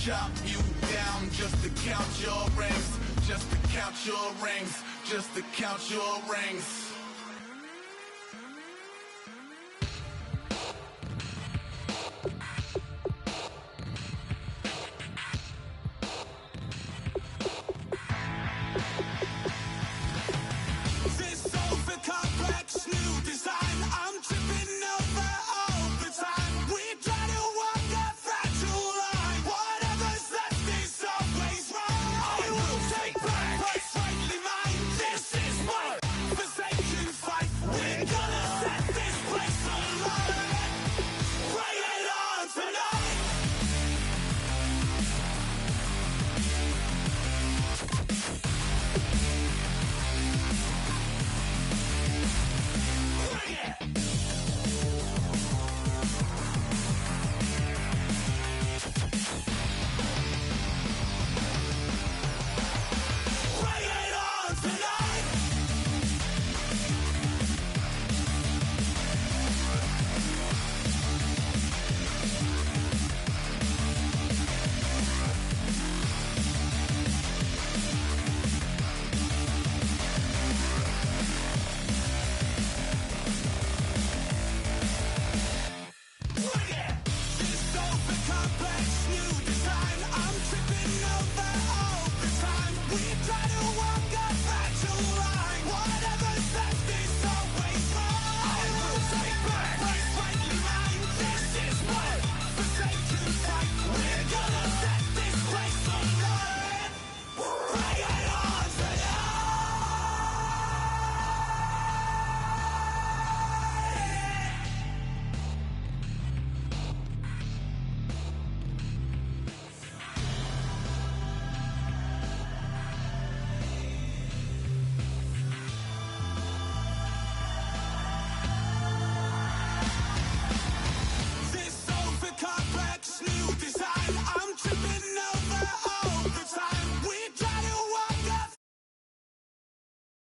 chop you down just to count your rings, just to count your rings, just to count your rings. This over complex new design, I'm tripping over all the time. We try to walk a fragile line. Whatever's left is always wrong. I will take back what's rightly mine. This is my forsaken fight. We're gonna set this place alight. Bring it on tonight. Bring it. Bring it on tonight. Bring it. This over complex new design, I'm tripping over all the time. We try to walk a fragile line. Whatever's left is always wrong. I will take back what's rightly mine. This is my forsaken fight. We're gonna set this place alight. Bring it on tonight. This over complex new design, I'm tripping over all the time. We try to walk up.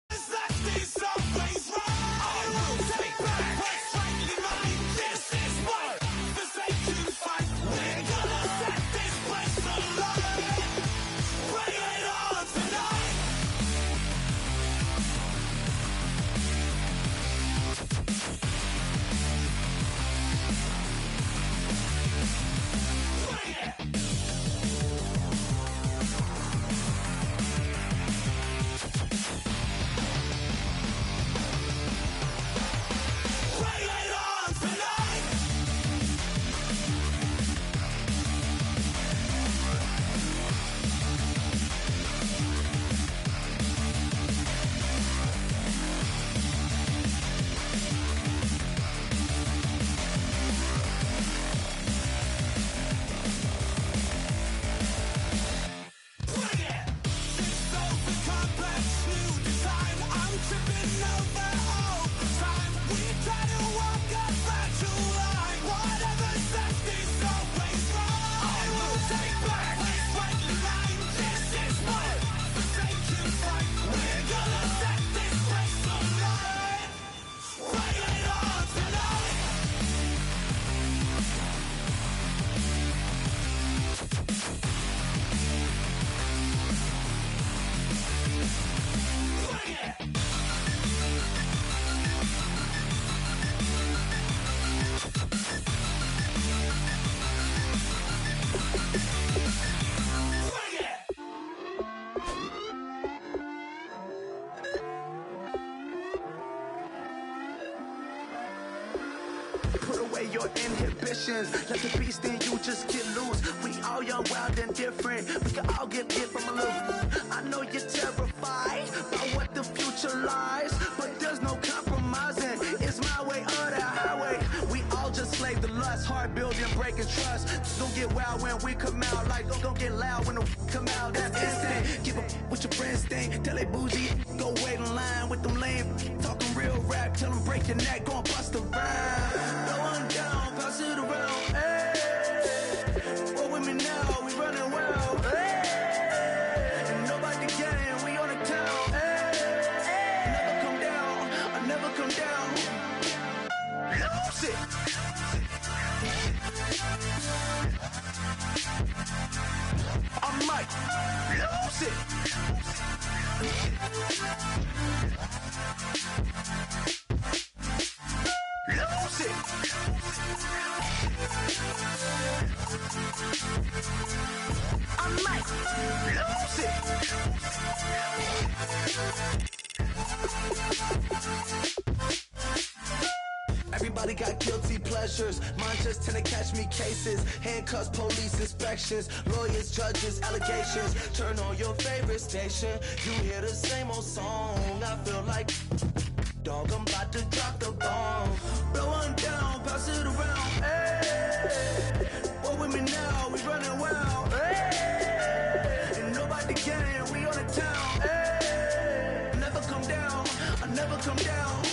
What's left is always wrong. I will take back what's rightly mine. This is my forsaken fight. We're gonna set this place alight. Bring it on tonight. Bring it. Bring it on tonight. Bring it. This over complex new design, I'm tripping over all the time. We try to walk a fragile line. Whatever's left is always wrong. I will take back what's rightly mine. This is my forsaken fight. We're gonna set this place alight. Bring it on tonight. Bring it. Bring it. Put away your inhibitions. Let the beast in you just get loose. We all young, wild, and different. We can all get hit from a little. I know you're terrified by what the future lies, but there's no compromising. It's my way or the highway. We all just slave to lust, heart building, breaking trust. Don't get wild when we come out. Like don't get loud when the come out. That's instant. Give up what your friends think. Tell they bougie, go wait in line with them lame. Talking real rap, tell them break your neck, go and bust a rhyme. Going down, pass it around. Hey, roll with me now, we running well. Hey, and nobody game, we on the town. Hey, never come down, I never come down. Lose it. Everybody got guilty pleasures. Mine just tend to catch me cases. Handcuffs, police inspections, lawyers, judges, allegations. Turn on your favorite station. You hear the same old song. I feel like, dog, I'm about to drop the bomb. Blow one down, pass it around. Hey, what with me now? We running wild. Hey, and nobody gang, we on the town. Hey, never come down, I never come down.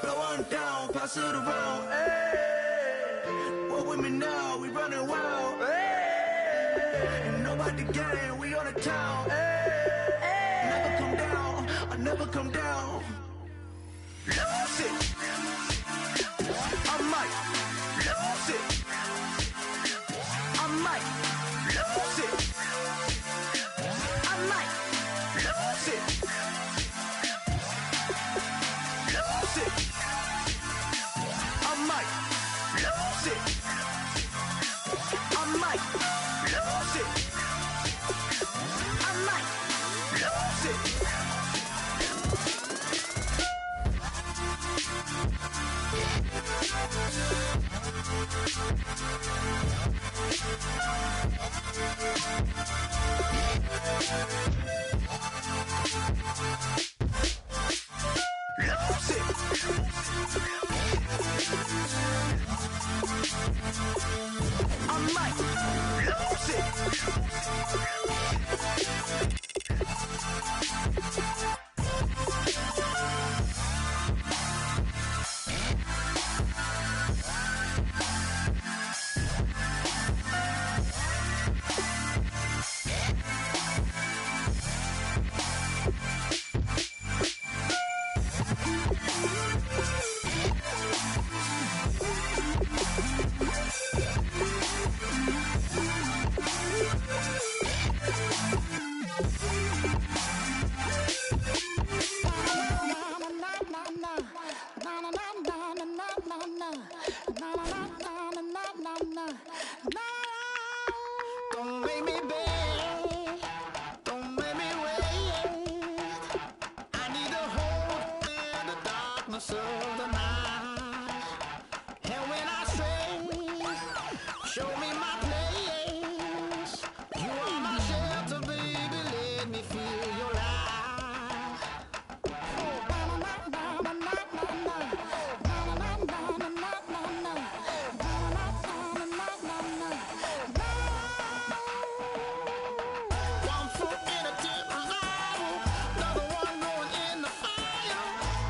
Blow one down, pass it around. Hey, what with me now? We running wild. Hey, and nobody gang, we on the town. Hey, never come down, I never come down. Lose it. I might lose it. I might lose it. I might lose it. Lose it. I might lose it. I might lose it. I might lose it.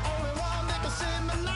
Only one that can save me now.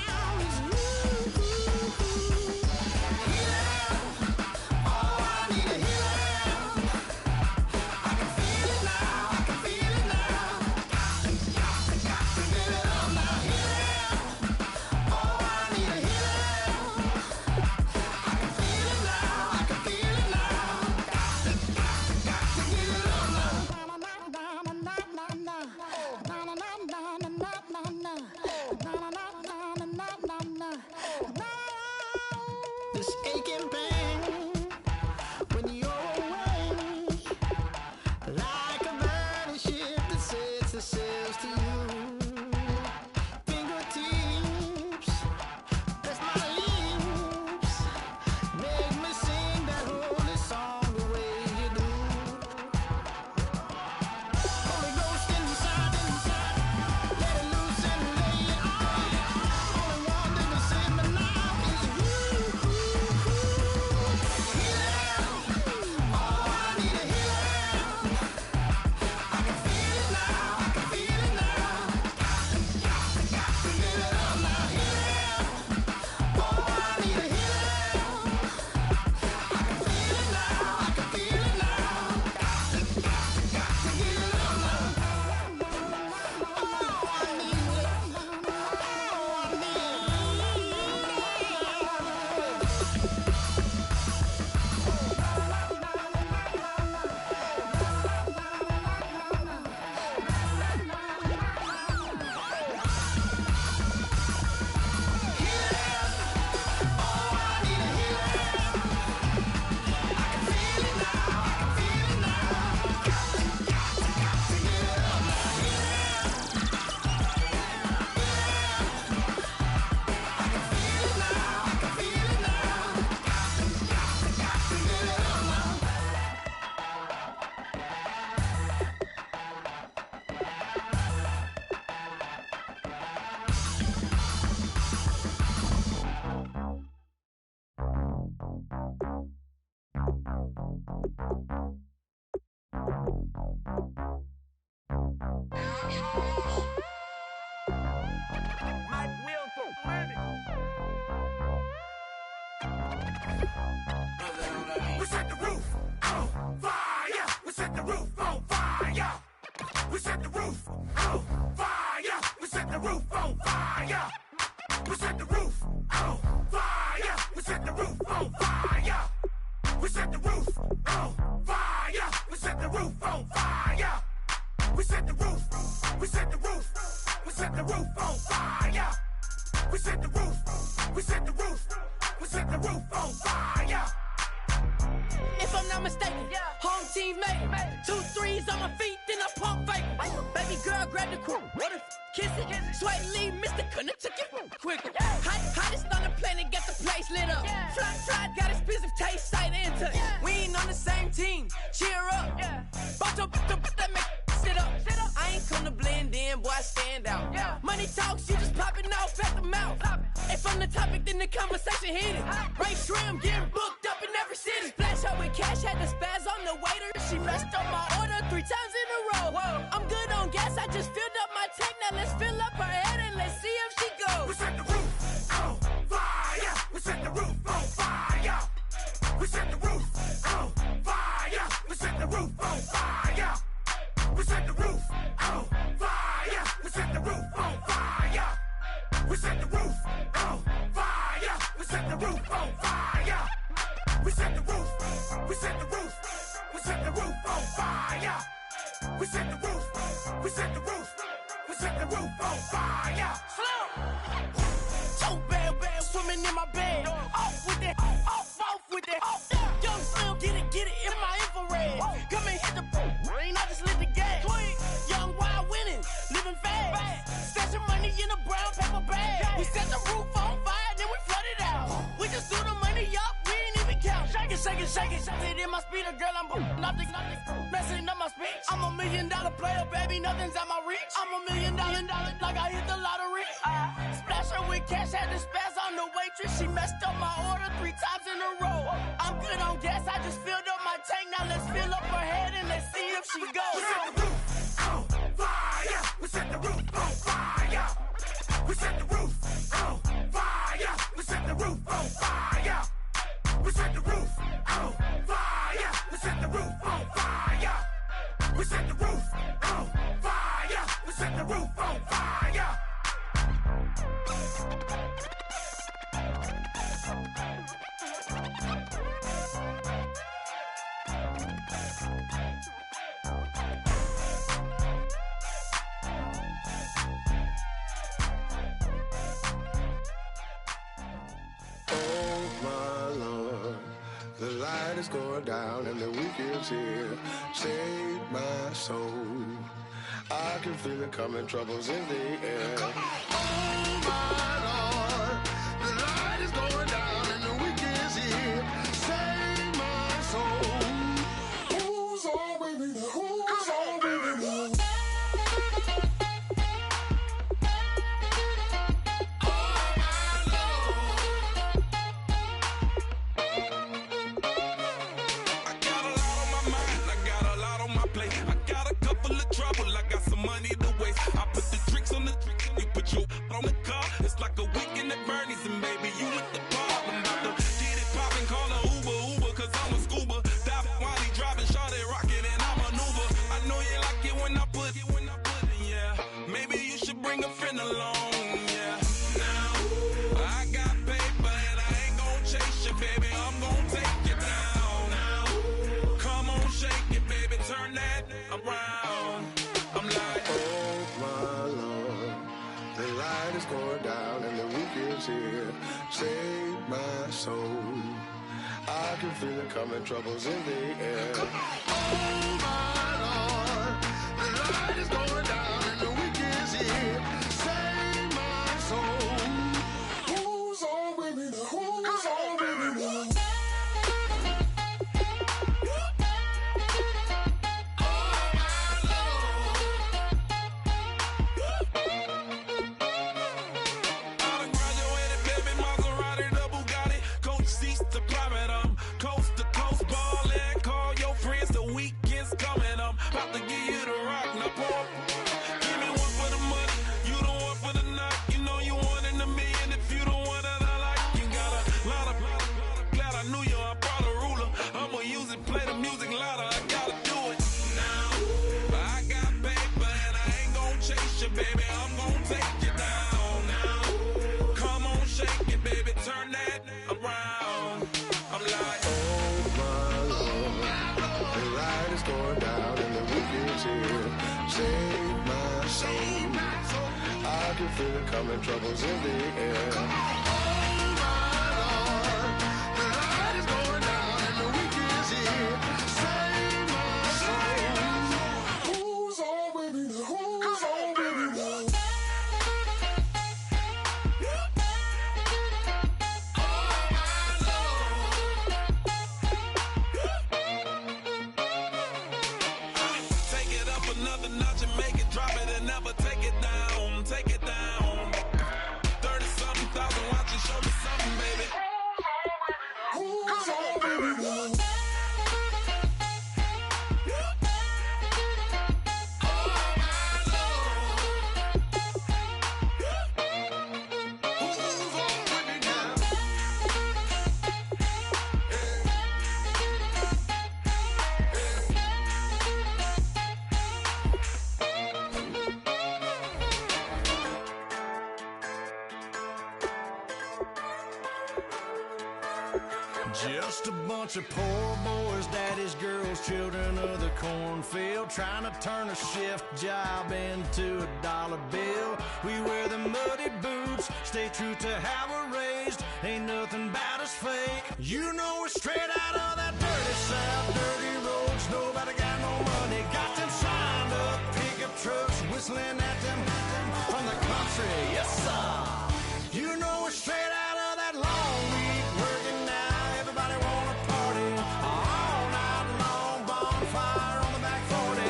We set the roof on fire. We set the roof on fire. We set the roof on fire. We set the roof on fire. We set the roof on fire. We set the roof on fire. We set the roof on fire. We set the roof on fire. We set the roof. We set the roof. We set the roof on fire. We set the roof. We set the roof. We set the roof on fire. If I'm not mistaken, home team made it. 2 3s on my feet, then I pump fake. Baby girl, grab the crew. What if kiss it? Sweat leave, Mr. Couldn't took it quicker. Hottest on the planet, get the place lit up. Fly, got expensive taste, sight into it. We ain't on the same team, cheer up. Bout your that make sit up. I ain't come to blend in, boy, I stand out. Money talks, you just popping off at the mouth. If I'm the topic, then the conversation heated. Ray Shrimp getting booked up in every city. Splash her with cash, had the spaz on the waiter. She messed up my order 3 times in a row. I'm good on gas, I just filled up my tank. Now let's fill up her head and let's see if she goes. We set the roof on fire. We set the roof on fire. We set the roof on fire. We set the roof on fire. We set the roof on fire. We set the roof on fire. We set the roof on fire. We set the roof on fire. We set the roof. We set the roof. We set the roof on fire. We set the roof. We set the roof. We set the roof on fire. Slow. So bad, swimming in my bed. Off with it, off with it. Young Slim, get it in my infrared. Come and hit the rain, I just lit the gas. Young wild winning, living fast. Stashing money in a brown paper bag. We set the roof on fire, then we flood it out. We just threw the money up, we ain't even count. Shake it. It in my speeder, girl, I'm nothing, messing up my speech. I'm $1 million player, baby, nothing's at my reach. I'm $1 million, like I hit the lottery. Splash her with cash, had the spaz on the waitress. She messed up my order 3 times in a row. I'm good on gas, I just filled up my tank. Now let's fill up her head and let's see if she goes. We set the roof on fire. We set the roof on fire. We set the roof on fire. We set the roof on fire. We set the roof on fire. We set the roof on fire. We set the roof on fire. We set the roof on fire. The light is going down and the weekend's here. Save my soul. I can feel it coming, troubles in the air. Oh my Lord, the light is going down and the weekend's here. Save my soul. Who's on with me? Who's on with me? On the car, it's like a weekend at Bernie's, and baby, you with the pop. I'm about to get it poppin', call her Uber, cause I'm a scuba. Dive while he driving, shot it, rocket, and I maneuver. I know you like it when I put it, yeah. Maybe you should bring a friend along, yeah. Now, I got paper, and I ain't gon' chase you, baby, I'm gon' take you down. Now, come on, shake it, baby, turn that around. I'm like, oh my Lord. The light is going down and the weekend's here. Save my soul. I can feel it coming, troubles in the air. Oh my Lord, the light is going down and the weekend's here. Save my soul. Who's on with me? Who's on with me? coast to coast ballin'. Call your friends, the weekend's coming. I'm about to I can feel it coming, troubles in the air. Oh my Lord, the light is going down and the weekend's here. Save my soul. Who's on with me now? Who's on with me now? Take it up another notch and make it drop it and never take it down. Take it down. 30-something thousand watching, show me something, baby. Who's on with me now? Just a bunch of poor boys, daddy's girls, children of the cornfield, trying to turn a shift job into a dollar bill. We wear the muddy boots, stay true to how we're raised. Ain't nothing about us fake. You know we're straight out of that dirty south, dirty roads. Nobody got no money, got them signed up pickup trucks, whistling at them from the country. Yes, sir. You know we're straight out of that long week working now. Everybody wanna party all night long, bonfire on the back 40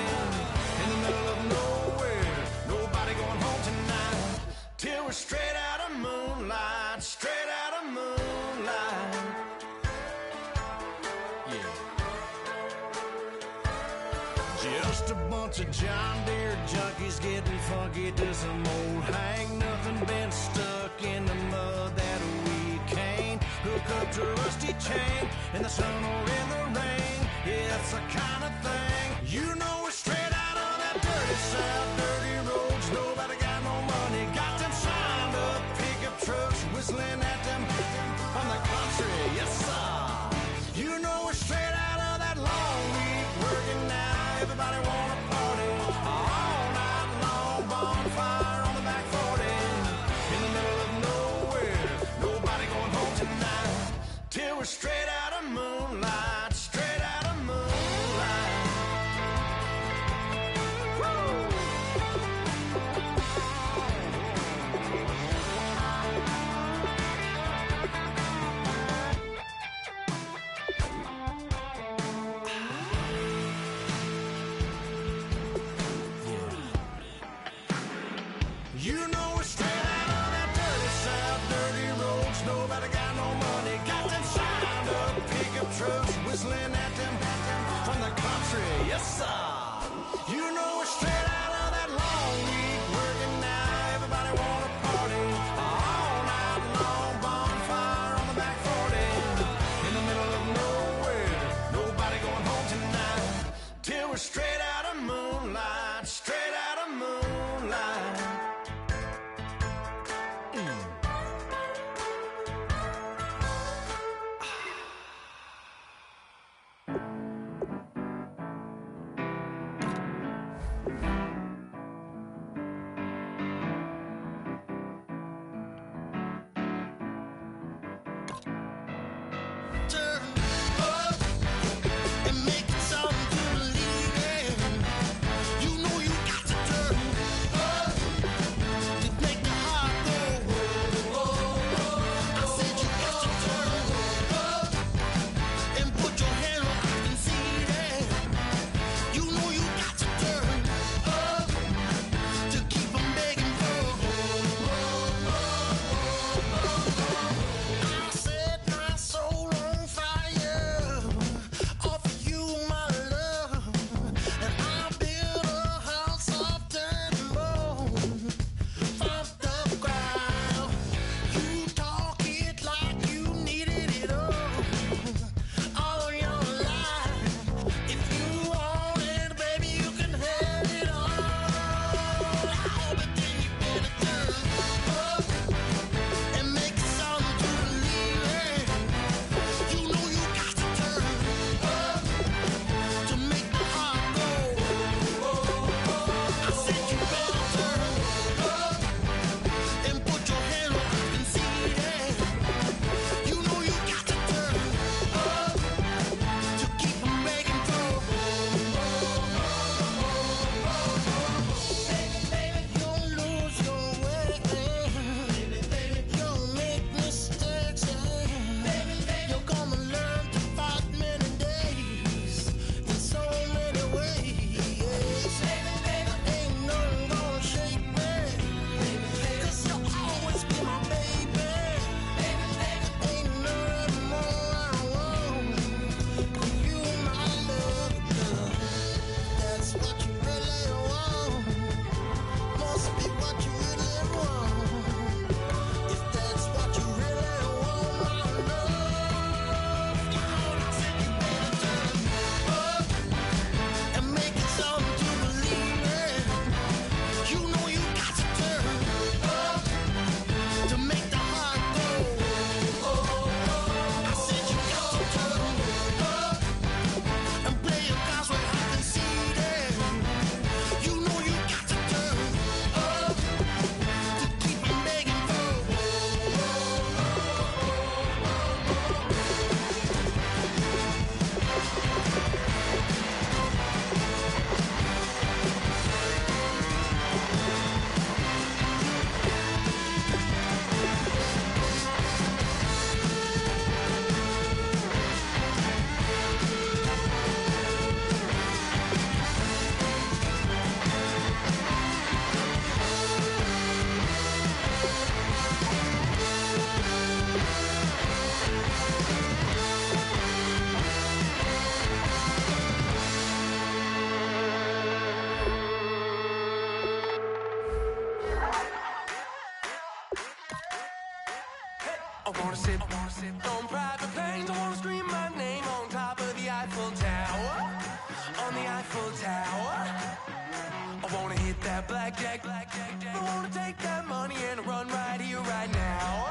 in the middle of nowhere. Nobody going home tonight till we're straight out of moonlight, straight out of moonlight. Yeah. Just a bunch of John Deere junkies getting funky to some old hang. Nothing been stuck in the mud that we can't hook up to a rusty chain in the sun or in the rain. Yeah, it's the kind of thing. You know we're straight out of that dirty south, dirty roads. Nobody got no money, got them signed up pickup trucks, whistling at them from the country. Yes, sir. You know we're straight out of that long week working now. Everybody wanna party all night long, bonfire on the back 40 in the middle of nowhere. Nobody going home tonight till we're straight out of moonlight, straight out of moonlight. Woo! You know we're straight out of that dirty south, dirty roads. Nobody got no money, got them signed up pickup trucks, whistling at them from the country. Yes, sir. You know we're straight out of that long week working now. Everybody wanna party all night long, bonfire on the back 40 in the middle of nowhere. Nobody going home tonight till we're straight out of moonlight, straight out of moonlight. wanna sit on private planes. I wanna scream my name on top of the Eiffel Tower. On the Eiffel Tower. I wanna hit that blackjack. I wanna take that money and run right here, right now.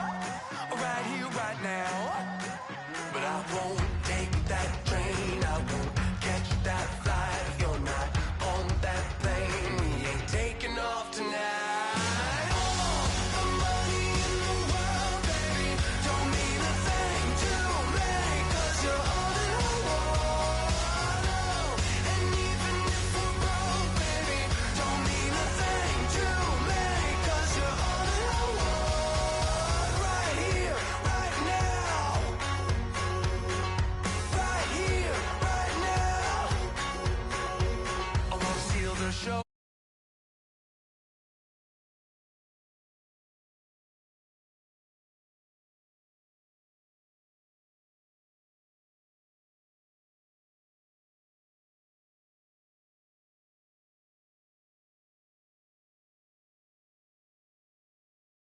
Right here, right now. But I won't take that train. I won't catch that flight if you're not on that plane. We ain't taking off tonight. Show.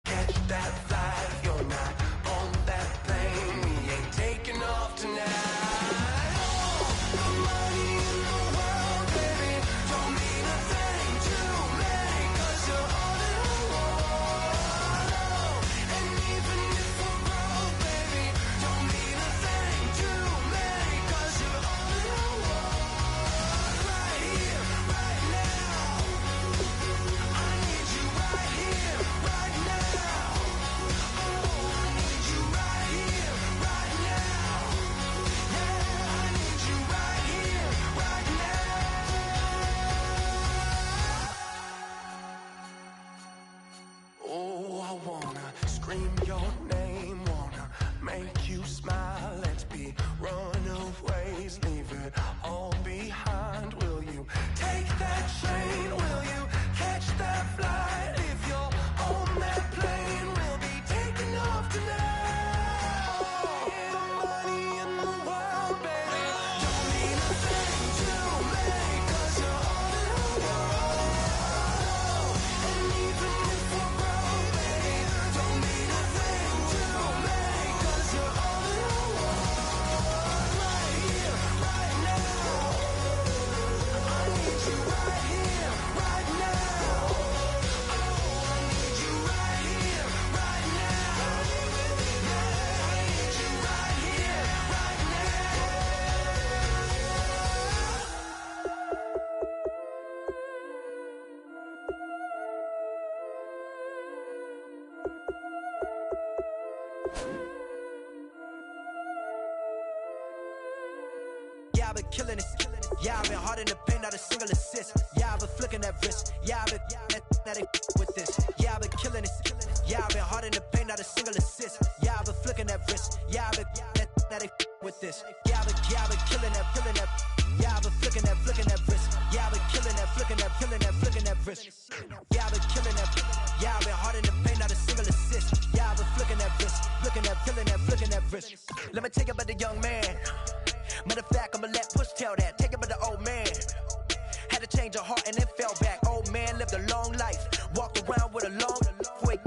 Catch that flight if you're not on that plane. We ain't taking off tonight. Scream your name, wanna make you smile. Let's be runaways, leave it all behind. Will you take that train? Will you catch that flight? If you're on that plane, we'll be taking off tonight. The money in the world, baby, don't mean a thing to me, 'cause you're all in the world. And even if we're broke, baby, don't mean a thing to me, 'cause you're all in the world. Right here, right now. I need you right here, right now. Oh, I need you right here, right now. Yeah, I need you right here, right now. Yeah, I've been killing it. Yeah, I've been hard in the paint, not a single assist. Yeah, I've been flicking that wrist. Yeah, I've been that they with this. Yeah, I've been killing it. Yeah, I've been hard in the paint, not a single assist. Yeah, I've been flicking that wrist. Yeah, I've been that they with this. Yeah, I've been killing that. Yeah, I've been flicking that wrist. Yeah, I've been killing that, flicking that wrist. Yeah, I've been killing that. Yeah, I've been hard in the paint, not a single assist. Yeah, I've been flicking that wrist, flicking that wrist. Let me tell you about the young man. Matter of fact, I'ma let Push tell that. Take it about the old man. Had to change her heart and then fell back. Old man lived a long life. Walked around with a long way.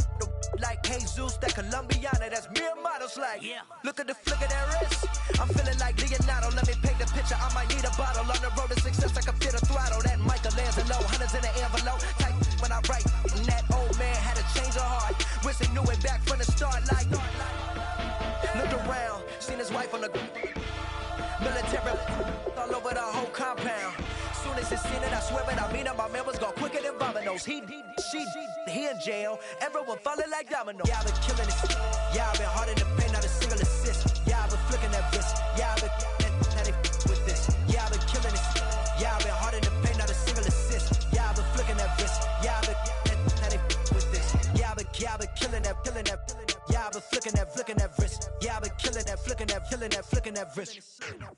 Like Jesus, that Colombiana, that's mere models like. Yeah. Look at the flick of that wrist. I'm feeling like Leonardo. Let me paint the picture. I might need a bottle. On the road to success, I can fit a throttle. That Michelangelo, hundreds in the envelope. Type when I write. And that old man had to change her heart. Wish he knew it back from the start. Like, looked around, seen his wife on the military all over the whole compound. Soon as he seen it, I swear it, I mean it, my man was gone quicker than Domino's. He in jail, everyone falling like dominoes. Yeah, I've been killing it. Yeah, I've been hard in the paint, not a single assist. Yeah, I've been flicking that wrist. Yeah, I've been that they with this. Yeah, I've been killing it. Yeah, I've been hard in the paint, not a single assist. Yeah, I've been flicking that wrist. Yeah, I've been that they with this. Yeah, I've been killing that. Yeah, I've been flicking that wrist. Yeah, I've been killing that, flicking that wrist.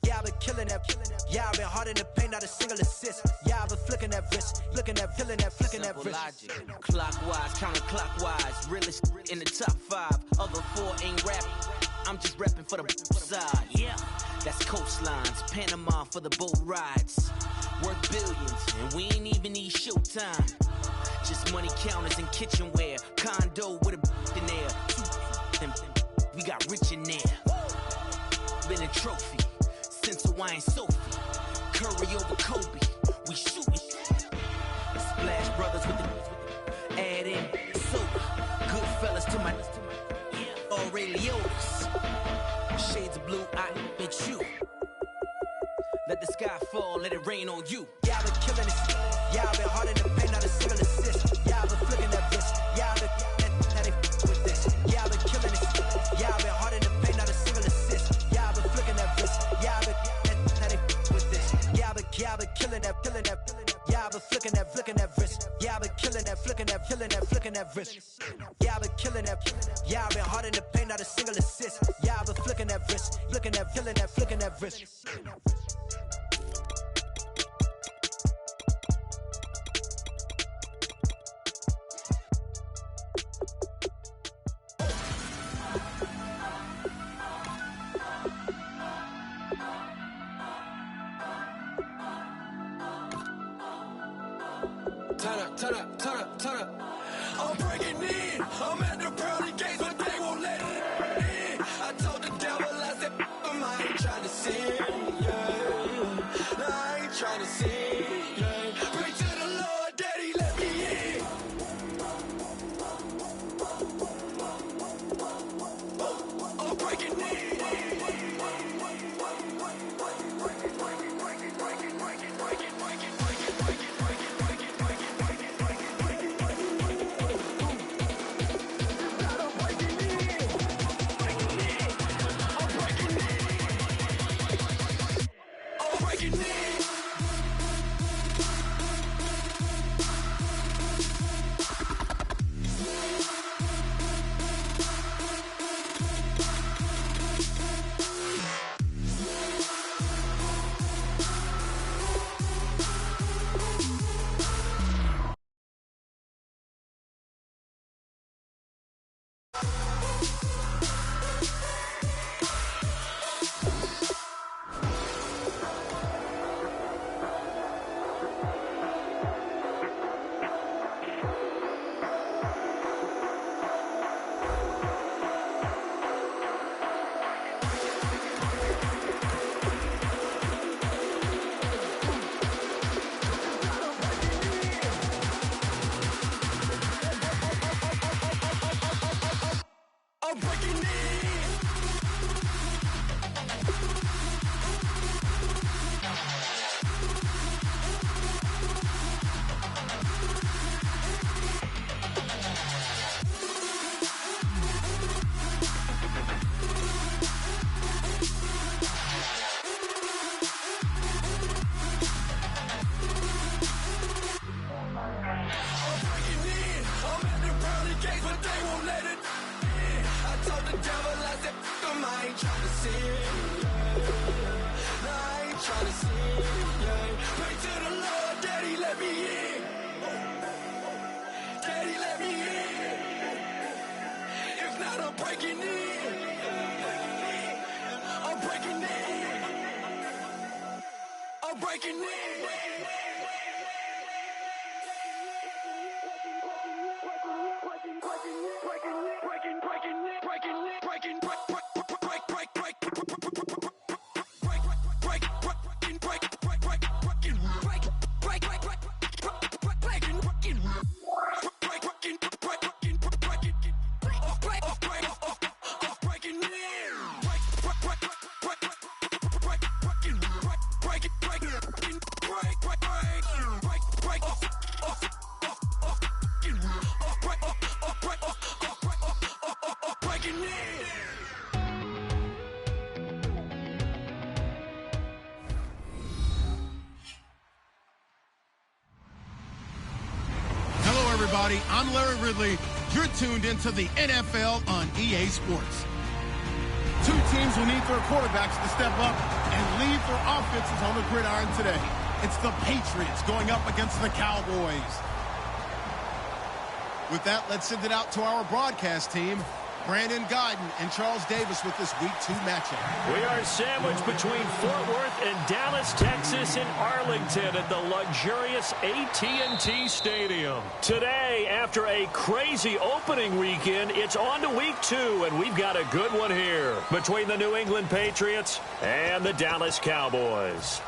Yeah, I've been killing that. Yeah, I've been hard in the paint, not a single assist. Yeah, I've been flicking that wrist, flicking that wrist. Logic, clockwise, counterclockwise, realest in the top 5. Other 4 ain't rapping. I'm just repping for the side. Yeah, that's coastlines, Panama for the boat rides. Worth billions, and we ain't even need showtime. Just money counters and kitchenware, condo with a in there. we got rich in there. Been a trophy since Hawaiian Sophie. Curry over Kobe, we shootin'. Splash Brothers with the add in soda. Good fellas to my Aurelios. Shades of blue, I admit you. Let the sky fall, let it rain on you. Yeah, I've been killing it. Yeah, I've been hard in the paint, not a single assist. Yeah, I've been flicking that wrist. Yeah, I've been that they with this. Yeah, I've been killing it. Yeah, I've been hard in the paint, not a single assist. Yeah, I've been flicking that wrist. Yeah, I've been that they with this. Yeah, I've been killing that. Yeah, I've been flicking that wrist. Yeah, I've been killing that, flicking that wrist. Yeah, I've been killing that. Yeah, I've been hard in the paint, not a single assist. Yeah, I've been flicking that wrist, flicking that wrist. Turn up. I'm breaking in. I'm at the pearly gates, but they won't let it in. I told the devil, I said, I ain't trying to sin. Yeah. No, I ain't trying to sin. Yeah. Pray to the Lord, Daddy, let me in. I'm breaking in. I'm breaking in. I'm at the pearly gates, but they won't let it. I told the devil, I said, I ain't trying to sin. No, I ain't trying to sin. Pray to the Lord, Daddy, let me in. Daddy, let me in. If not, I'm breaking in. I'm breaking in. I'm breaking in. Everybody, I'm Larry Ridley. You're tuned into the NFL on EA Sports. Two teams will need their quarterbacks to step up and lead their offenses on the gridiron today. It's the Patriots going up against the Cowboys. With that, let's send it out to our broadcast team. Brandon Guyton and Charles Davis with this Week 2 matchup. We are sandwiched between Fort Worth and Dallas, Texas, and Arlington at the luxurious AT&T Stadium. Today, after a crazy opening weekend, it's on to Week 2, and we've got a good one here between the New England Patriots and the Dallas Cowboys.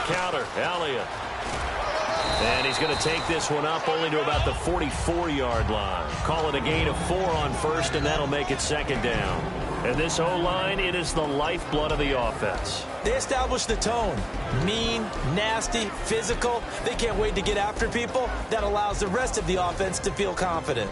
Counter, Elliott. And he's going to take this one up only to about the 44-yard line. Call it a gain of 4 on first, and that'll make it second down. And this O-line, it is the lifeblood of the offense. They established the tone. Mean, nasty, physical. They can't wait to get after people. That allows the rest of the offense to feel confident.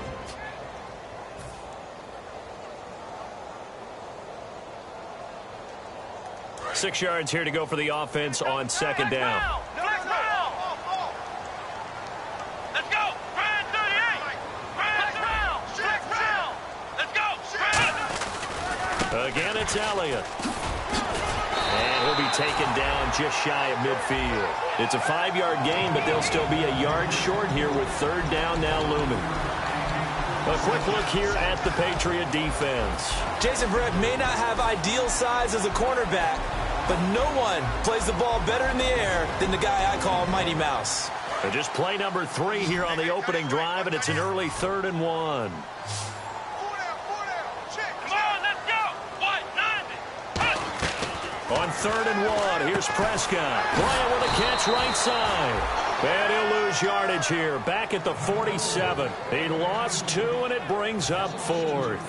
Six yards here to go for the offense on second down. Let's go. Brand 38. Brand Brown. Let's go. Again, it's Elliott. And he'll be taken down just shy of midfield. It's a 5-yard gain, but they'll still be a yard short here with third down now looming. A quick look here at the Patriot defense. Jason Verrett may not have ideal size as a cornerback, but no one plays the ball better in the air than the guy I call Mighty Mouse. And just play number 3 here on the opening drive, and it's an early 3rd and 1. On 3rd and 1, here's Prescott. Bryant with a catch right side. And he'll lose yardage here, back at the 47. He lost 2, and it brings up 4th.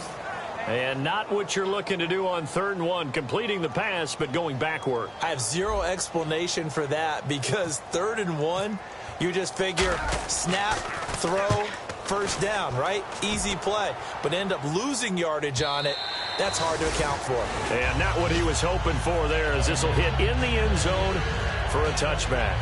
And not what you're looking to do on 3rd and 1, completing the pass, but going backward. I have zero explanation for that, because 3rd and 1, you just figure snap, throw, first down, right? Easy play. But end up losing yardage on it. That's hard to account for. And not what he was hoping for there, as this will hit in the end zone for a touchback.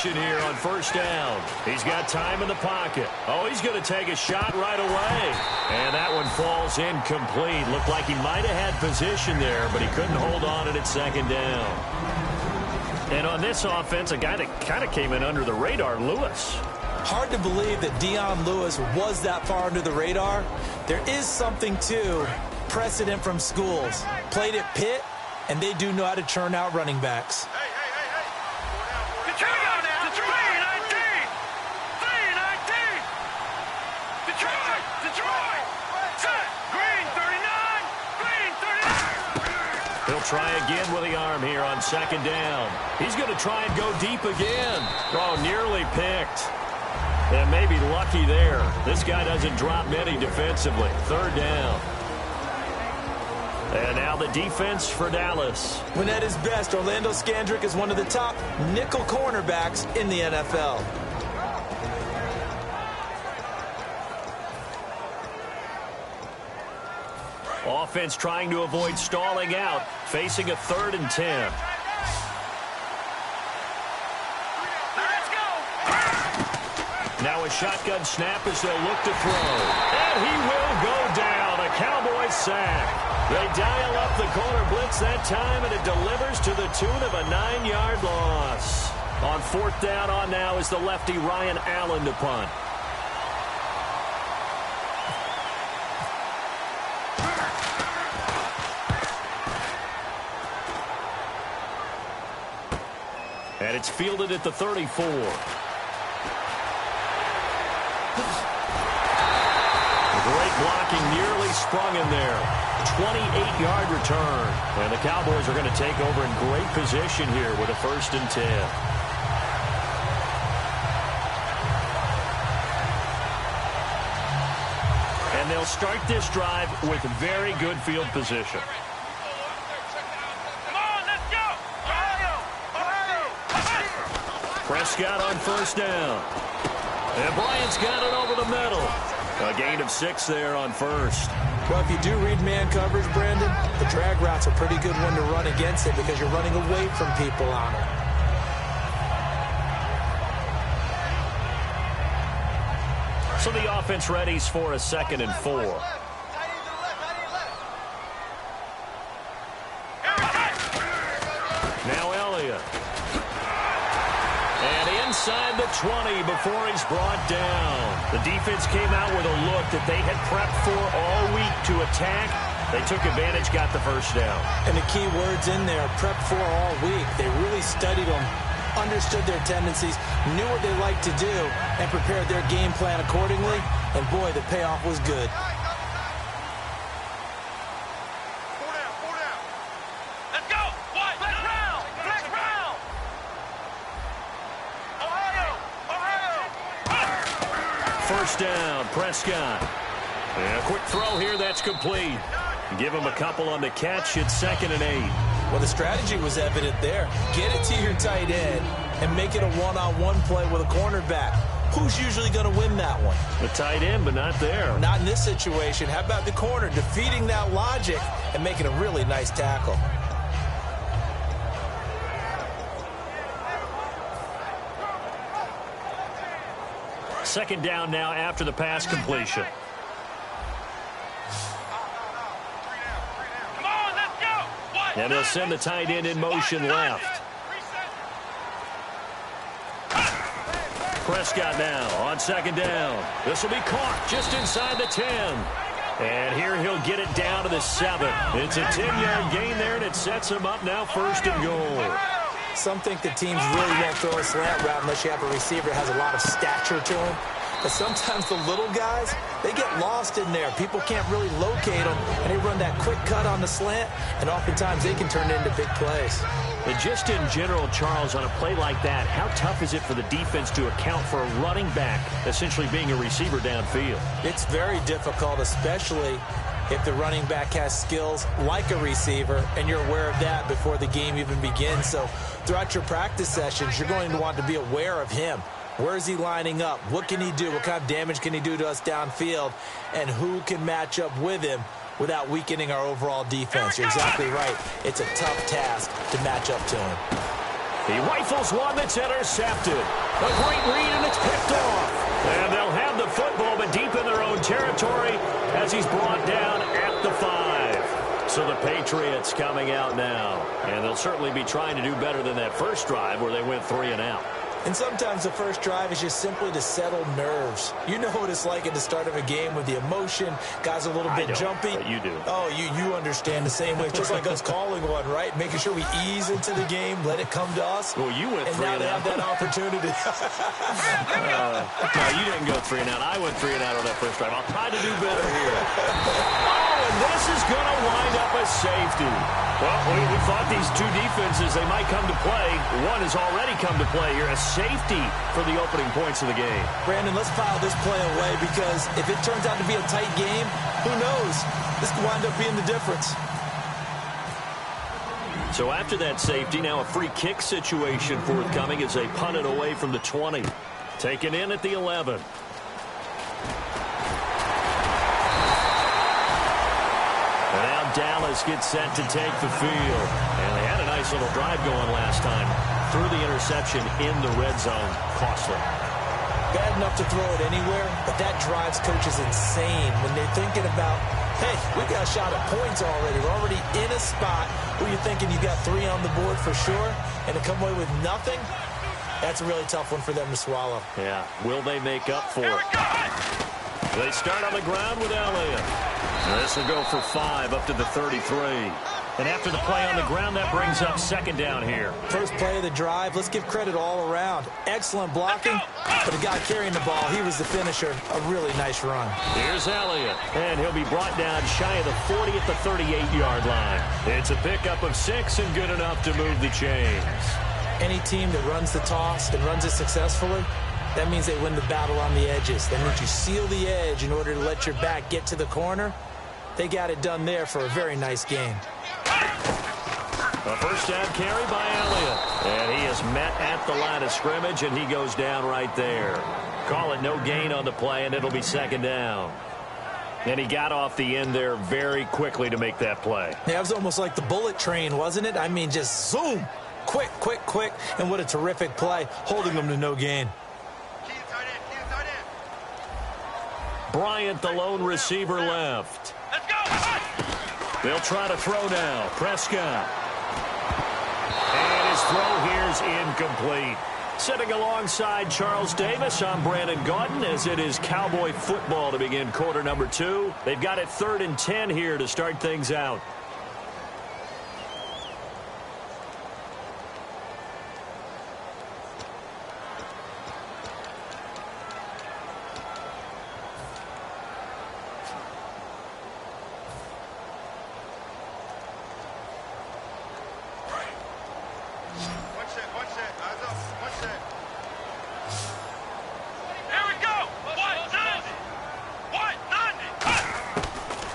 Here on first down. He's got time in the pocket. Oh, he's going to take a shot right away. And that one falls incomplete. Looked like he might have had position there, but he couldn't hold on at second down. And on this offense, a guy that kind of came in under the radar, Lewis. Hard to believe that Dion Lewis was that far under the radar. There is something to precedent from schools. Played at Pitt, and they do know how to churn out running backs. Try again with the arm here on second down. He's going to try and go deep again. Oh, nearly picked. And maybe lucky there. This guy doesn't drop many defensively. Third down. And now the defense for Dallas. When at his best, Orlando Scandrick is one of the top nickel cornerbacks in the NFL. Offense trying to avoid stalling out, facing a 3rd and 10. Let's go. Now a shotgun snap as they'll look to throw. And he will go down. A Cowboy sack. They dial up the corner blitz that time, and it delivers to the tune of a 9-yard loss. On 4th down on now is the lefty Ryan Allen to punt. And it's fielded at the 34. Great blocking, nearly sprung in there. 28-yard return. And the Cowboys are going to take over in great position here with a 1st and 10. And they'll start this drive with very good field position. Come on, let's Prescott on first down. And Bryant's got it over the middle. A gain of 6 there on first. Well, if you do read man coverage, Brandon, the drag route's a pretty good one to run against it because you're running away from people on it. So the offense readies for a 2nd and 4. Now Elliott. And inside the 20 before he's brought down. The defense came out with a look that they had prepped for all week to attack. They took advantage, got the first down. And the key words in there, prepped for all week. They really studied them, understood their tendencies, knew what they liked to do, and prepared their game plan accordingly. And boy, the payoff was good. First down, Prescott. And a quick throw here, that's complete. Give him a couple on the catch. It's 2nd and 8. Well, the strategy was evident there. Get it to your tight end and make it a one-on-one play with a cornerback. Who's usually going to win that one? The tight end, but not there. Not in this situation. How about the corner defeating that logic and making a really nice tackle? Second down now after the pass completion. And they'll send the tight end in motion left. Prescott now on 2nd down. This will be caught just inside the 10. And here he'll get it down to the 7. It's a 10-yard gain there, and it sets him up now 1st and goal. Some think the teams really won't throw a slant route unless you have a receiver that has a lot of stature to him. But sometimes the little guys, they get lost in there. People can't really locate them, and they run that quick cut on the slant, and oftentimes they can turn it into big plays. And just in general, Charles, on a play like that, how tough is it for the defense to account for a running back essentially being a receiver downfield? It's very difficult, especially if the running back has skills like a receiver, and you're aware of that before the game even begins. So throughout your practice sessions, you're going to want to be aware of him. Where is he lining up? What can he do? What kind of damage can he do to us downfield? And who can match up with him without weakening our overall defense? You're exactly right. It's a tough task to match up to him. He rifles one that's intercepted. A great read, and it's picked off. And they'll have the football, but deep in their own territory as he's brought down at the 5. So the Patriots coming out now. And they'll certainly be trying to do better than that first drive where they went 3 and out. And sometimes the first drive is just simply to settle nerves. You know what it's like at the start of a game with the emotion. Guys a little bit jumpy. But you do. Oh, you understand the same way. Just like us calling one, right? Making sure we ease into the game, let it come to us. Well, you went 3 and out. And now they have that opportunity. No, you didn't go 3 and out. I went 3 and out on that first drive. I'll try to do better here. Oh, and this is going to wind up a safety. Well, we thought these two defenses, they might come to play. One has already come to play here. A safety for the opening points of the game. Brandon, let's file this play away because if it turns out to be a tight game, who knows? This could wind up being the difference. So after that safety, now a free kick situation forthcoming as they punt it away from the 20. Taken in at the 11. And now Dallas gets set to take the field. And they had a nice little drive going last time. Threw the interception in the red zone. Costly. Bad enough to throw it anywhere, but that drives coaches insane when they're thinking about, hey, we got a shot at points already. We're already in a spot where you're thinking you got 3 on the board for sure, and to come away with nothing, that's a really tough one for them to swallow. Yeah. Will they make up for it? They start on the ground with Elliott. This will go for 5 up to the 33. And after the play on the ground, that brings up 2nd down here. First play of the drive. Let's give credit all around. Excellent blocking, but the guy carrying the ball, he was the finisher. A really nice run. Here's Elliott, and he'll be brought down shy of the 40 at the 38-yard line. It's a pickup of 6 and good enough to move the chains. Any team that runs the toss and runs it successfully, that means they win the battle on the edges. That means you seal the edge in order to let your back get to the corner. They got it done there for a very nice game. A first down carry by Elliott. And he is met at the line of scrimmage, and he goes down right there. Call it no gain on the play, and it'll be second down. And he got off the end there very quickly to make that play. Yeah, it was almost like the bullet train, wasn't it? I mean, just zoom. Quick, quick, quick. And what a terrific play, holding them to no gain. Bryant, the lone receiver, left. Let's go. They'll try to throw now. Prescott. And his throw here's incomplete. Sitting alongside Charles Davis, I'm Brandon Gaudin as it is Cowboy football to begin quarter number 2. They've got it 3rd and 10 here to start things out.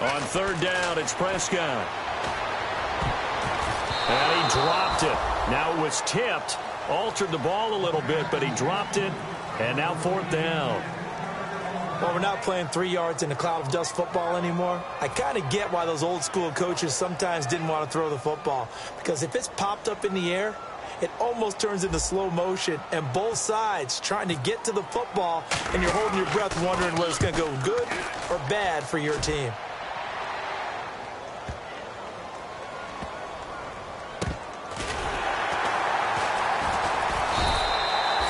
On 3rd down, it's Prescott. And he dropped it. Now it was tipped. Altered the ball a little bit, but he dropped it. And now 4th down. Well, we're not playing 3 yards in a cloud of dust football anymore. I kind of get why those old school coaches sometimes didn't want to throw the football. Because if it's popped up in the air, it almost turns into slow motion. And both sides trying to get to the football, and you're holding your breath wondering whether it's going to go good or bad for your team.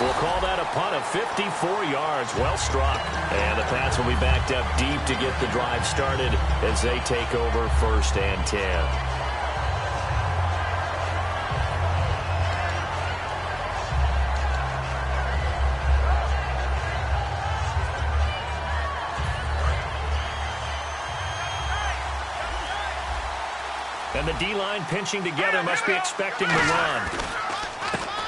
We'll call that a punt of 54 yards. Well struck. And the Pats will be backed up deep to get the drive started as they take over 1st and 10. And the D-line pinching together must be expecting the run.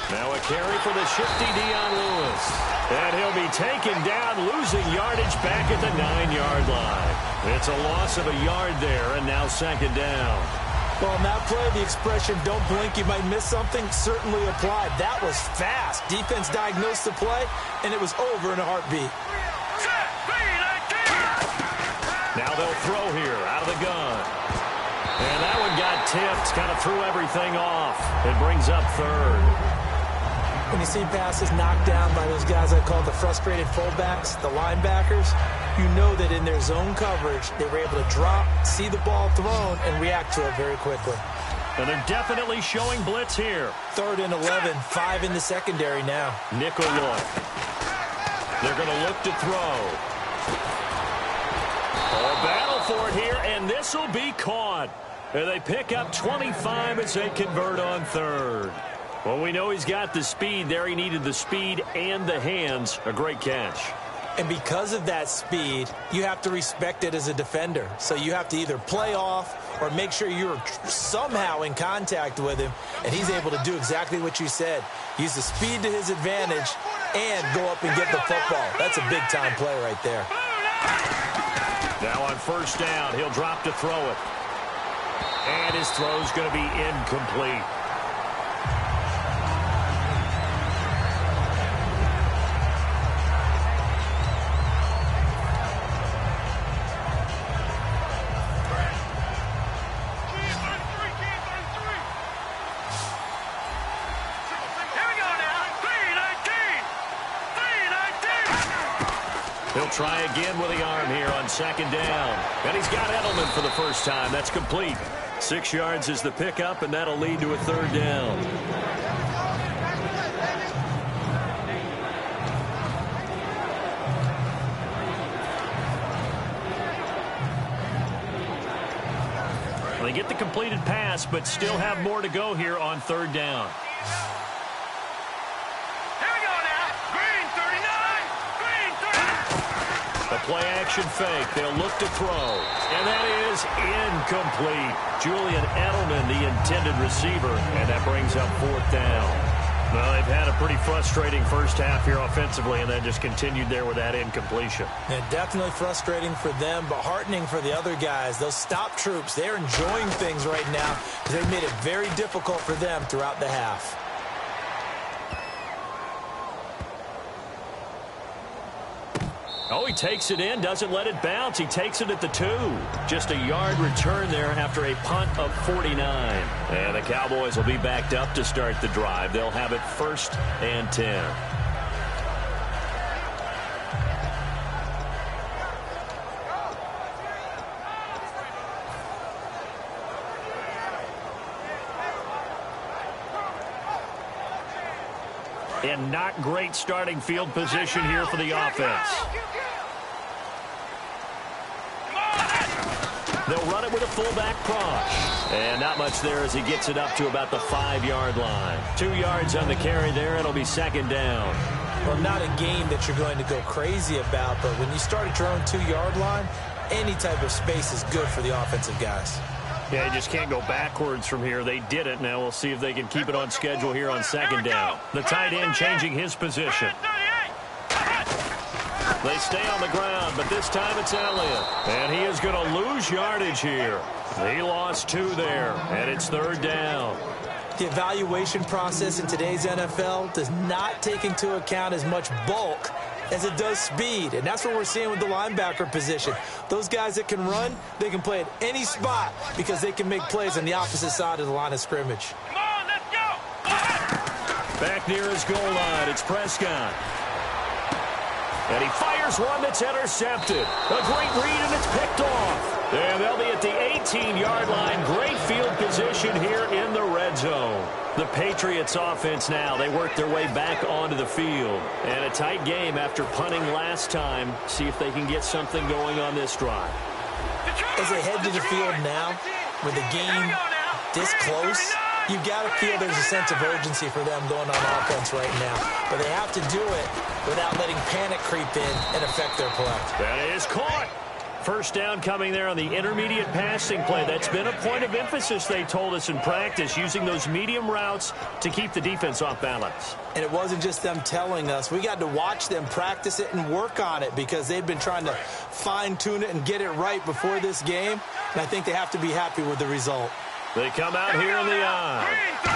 Now a carry for the shifty Dion Lewis. And he'll be taken down, losing yardage back at the 9-yard line. It's a loss of a yard there, and now 2nd down. Well, in that play, the expression, don't blink, you might miss something, certainly applied. That was fast. Defense diagnosed the play, and it was over in a heartbeat. Now they'll throw here out of the gun. And that one got tipped, kind of threw everything off. It brings up 3rd. When you see passes knocked down by those guys I call the frustrated fullbacks, the linebackers, you know that in their zone coverage, they were able to drop, see the ball thrown, and react to it very quickly. And they're definitely showing blitz here. 3rd and 11, 5 in the secondary now. Nickel look. They're going to look to throw. Oh, battle for it here, and this will be caught. And they pick up 25 as they convert on 3rd. Well, we know he's got the speed there. He needed the speed and the hands. A great catch. And because of that speed, you have to respect it as a defender. So you have to either play off or make sure you're somehow in contact with him. And he's able to do exactly what you said. Use the speed to his advantage and go up and get the football. That's a big-time play right there. Now on 1st down, he'll drop to throw it. And his throw's going to be incomplete. He'll try again with the arm here on 2nd down. And he's got Edelman for the first time. That's complete. 6 yards is the pickup, and that'll lead to a 3rd down. Well, they get the completed pass, but still have more to go here on 3rd down. The play-action fake. They'll look to throw. And that is incomplete. Julian Edelman, the intended receiver. And that brings up 4th down. Well, they've had a pretty frustrating first half here offensively, and then just continued there with that incompletion. Yeah, definitely frustrating for them, but heartening for the other guys. Those stop troops, they're enjoying things right now because they've made it very difficult for them throughout the half. Oh, he takes it in, doesn't let it bounce. He takes it at the 2. Just a yard return there after a punt of 49. And the Cowboys will be backed up to start the drive. They'll have it 1st and 10. And not great starting field position here for the offense. They'll run it with a fullback cross. And not much there as he gets it up to about the 5-yard line. 2 yards on the carry there. It'll be 2nd down. Well, not a game that you're going to go crazy about, but when you start at your own 2-yard line, any type of space is good for the offensive guys. Yeah, you just can't go backwards from here. They did it. Now we'll see if they can keep it on schedule here on 2nd down. The tight end changing his position. They stay on the ground, but this time it's Elliott. And he is going to lose yardage here. He lost 2 there, and it's 3rd down. The evaluation process in today's NFL does not take into account as much bulk as it does speed, and that's what we're seeing with the linebacker position. Those guys that can run, they can play at any spot because they can make plays on the opposite side of the line of scrimmage. Come on, let's go! Back near his goal line, it's Prescott. And he fires one that's intercepted. A great read, and it's picked off. And they'll be at the 18-yard line. Great field position here in the red zone. The Patriots offense now, they work their way back onto the field. And a tight game after punting last time. See if they can get something going on this drive. As they head to the field now, with the game this close, you've got to feel there's a sense of urgency for them going on offense right now. But they have to do it without letting panic creep in and affect their play. That is caught. 1st down coming there on the intermediate passing play. That's been a point of emphasis, they told us in practice, using those medium routes to keep the defense off balance. And it wasn't just them telling us. We got to watch them practice it and work on it because they've been trying to fine-tune it and get it right before this game. And I think they have to be happy with the result. They come out here in the eye.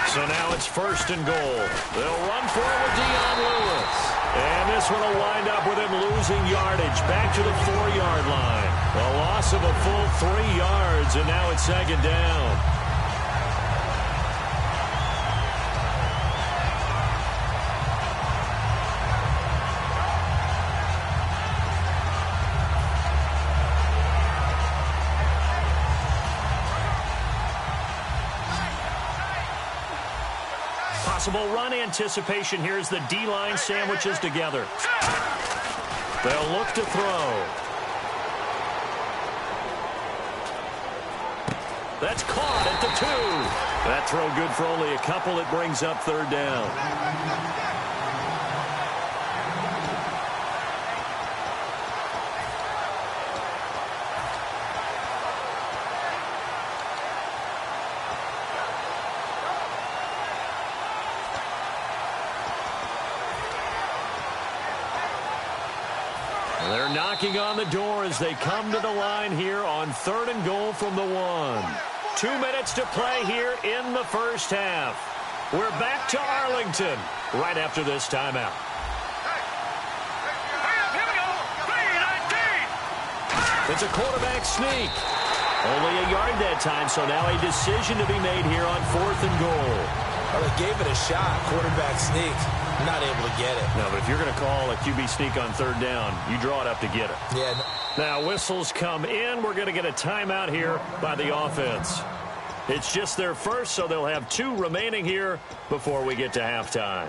So now it's 1st and goal. They'll run for it with Dion Lewis. And this one will wind up with him losing yardage back to the 4-yard line. A loss of a full 3 yards, and now it's 2nd down. Possible run anticipation here as the D-line sandwiches together. They'll look to throw. That's caught at the 2. That throw good for only a couple. It brings up 3rd down. They're knocking on the door as they come to the line here on 3rd and goal from the 1. 2 minutes to play here in the first half. We're back to Arlington right after this timeout. It's a quarterback sneak. Only a yard that time, so now a decision to be made here on 4th and goal. Well, they gave it a shot, quarterback sneak. Not able to get it. No, but if you're going to call a QB sneak on 3rd down, you draw it up to get it. Yeah. Now whistles come in. We're going to get a timeout here by the offense. It's just their first, so they'll have 2 remaining here before we get to halftime.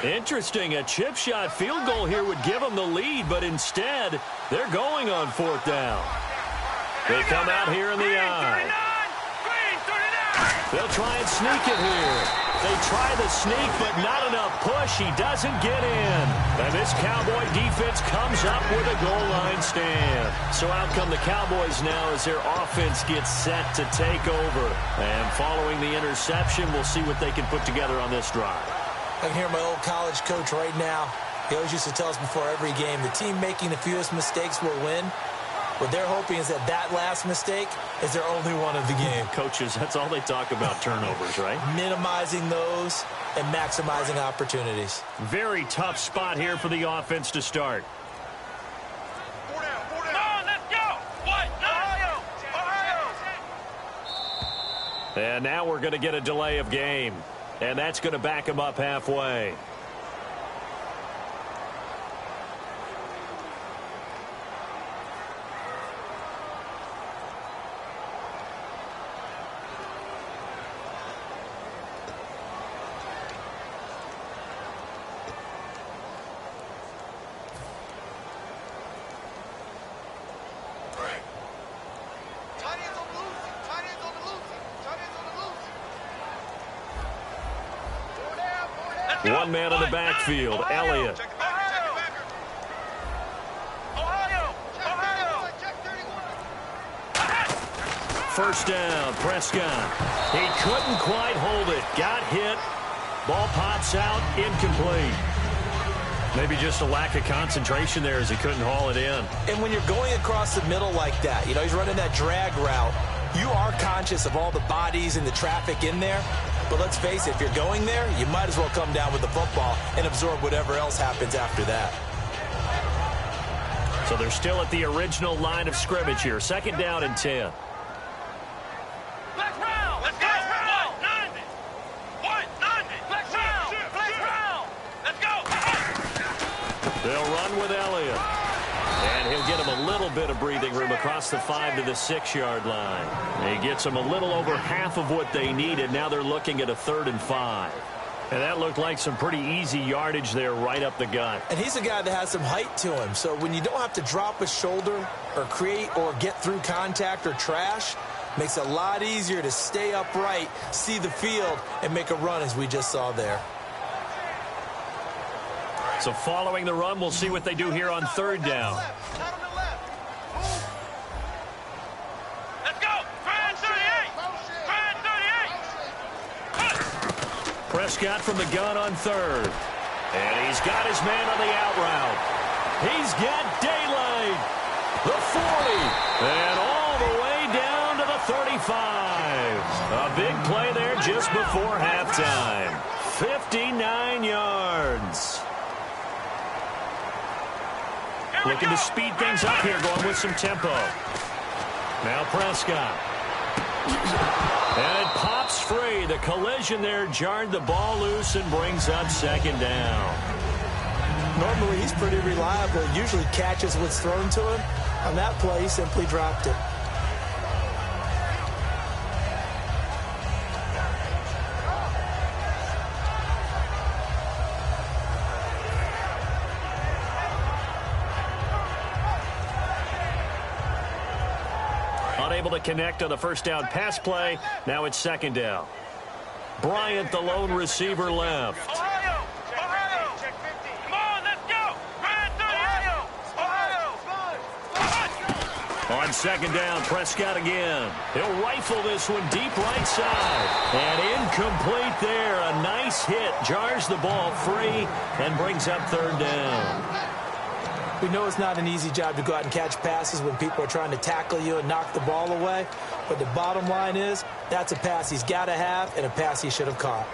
Interesting. A chip shot field goal here would give them the lead, but instead, they're going on 4th down. They come out here in the eye. They'll try and sneak it here. They try the sneak, but not enough push. He doesn't get in. And this Cowboy defense comes up with a goal line stand. So out come the Cowboys now as their offense gets set to take over. And following the interception, we'll see what they can put together on this drive. I can hear my old college coach right now. He always used to tell us before every game, the team making the fewest mistakes will win. What they're hoping is that last mistake is their only one of the game. Coaches, that's all they talk about, turnovers, right? Minimizing those and maximizing opportunities. Very tough spot here for the offense to start. Come on, let's go. What? Ohio. And now we're going to get a delay of game. And that's going to back him up halfway. One man in the backfield, Elliott. First down, Prescott. He couldn't quite hold it. Got hit. Ball pops out, incomplete. Maybe just a lack of concentration there as he couldn't haul it in. And when you're going across the middle like that, he's running that drag route, you are conscious of all the bodies and the traffic in there. But let's face it, if you're going there, you might as well come down with the football and absorb whatever else happens after that. So they're still at the original line of scrimmage here. Second down and 10. Let's round. Let's go. What? Let's round. Let's go. They'll run with Elliott. And he'll get him a little bit of breathing room across the 5 to the 6-yard line. He gets them a little over half of what they needed. Now they're looking at a 3rd and 5. And that looked like some pretty easy yardage there right up the gut. And he's a guy that has some height to him. So when you don't have to drop a shoulder or create or get through contact or trash, makes it a lot easier to stay upright, see the field, and make a run as we just saw there. So following the run, we'll see what they do here on 3rd down. Let's go. Grind 38. Prescott from the gun on 3rd. And he's got his man on the out route. He's got daylight. The 40. And all the way down to the 35. A big play there just before halftime. 59 yards. Looking to speed things up here, going with some tempo. Now Prescott. And it pops free. The collision there jarred the ball loose and brings up 2nd down. Normally he's pretty reliable. Usually catches what's thrown to him. On that play, he simply dropped it. Unable to connect on the first down pass play. Now it's 2nd down. Bryant, the lone receiver, left. Ohio. Come on, let's go. Grind 38. On 2nd down, Prescott again. He'll rifle this one deep right side. And incomplete there. A nice hit. Jars the ball free and brings up 3rd down. We know it's not an easy job to go out and catch passes when people are trying to tackle you and knock the ball away. But the bottom line is, that's a pass he's got to have and a pass he should have caught.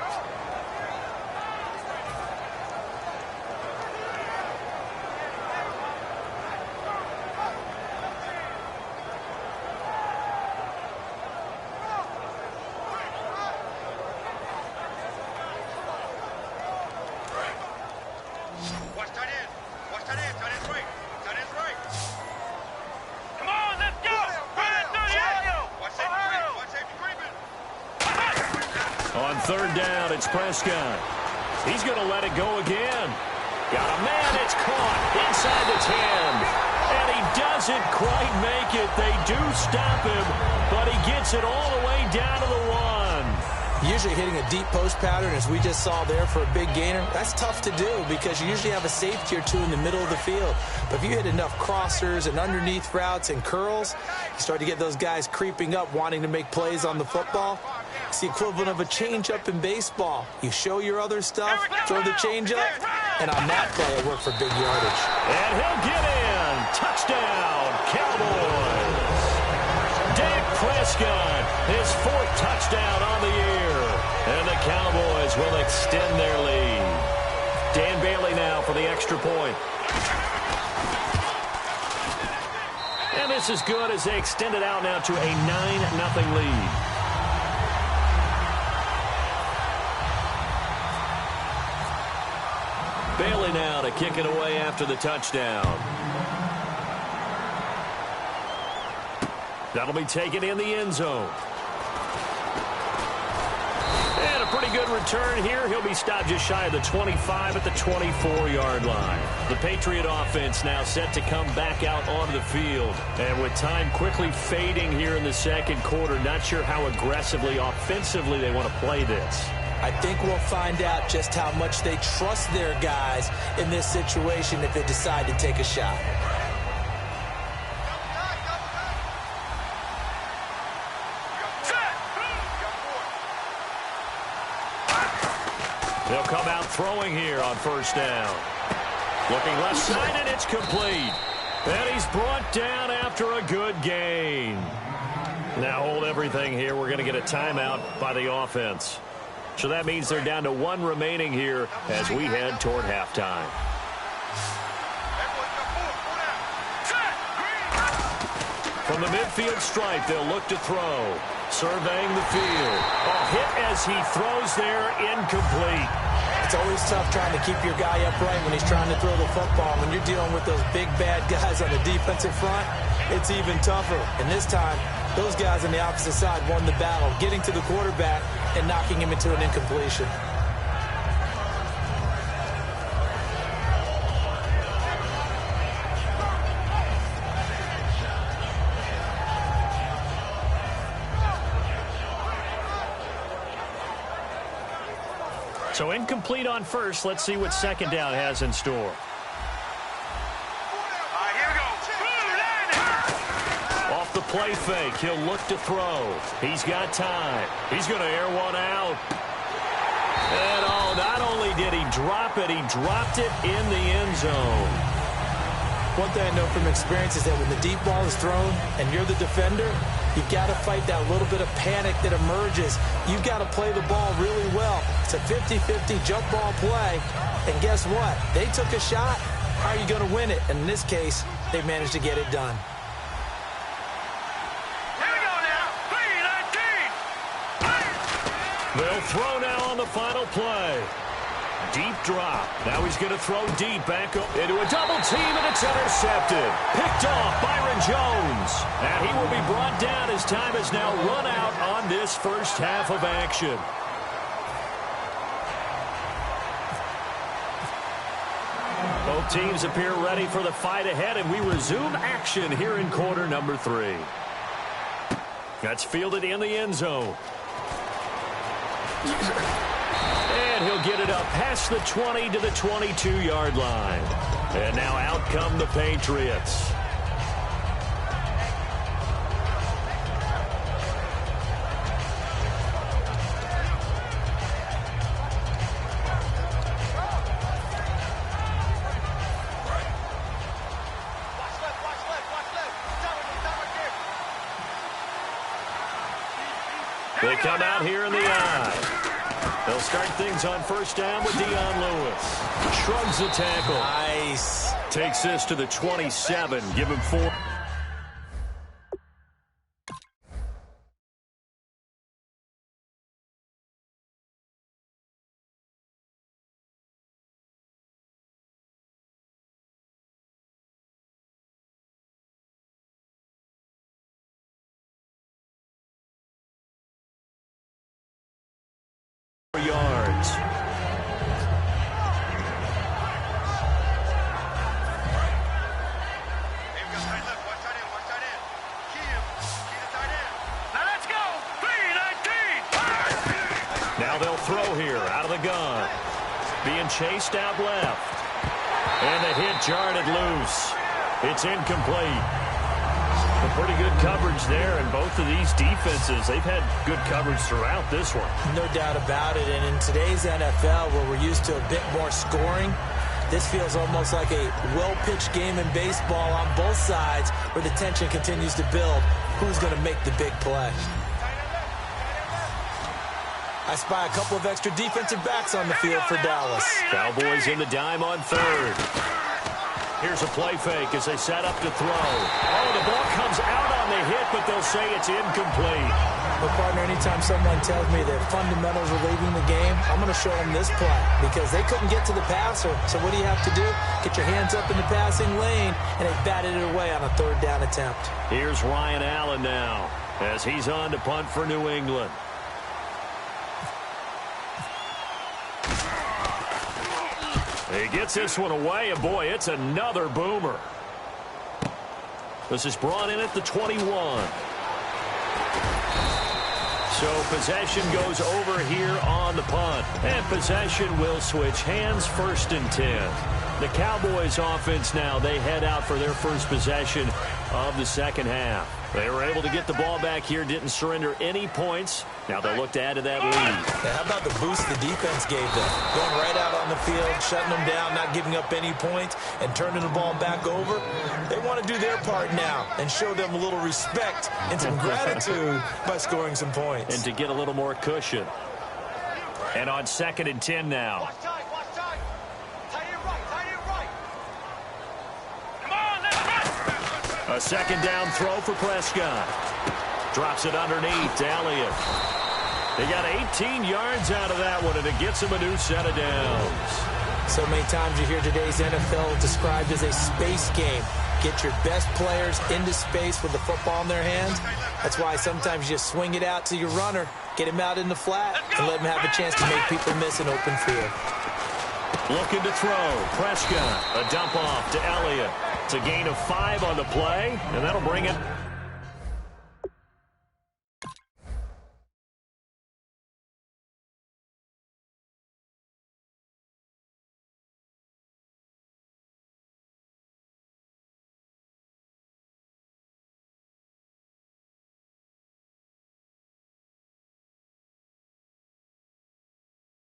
On 3rd down, it's Prescott. He's going to let it go again. Got a man, it's caught inside the 10. And he doesn't quite make it. They do stop him, but he gets it all the way down to the 1. Usually hitting a deep post pattern, as we just saw there for a big gainer, that's tough to do because you usually have a safety or two in the middle of the field. But if you hit enough crossers and underneath routes and curls, you start to get those guys creeping up, wanting to make plays on the football. It's the equivalent of a changeup in baseball. You show your other stuff, throw the changeup, and on that play, it worked for big yardage. And he'll get in. Touchdown, Cowboys. Dak Prescott, his 4th touchdown on the year. And the Cowboys will extend their lead. Dan Bailey now for the extra point. And this is good as they extend it out now to a 9-0 lead. Bailey now to kick it away after the touchdown. That'll be taken in the end zone. And a pretty good return here. He'll be stopped just shy of the 25 at the 24-yard line. The Patriot offense now set to come back out onto the field. And with time quickly fading here in the second quarter, not sure how aggressively, offensively they want to play this. I think we'll find out just how much they trust their guys in this situation if they decide to take a shot. They'll come out throwing here on first down. Looking left side, and it's complete. And he's brought down after a good gain. Now hold everything here. We're going to get a timeout by the offense. So that means they're down to 1 remaining here as we head toward halftime. From the midfield stripe, they'll look to throw. Surveying the field. A hit as he throws there, incomplete. It's always tough trying to keep your guy upright when he's trying to throw the football. When you're dealing with those big, bad guys on the defensive front, it's even tougher. And this time, those guys on the opposite side won the battle, getting to the quarterback and knocking him into an incompletion. So incomplete on first. Let's see what second down has in store. Off the play fake, he'll look to throw. He's got time. He's going to air one out. And oh, not only did he drop it, he dropped it in the end zone. One thing I know from experience is that when the deep ball is thrown and you're the defender, you've got to fight that little bit of panic that emerges. You've got to play the ball really well. It's a 50-50 jump ball play. And guess what? They took a shot. How are you going to win it? And in this case, they managed to get it done. They'll throw now on the final play. Deep drop. Now he's going to throw deep back into a double team, and it's intercepted. Picked off Byron Jones. And he will be brought down as time has now run out on this first half of action. Both teams appear ready for the fight ahead, and we resume action here in quarter number 3. That's fielded in the end zone. And he'll get it up past the 20 to the 22-yard line. And now out come the Patriots. They come out here in the eye. They'll start things on first down with Dion Lewis. Shrugs the tackle. Nice. Takes this to the 27. Give him 4. Yards. they'll throw here out of the gun. Being chased out left. And the hit jarred it loose. It's incomplete. But pretty good coverage there, and both of these defenses, they've had good coverage throughout this one. No doubt about it, and in today's NFL, where we're used to a bit more scoring, this feels almost like a well-pitched game in baseball on both sides where the tension continues to build. Who's going to make the big play? I spy a couple of extra defensive backs on the field for Dallas. Cowboys in the dime on third. Here's a play fake as they set up to throw. Oh, the ball comes out on the hit, but they'll say it's incomplete. But, partner, anytime someone tells me that fundamentals are leaving the game, I'm going to show them this play because they couldn't get to the passer. So what do you have to do? Get your hands up in the passing lane, and they batted it away on a third down attempt. Here's Ryan Allen now as he's on to punt for New England. He gets this one away, and boy, it's another boomer. This is brought in at the 21. So possession goes over here on the punt. And possession will switch hands, 1st and 10. The Cowboys offense now, they head out for their first possession of the second half. They were able to get the ball back here, didn't surrender any points. Now they'll look to add to that lead. Yeah, how about the boost the defense gave them? Going right out on the field, shutting them down, not giving up any points, and turning the ball back over. They want to do their part now and show them a little respect and some gratitude by scoring some points. And to get a little more cushion. And on 2nd and 10 now. A second down throw for Prescott. Drops it underneath to Elliott. They got 18 yards out of that one, and it gets him a new set of downs. So many times you hear today's NFL described as a space game. Get your best players into space with the football in their hands. That's why sometimes you just swing it out to your runner, get him out in the flat, and let him have a chance to make people miss an open field. Looking to throw. Prescott, a dump off to Elliott. It's a gain of 5 on the play, and that'll bring it.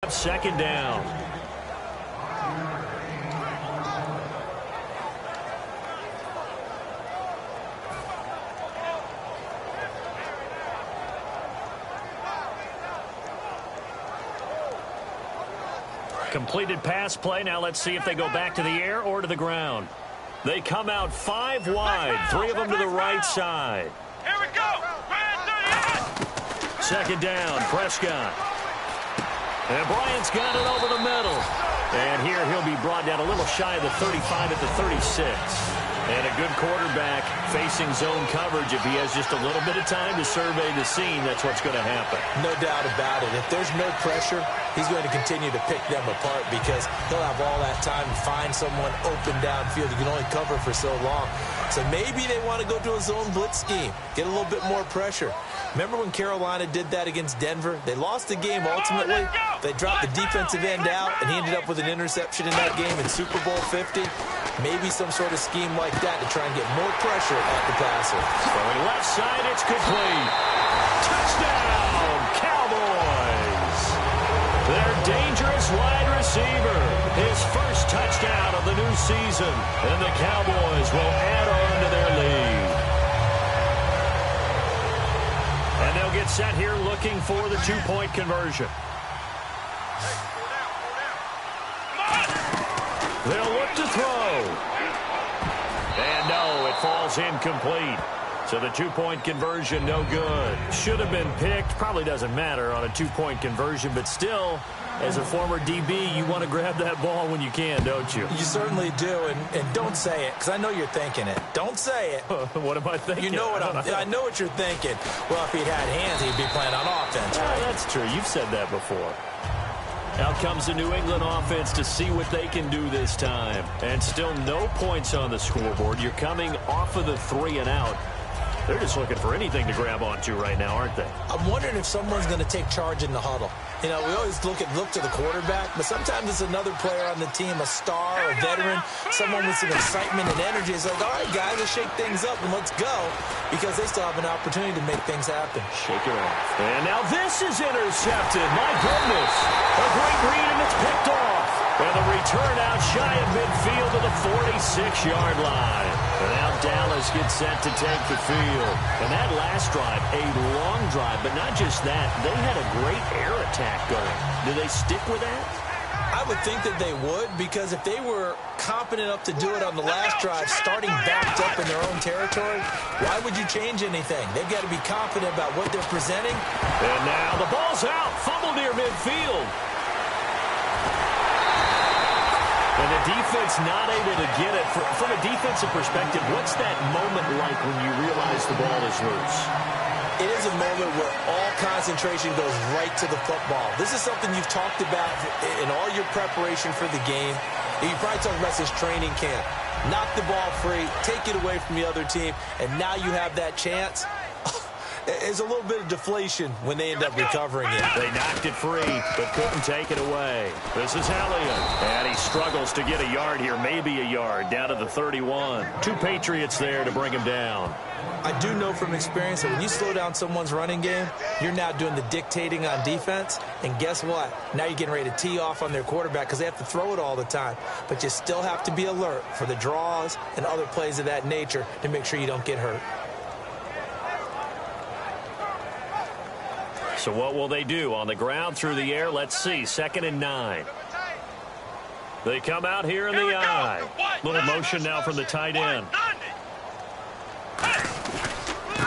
Second down. Completed pass play. Now let's see if they go back to the air or to the ground. They come out 5 wide. 3 of them to the right side. Here we go. Second down, Prescott. And Bryant's got it over the middle. And here he'll be brought down a little shy of the 35 at the 36. And a good quarterback facing zone coverage. If he has just a little bit of time to survey the scene, that's what's going to happen. No doubt about it. If there's no pressure, he's going to continue to pick them apart because he'll have all that time to find someone open downfield. He can only cover for so long. So maybe they want to go to a zone blitz scheme, get a little bit more pressure. Remember when Carolina did that against Denver? They lost the game ultimately. They dropped the defensive end out, and he ended up with an interception in that game in Super Bowl 50. Maybe some sort of scheme like that to try and get more pressure at the passer. Going left side, it's complete. Touchdown, Cowboys. Their dangerous wide receiver. His first touchdown of the new season. And the Cowboys will add on to their lead. And they'll get set here looking for the 2-point conversion. They'll look to throw. And no, it falls incomplete. So the 2-point conversion, no good. Should have been picked. Probably doesn't matter on a 2-point conversion, but still, as a former DB, you want to grab that ball when you can, don't you? You certainly do, and don't say it, because I know you're thinking it. Don't say it. What am I thinking? You know what I know what you're thinking. Well, if he'd had hands, he'd be playing on offense, right? That's true. You've said that before. Out comes the New England offense to see what they can do this time. And still no points on the scoreboard. You're coming off of the 3 and out. They're just looking for anything to grab onto right now, aren't they? I'm wondering if someone's going to take charge in the huddle. You know, we always look to the quarterback, but sometimes it's another player on the team, a star, a veteran, someone with some excitement and energy. It's like, all right, guys, let's shake things up and let's go, because they still have an opportunity to make things happen. Shake it off. And now this is intercepted. My goodness. A great read, and it's picked off. And the return out shy of midfield to the 46-yard line. And now Dallas gets set to take the field. And that last drive, a long drive, but not just that. They had a great air attack going. Do they stick with that? I would think that they would, because if they were competent enough to do it on the last drive, starting backed up in their own territory, why would you change anything? They've got to be confident about what they're presenting. And now the ball's out. Fumble near midfield. And the defense not able to get it. From a defensive perspective, what's that moment like when you realize the ball is loose? It is a moment where all concentration goes right to the football. This is something you've talked about in all your preparation for the game. You probably talked about this training camp. Knock the ball free, take it away from the other team, and now you have that chance. There's a little bit of deflation when they end up recovering it. They knocked it free, but couldn't take it away. This is Elliott, and he struggles to get a yard here, maybe a yard, down to the 31. 2 Patriots there to bring him down. I do know from experience that when you slow down someone's running game, you're now doing the dictating on defense. And guess what? Now you're getting ready to tee off on their quarterback because they have to throw it all the time. But you still have to be alert for the draws and other plays of that nature to make sure you don't get hurt. So what will they do? On the ground, through the air, let's see. 2nd and 9. They come out here in the eye. Little motion now from the tight end.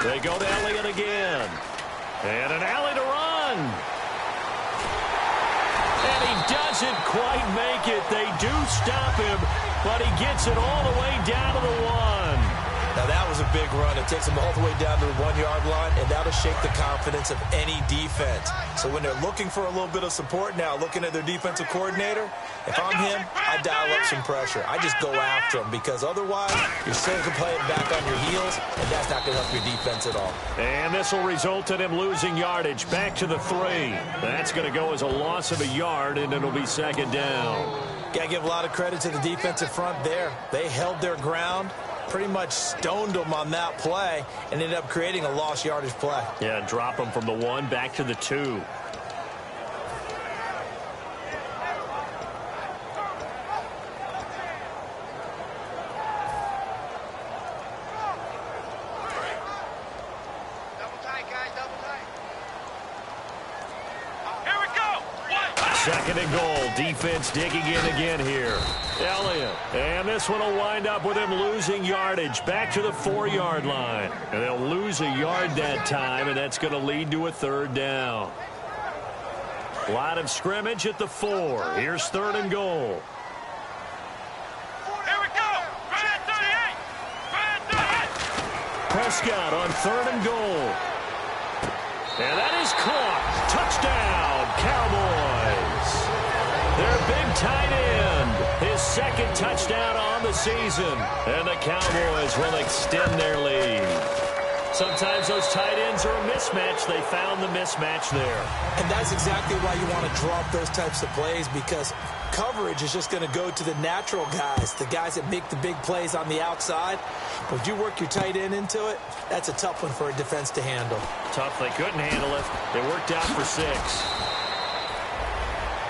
They go to Elliott again. And an alley to run. And he doesn't quite make it. They do stop him, but he gets it all the way down to the 1. Now, that was a big run. It takes them all the way down to the 1-yard line, and that'll shake the confidence of any defense. So when they're looking for a little bit of support now, looking at their defensive coordinator, if I'm him, I dial up some pressure. I just go after him, because otherwise you're still playing back on your heels, and that's not going to help your defense at all. And this will result in him losing yardage back to the 3. That's going to go as a loss of a yard, and it'll be 2nd down. Got to give a lot of credit to the defensive front there. They held their ground, pretty much stoned them on that play, and ended up creating a lost yardage play. Yeah, drop them from the 1 back to the 2. Second and goal. Defense digging in again here. Elliott. And this one will wind up with him losing yardage back to the 4-yard line. And they'll lose a yard that time, and that's going to lead to a 3rd down. Line of scrimmage at the 4. Here's 3rd and goal. Here we go. Right at 38. Right at 38. Prescott on 3rd and goal. And that is caught. Touchdown, Cowboys. Their big tight end, his 2nd touchdown on the season. And the Cowboys will extend their lead. Sometimes those tight ends are a mismatch. They found the mismatch there. And that's exactly why you want to drop those types of plays, because coverage is just going to go to the natural guys, the guys that make the big plays on the outside. But if you work your tight end into it, that's a tough one for a defense to handle. Tough. They couldn't handle it. They worked out for 6.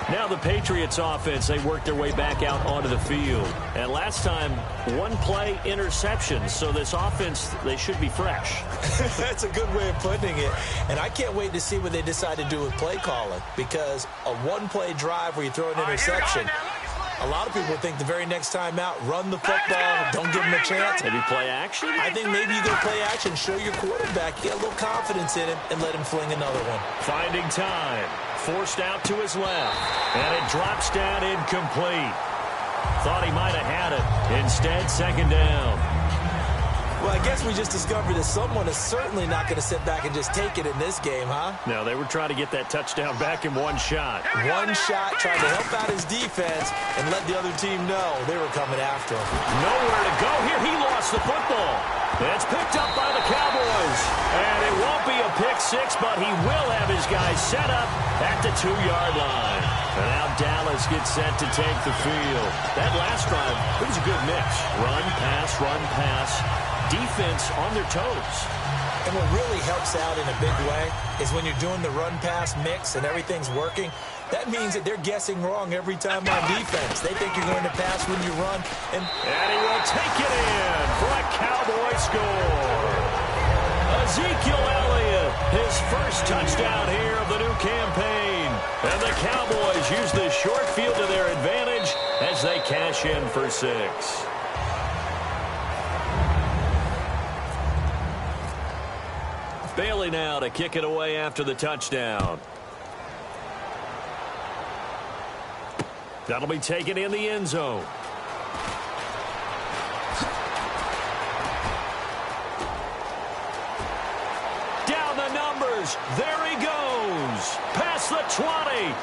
Now the Patriots offense, they worked their way back out onto the field. And last time, 1 play interception. So this offense, they should be fresh. That's a good way of putting it. And I can't wait to see what they decide to do with play calling, because a 1-play drive where you throw an interception, a lot of people think the very next time out, run the football, don't give them a chance. Maybe play action? I think maybe you go play action, show your quarterback, get a little confidence in him, and let him fling another one. Finding time. Forced out to his left. And it drops down incomplete. Thought he might have had it. Instead, 2nd down. Well, I guess we just discovered that someone is certainly not going to sit back and just take it in this game, huh? No, they were trying to get that touchdown back in 1 shot. 1 shot, trying to help out his defense and let the other team know they were coming after him. Nowhere to go here. He lost the football. It's picked up by the Cowboys. And it won't be a pick 6, but he will have his guys set up at the 2-yard line. And now Dallas gets set to take the field. That last drive, it was a good mix. Run, pass, defense on their toes. And what really helps out in a big way is when you're doing the run-pass mix and everything's working, that means that they're guessing wrong every time on defense. They think you're going to pass when you run. And he will take it in for a Cowboy score. Ezekiel Elliott, his first touchdown here of the new campaign. And the Cowboys use the short field to their advantage as they cash in for 6. Bailey now to kick it away after the touchdown. That'll be taken in the end zone. Down the numbers. There he goes. Past the 20.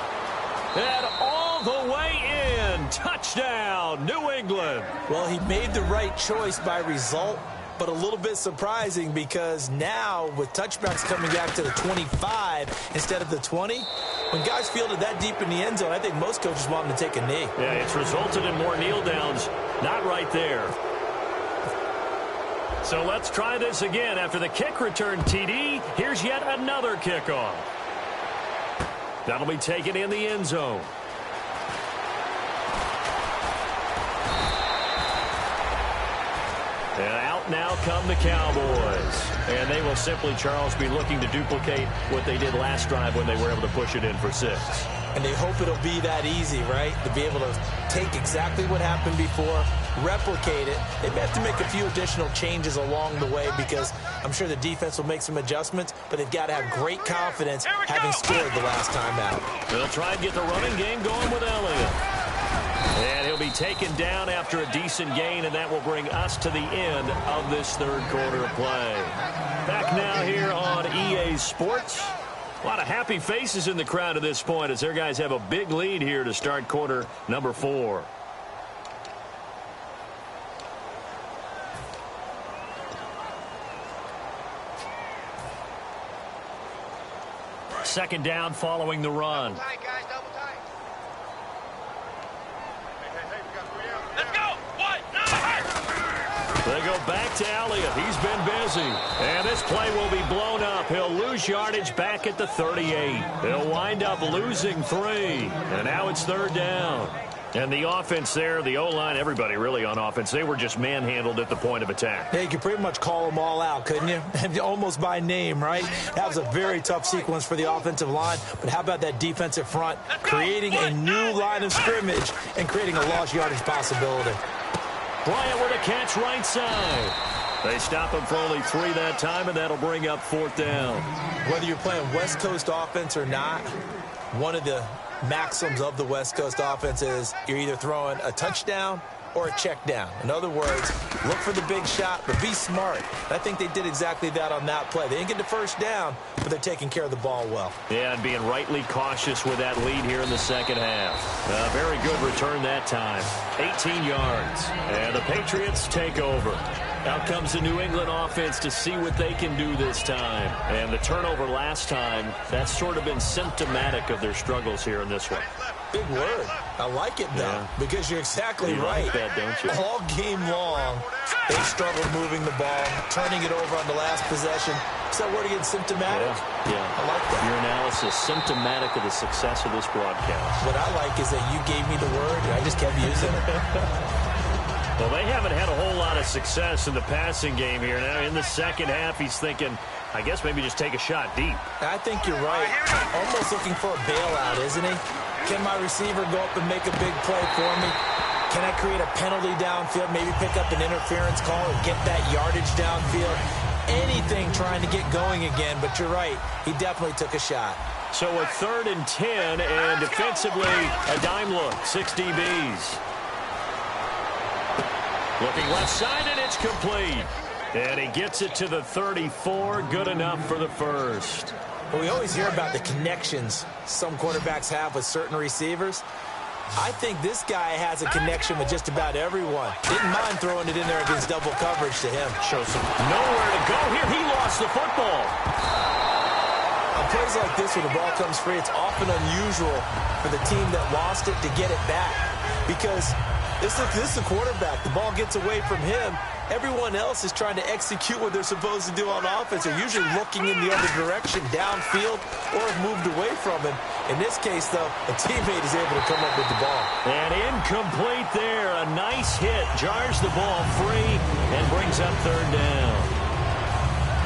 And all the way in. Touchdown, New England. Well, he made the right choice by result, but a little bit surprising because now with touchbacks coming back to the 25 instead of the 20, when guys fielded that deep in the end zone, I think most coaches want them to take a knee. Yeah, it's resulted in more kneel downs. Not right there. So let's try this again. After the kick return TD, here's yet another kickoff. That'll be taken in the end zone. And out now come the Cowboys. And they will simply, Charles, be looking to duplicate what they did last drive when they were able to push it in for 6. And they hope it'll be that easy, right? To be able to take exactly what happened before, replicate it. They may have to make a few additional changes along the way because I'm sure the defense will make some adjustments, but they've got to have great confidence having scored the last time out. They'll try and get the running game going with Elliott. And he'll be taken down after a decent gain, and that will bring us to the end of this third quarter of play. Back now here on EA Sports. A lot of happy faces in the crowd at this point as their guys have a big lead here to start quarter number 4. Second down following the run. They go back to Elliott. He's been busy. And this play will be blown up. He'll lose yardage back at the 38. He'll wind up losing 3. And now it's third down. And the offense there, the O-line, everybody really on offense, they were just manhandled at the point of attack. Yeah, you could pretty much call them all out, couldn't you? Almost by name, right? That was a very tough sequence for the offensive line. But how about that defensive front creating a new line of scrimmage and creating a lost yardage possibility? Bryant with a catch right side. They stop him for only 3 that time, and that'll bring up fourth down. Whether you're playing West Coast offense or not, one of the maxims of the West Coast offense is you're either throwing a touchdown or a check down. In other words, look for the big shot, but be smart. I think they did exactly that on that play. They didn't get the first down, but they're taking care of the ball well. Yeah, and being rightly cautious with that lead here in the second half. Very good return that time. 18 yards. And the Patriots take over. Out comes the New England offense to see what they can do this time. And the turnover last time, that's sort of been symptomatic of their struggles here in this one. Big word. I like it, though, because you're exactly right. Like that, don't you? All game long, they struggled moving the ball, turning it over on the last possession. Is that word again, symptomatic? Yeah. I like that. Your analysis, symptomatic of the success of this broadcast. What I like is that you gave me the word, and I just kept using it. Well, they haven't had a whole lot of success in the passing game here. Now, in the second half, he's thinking, I guess maybe just take a shot deep. I think you're right. Almost looking for a bailout, isn't he? Can my receiver go up and make a big play for me? Can I create a penalty downfield, maybe pick up an interference call or get that yardage downfield? Anything trying to get going again, but you're right. He definitely took a shot. So a 3rd and 10, and defensively, a dime look, 6 DBs. Looking left side, and it's complete. And he gets it to the 34. Good enough for the first. Well, we always hear about the connections some quarterbacks have with certain receivers. I think this guy has a connection with just about everyone. Didn't mind throwing it in there against double coverage to him. Shows him nowhere to go here. He lost the football. On plays like this where the ball comes free, it's often unusual for the team that lost it to get it back because this is the quarterback. The ball gets away from him. Everyone else is trying to execute what they're supposed to do on offense. They're usually looking in the other direction, downfield, or have moved away from him. In this case, though, a teammate is able to come up with the ball. And incomplete there. A nice hit. Jars the ball free and brings up third down.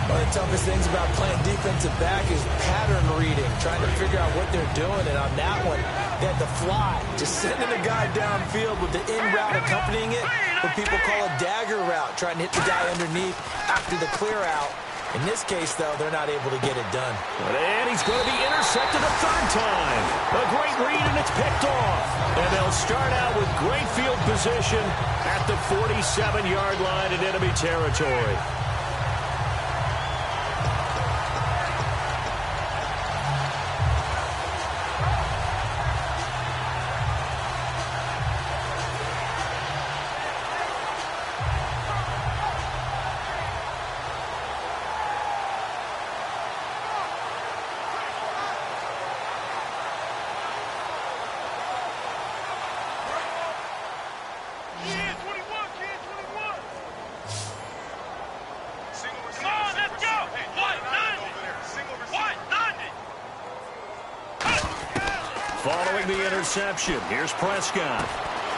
One of the toughest things about playing defensive back is pattern reading, trying to figure out what they're doing. And on that one, they had to fly, just sending a guy downfield with the in route accompanying it, what people call a dagger route, trying to hit the guy underneath after the clear out. In this case, though, they're not able to get it done. And he's going to be intercepted a third time. A great read, and it's picked off. And they'll start out with great field position at the 47-yard line in enemy territory. Following the interception, here's Prescott.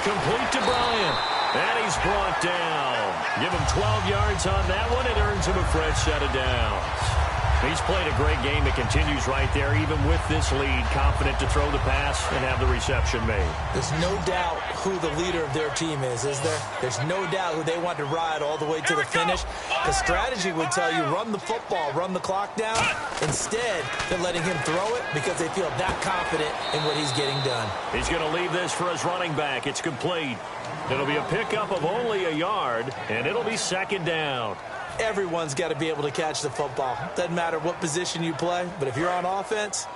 Complete to Bryant. And he's brought down. Give him 12 yards on that one. It earns him a fresh set of downs. He's played a great game. It continues right there, even with this lead. Confident to throw the pass and have the reception made. There's no doubt who the leader of their team is there? There's no doubt who they want to ride all the way to the finish. Because strategy would tell you, run the football, run the clock down. Instead, they're letting him throw it because they feel that confident in what he's getting done. He's going to leave this for his running back. It's complete. It'll be a pickup of only a yard, and it'll be second down. Everyone's got to be able to catch the football. Doesn't matter what position you play, but if you're on offense,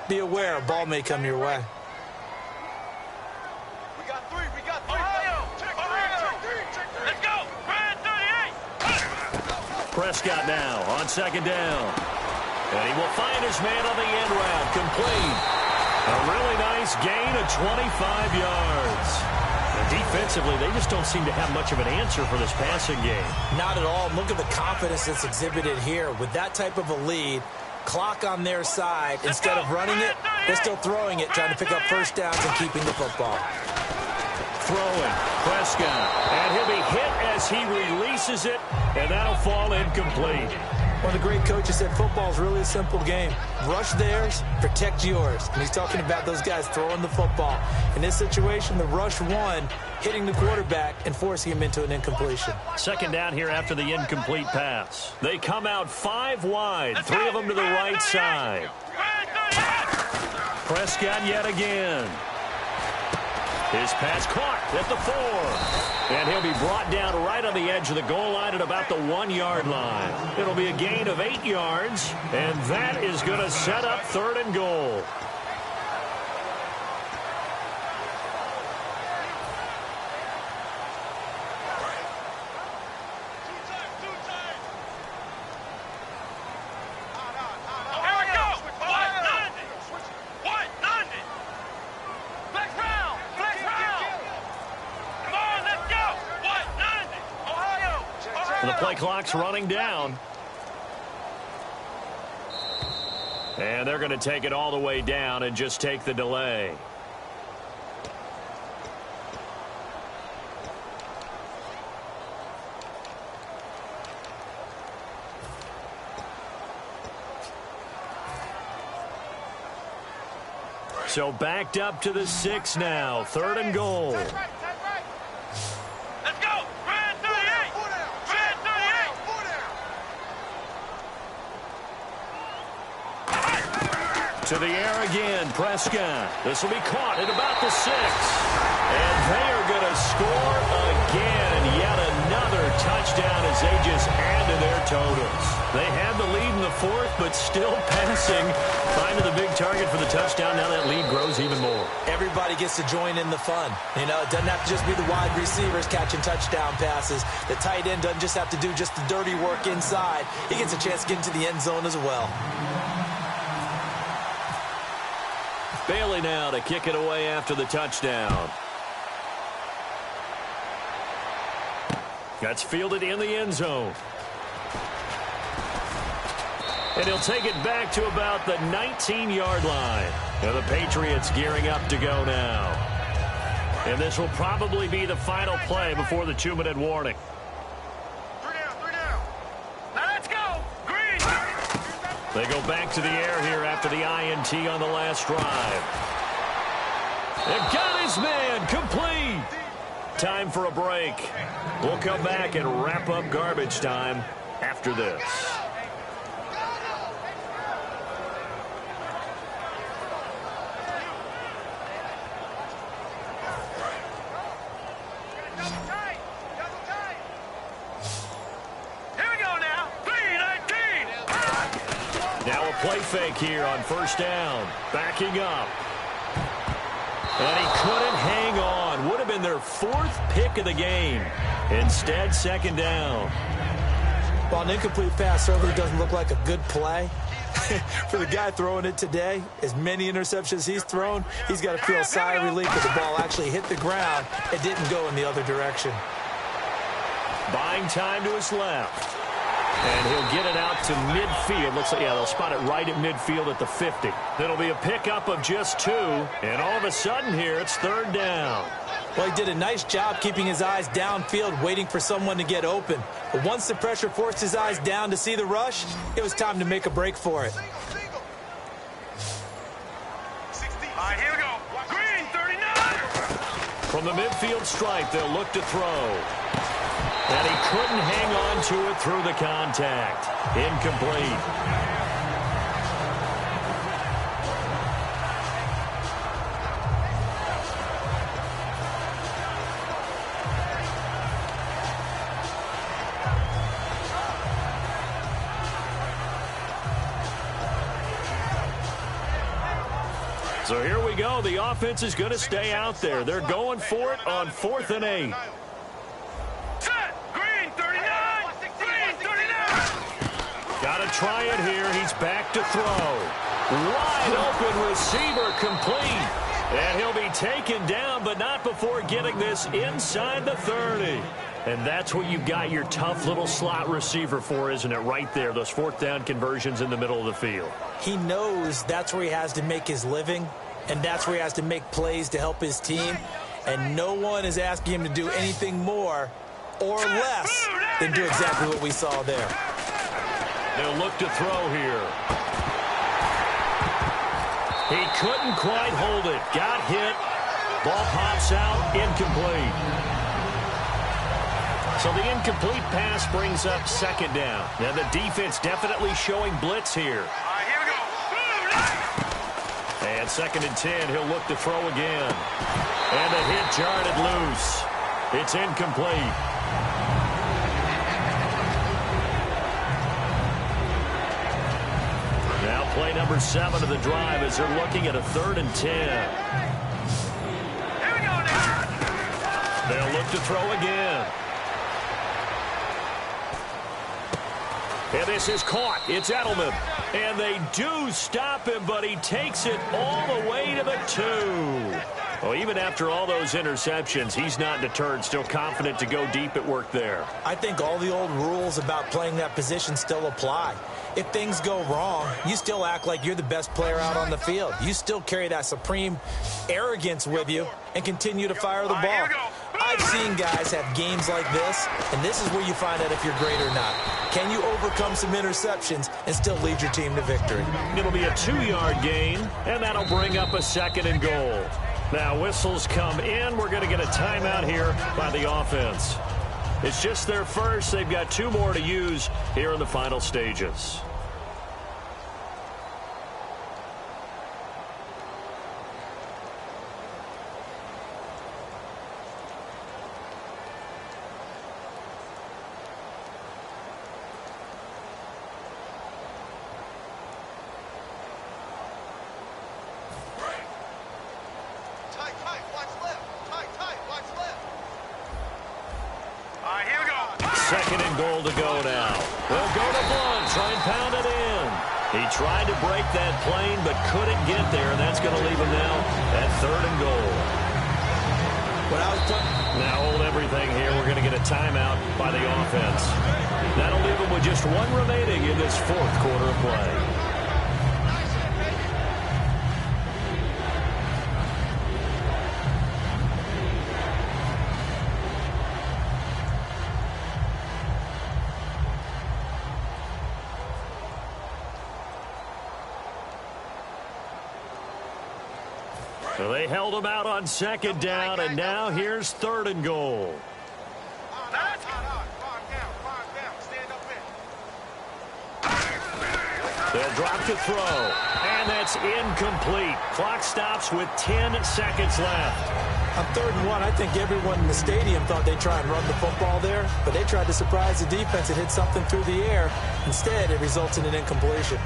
be aware a ball may come your way. We got three. Ohio! Check three. Let's go! Brand 38! Prescott now on second down. And he will find his man on the end route. Complete. A really nice gain of 25 yards. And defensively, they just don't seem to have much of an answer for this passing game. Not at all. Look at the confidence that's exhibited here. With that type of a lead, clock on their side, instead of running it, they're still throwing it, trying to pick up first downs and keeping the football. Throwing, Prescott, and he'll be hit as he releases it, and that'll fall incomplete. One of the great coaches said football is really a simple game. Rush theirs, protect yours. And he's talking about those guys throwing the football. In this situation, the rush won, hitting the quarterback and forcing him into an incompletion. Second down here after the incomplete pass. They come out 5 wide, 3 of them to the right side. Prescott yet again. His pass caught at the 4. And he'll be brought down right on the edge of the goal line at about the 1-yard line. It'll be a gain of 8 yards, and that is going to set up third and goal. The play clock's running down. And they're going to take it all the way down and just take the delay. So backed up to the 6 now. Third and goal. To the air again, Prescott. This will be caught at about the 6. And they are going to score again. Yet another touchdown as they just add to their totals. They had the lead in the 4th, but still passing. Finding the big target for the touchdown. Now that lead grows even more. Everybody gets to join in the fun. You know, it doesn't have to just be the wide receivers catching touchdown passes. The tight end doesn't just have to do just the dirty work inside. He gets a chance to get into the end zone as well. Bailey now to kick it away after the touchdown. That's fielded in the end zone. And he'll take it back to about the 19-yard line. And the Patriots gearing up to go now. And this will probably be the final play before the 2-minute warning. Three down. Now let's go. Green. They go back to the air here after the INT on the last drive. And got his man complete. Time for a break. We'll come back and wrap up garbage time after this. Now a play fake here on first down. Backing up. And he couldn't hang on. Would have been their 4th pick of the game. Instead, second down. Well, an incomplete pass certainly doesn't look like a good play. For the guy throwing it today, as many interceptions he's thrown, he's got to feel a sigh of relief that the ball actually hit the ground. It didn't go in the other direction. Buying time to his left. And he'll get it out to midfield. Looks like, yeah, they'll spot it right at midfield at the 50. It'll be a pickup of just 2. And all of a sudden here, it's third down. Well, he did a nice job keeping his eyes downfield, waiting for someone to get open. But once the pressure forced his eyes down to see the rush, it was time to make a break for it. All right, here we go. Green, 39. From the midfield stripe, they'll look to throw. And he couldn't hang on to it through the contact. Incomplete. So here we go. The offense is going to stay out there. They're going for it on 4th and 8. Got to try it here. He's back to throw. Wide open receiver complete. And he'll be taken down, but not before getting this inside the 30. And that's what you've got your tough little slot receiver for, isn't it? Right there, those 4th down conversions in the middle of the field. He knows that's where he has to make his living, and that's where he has to make plays to help his team. And no one is asking him to do anything more or less than do exactly what we saw there. They'll look to throw here. He couldn't quite hold it. Got hit. Ball pops out. Incomplete. So the incomplete pass brings up second down. Now the defense definitely showing blitz here. All right, here we go. And 2nd and 10. He'll look to throw again. And the hit jarred it loose. It's incomplete. Play number 7 of the drive as they're looking at a 3rd and 10. Here we go now. They'll look to throw again. And this is caught. It's Edelman. And they do stop him, but he takes it all the way to the 2. Well, even after all those interceptions, he's not deterred, still confident to go deep at work there. I think all the old rules about playing that position still apply. If things go wrong, you still act like you're the best player out on the field. You still carry that supreme arrogance with you and continue to fire the ball. I've seen guys have games like this, and this is where you find out if you're great or not. Can you overcome some interceptions and still lead your team to victory? It'll be a 2-yard gain, and that'll bring up a 2nd and goal. Now whistles come in. We're going to get a timeout here by the offense. It's just their first. They've got 2 more to use here in the final stages. Second and goal to go now. They'll go to Blunt, try and pound it in. He tried to break that plane but couldn't get there, and that's going to leave him now at 3rd and goal. Now hold everything here. We're going to get a timeout by the offense. That'll leave him with just 1 remaining in this 4th quarter of play. So they held him out on 2nd down, and now here's 3rd and goal. They'll drop to throw, and that's incomplete. Clock stops with 10 seconds left. On 3rd and 1, I think everyone in the stadium thought they'd try and run the football there, but they tried to surprise the defense and hit something through the air. Instead, it results in an incompletion.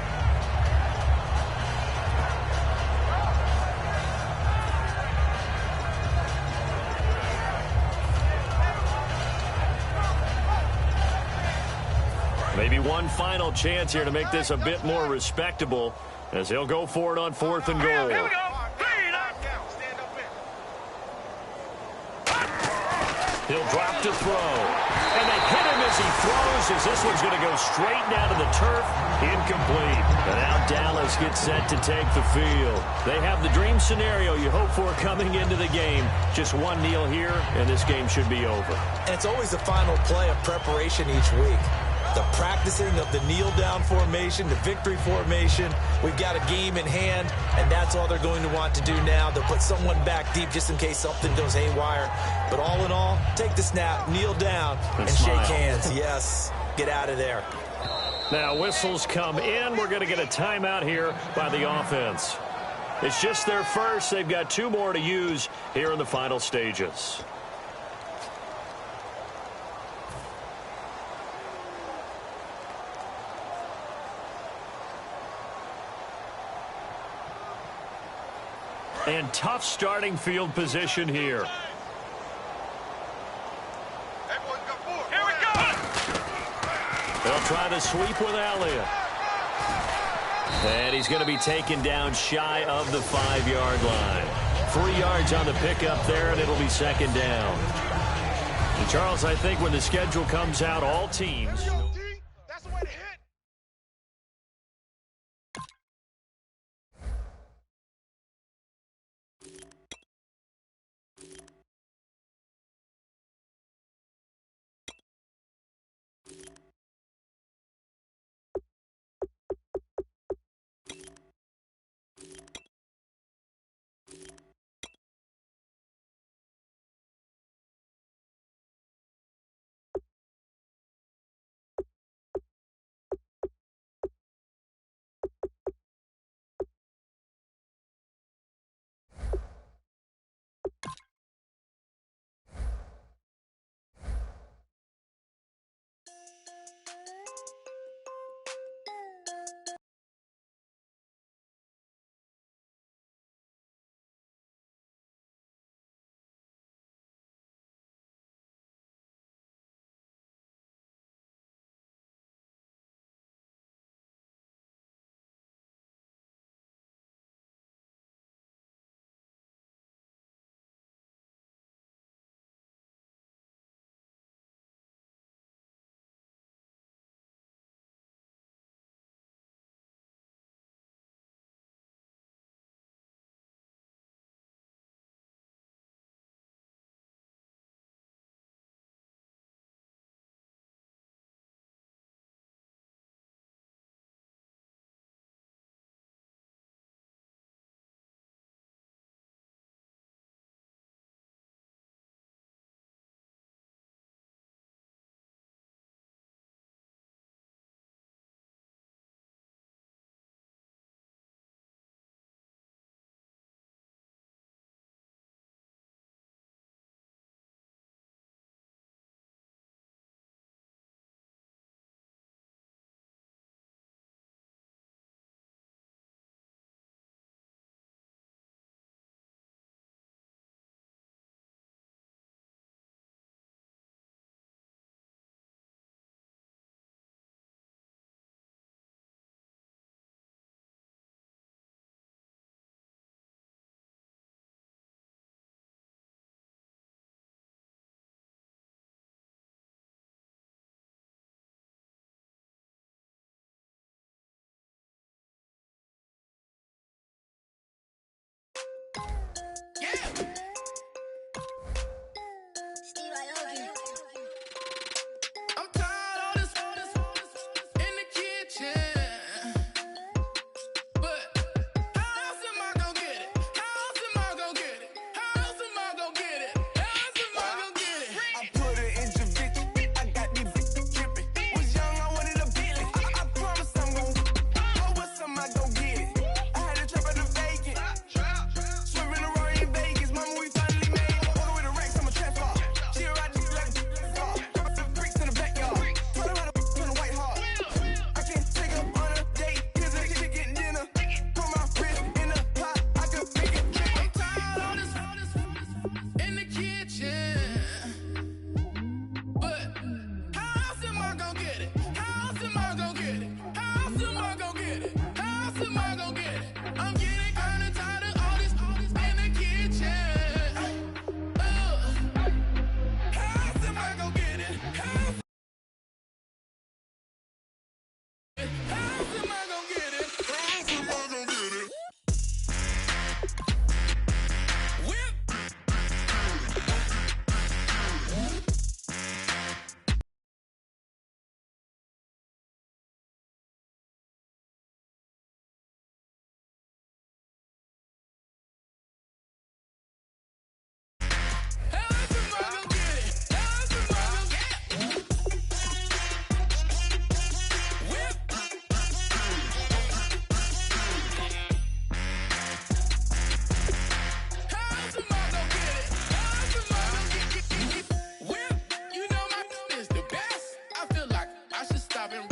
Maybe one final chance here to make this a bit more respectable as he'll go for it on 4th and goal. Here we go. He'll drop to throw. And they hit him as he throws, as this one's going to go straight down to the turf. Incomplete. And now Dallas gets set to take the field. They have the dream scenario you hope for coming into the game. Just one kneel here, and this game should be over. And it's always the final play of preparation each week. The practicing of the kneel-down formation, the victory formation. We've got a game in hand, and that's all they're going to want to do now. They'll put someone back deep just in case something goes haywire. But all in all, take the snap, kneel down, and shake hands. Yes, get out of there. Now whistles come in. We're going to get a timeout here by the offense. It's just their first. They've got 2 more to use here in the final stages. And tough starting field position here. Here we go. They'll try to sweep with Elliott. And he's going to be taken down shy of the 5-yard line. 3 yards on the pickup there, and it'll be 2nd down. And Charles, I think when the schedule comes out, all teams...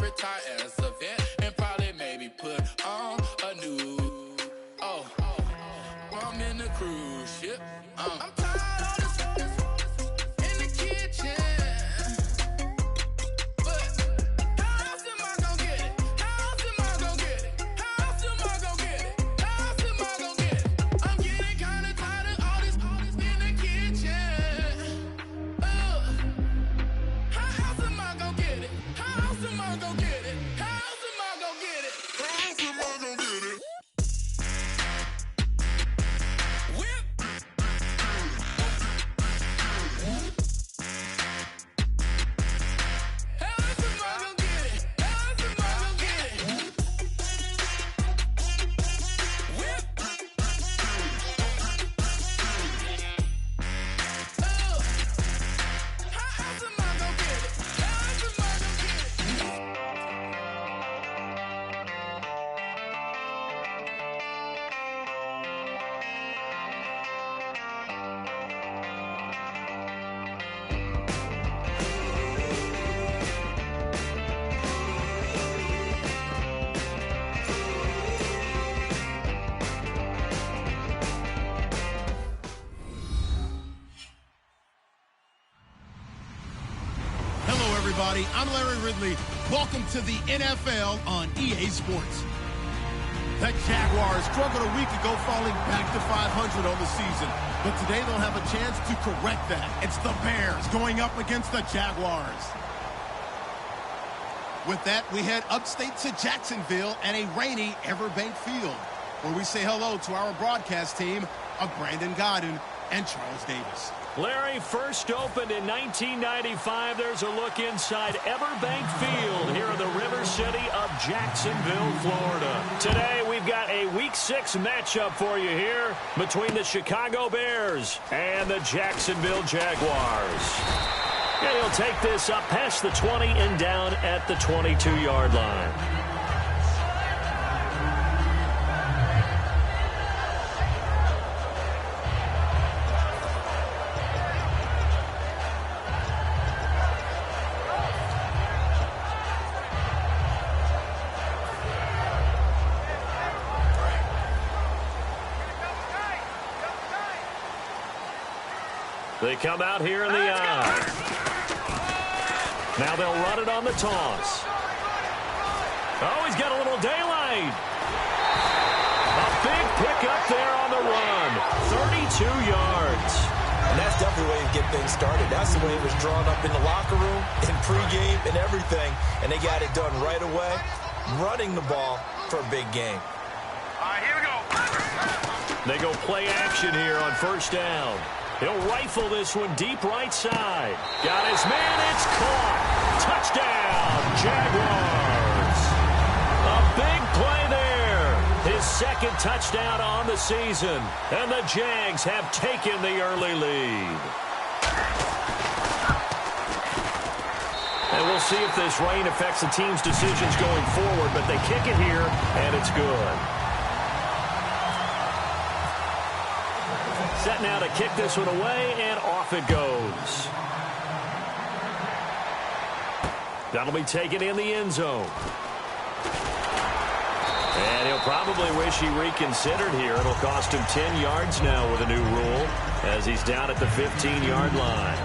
retire as a vet and probably maybe put on a new. Oh, I'm in the cruise ship. I'm tired of this in the kitchen. But how else am I gonna get it? How else am I gonna get it? How else am I gonna get it? How else am I gonna get it? I'm getting kinda tired of all this in the kitchen. How else am I gonna get it? How else am I gonna get it? How else am I gonna get it? How else am I gonna get it? Whip. How else am I gonna get it? How else am I gonna get it? Whip. How else am I gonna get it? How else am I gonna get it? Hello, everybody. I'm Larry Ridley. Welcome to the NFL on EA Sports. The Jaguars struggled a week ago, falling back to 500 on the season. But today they'll have a chance to correct that. It's the Bears going up against the Jaguars. With that, we head upstate to Jacksonville and a rainy Everbank Field, where we say hello to our broadcast team of Brandon Godden and Charles Davis. Larry, first opened in 1995. There's a look inside Everbank Field here in the River City of Jacksonville, Florida. Today, we've got a Week 6 matchup for you here between the Chicago Bears and the Jacksonville Jaguars. And he'll take this up past the 20 and down at the 22-yard line. They come out here in the eye. Now they'll run it on the toss. Oh, he's got a little daylight. A big pickup there on the run. 32 yards. And that's definitely the way to get things started. That's the way it was drawn up in the locker room, in pregame, and everything. And they got it done right away, running the ball for a big game. All right, here we go. They go play action here on first down. He'll rifle this one deep right side. Got his man, it's caught. Touchdown, Jaguars. A big play there. His second touchdown on the season. And the Jags have taken the early lead. And we'll see if this rain affects the team's decisions going forward, but they kick it here, and it's good. Set now to kick this one away, and off it goes. That'll be taken in the end zone. And he'll probably wish he reconsidered here. It'll cost him 10 yards now with a new rule as he's down at the 15-yard line.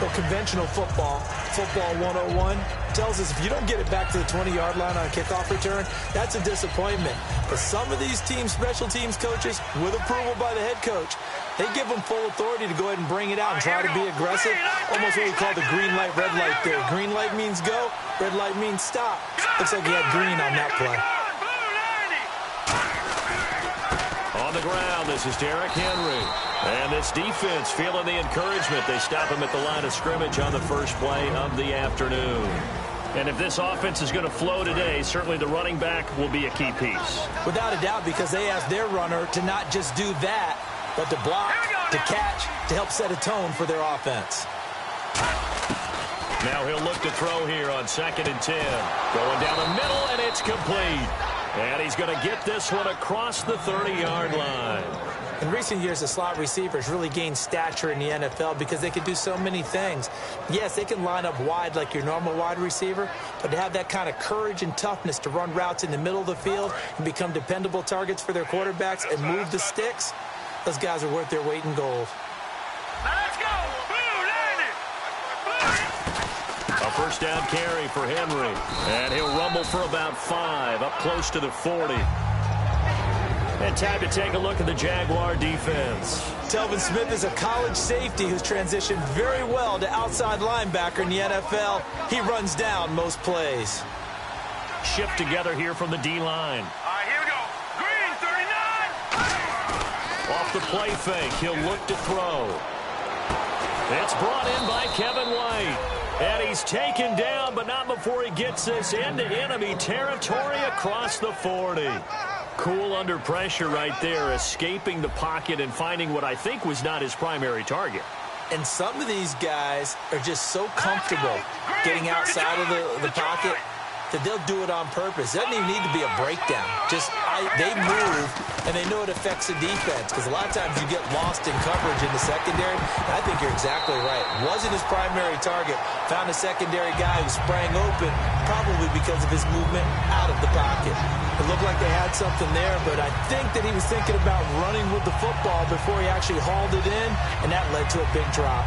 Well, conventional football 101, tells us if you don't get it back to the 20-yard line on a kickoff return, that's a disappointment. But some of these teams, special teams coaches, with approval by the head coach, they give them full authority to go ahead and bring it out and try to be aggressive. Almost what we call the green light, red light there. Green light means go, red light means stop. Looks like he had green on that play. On the ground, this is Derrick Henry. And this defense feeling the encouragement. They stop him at the line of scrimmage on the first play of the afternoon. And if this offense is going to flow today, certainly the running back will be a key piece. Without a doubt, because they asked their runner to not just do that, but to block, to catch, to help set a tone for their offense. Now he'll look to throw here on 2nd and 10. Going down the middle, and it's complete. And he's going to get this one across the 30-yard line. In recent years, the slot receivers really gained stature in the NFL because they can do so many things. Yes, they can line up wide like your normal wide receiver, but to have that kind of courage and toughness to run routes in the middle of the field and become dependable targets for their quarterbacks and move the sticks, those guys are worth their weight in gold. Let's go! A first down carry for Henry. And he'll rumble for about 5, up close to the 40. And time to take a look at the Jaguar defense. Telvin Smith is a college safety who's transitioned very well to outside linebacker in the NFL. He runs down most plays. Shift together here from the D-line. All right, here we go. Green, 39. Off the play fake, he'll look to throw. It's brought in by Kevin White. And he's taken down, but not before he gets this into enemy territory across the 40. Cool under pressure right there, escaping the pocket and finding what I think was not his primary target. And some of these guys are just so comfortable getting outside of the pocket that they'll do it on purpose. It doesn't even need to be a breakdown. They move, and they know it affects the defense because a lot of times you get lost in coverage in the secondary. And I think you're exactly right. Wasn't his primary target. Found a secondary guy who sprang open, probably because of his movement out of the pocket. It looked like they had something there, but I think that he was thinking about running with the football before he actually hauled it in, and that led to a big drop.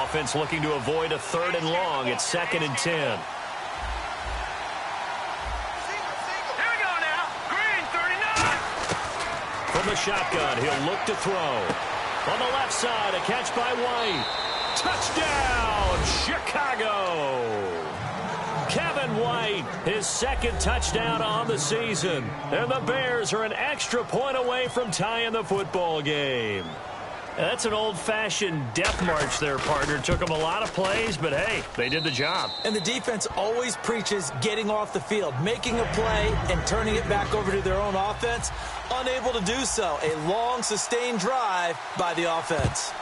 Offense looking to avoid a 3rd and long. It's 2nd and 10. Here we go now. Green, 39. From the shotgun, he'll look to throw. On the left side, a catch by White. Touchdown, Chicago! Kevin White, his 2nd touchdown on the season. And the Bears are an extra point away from tying the football game. That's an old-fashioned death march there, partner. Took them a lot of plays, but hey, they did the job. And the defense always preaches getting off the field, making a play, and turning it back over to their own offense. Unable to do so. A long, sustained drive by the offense.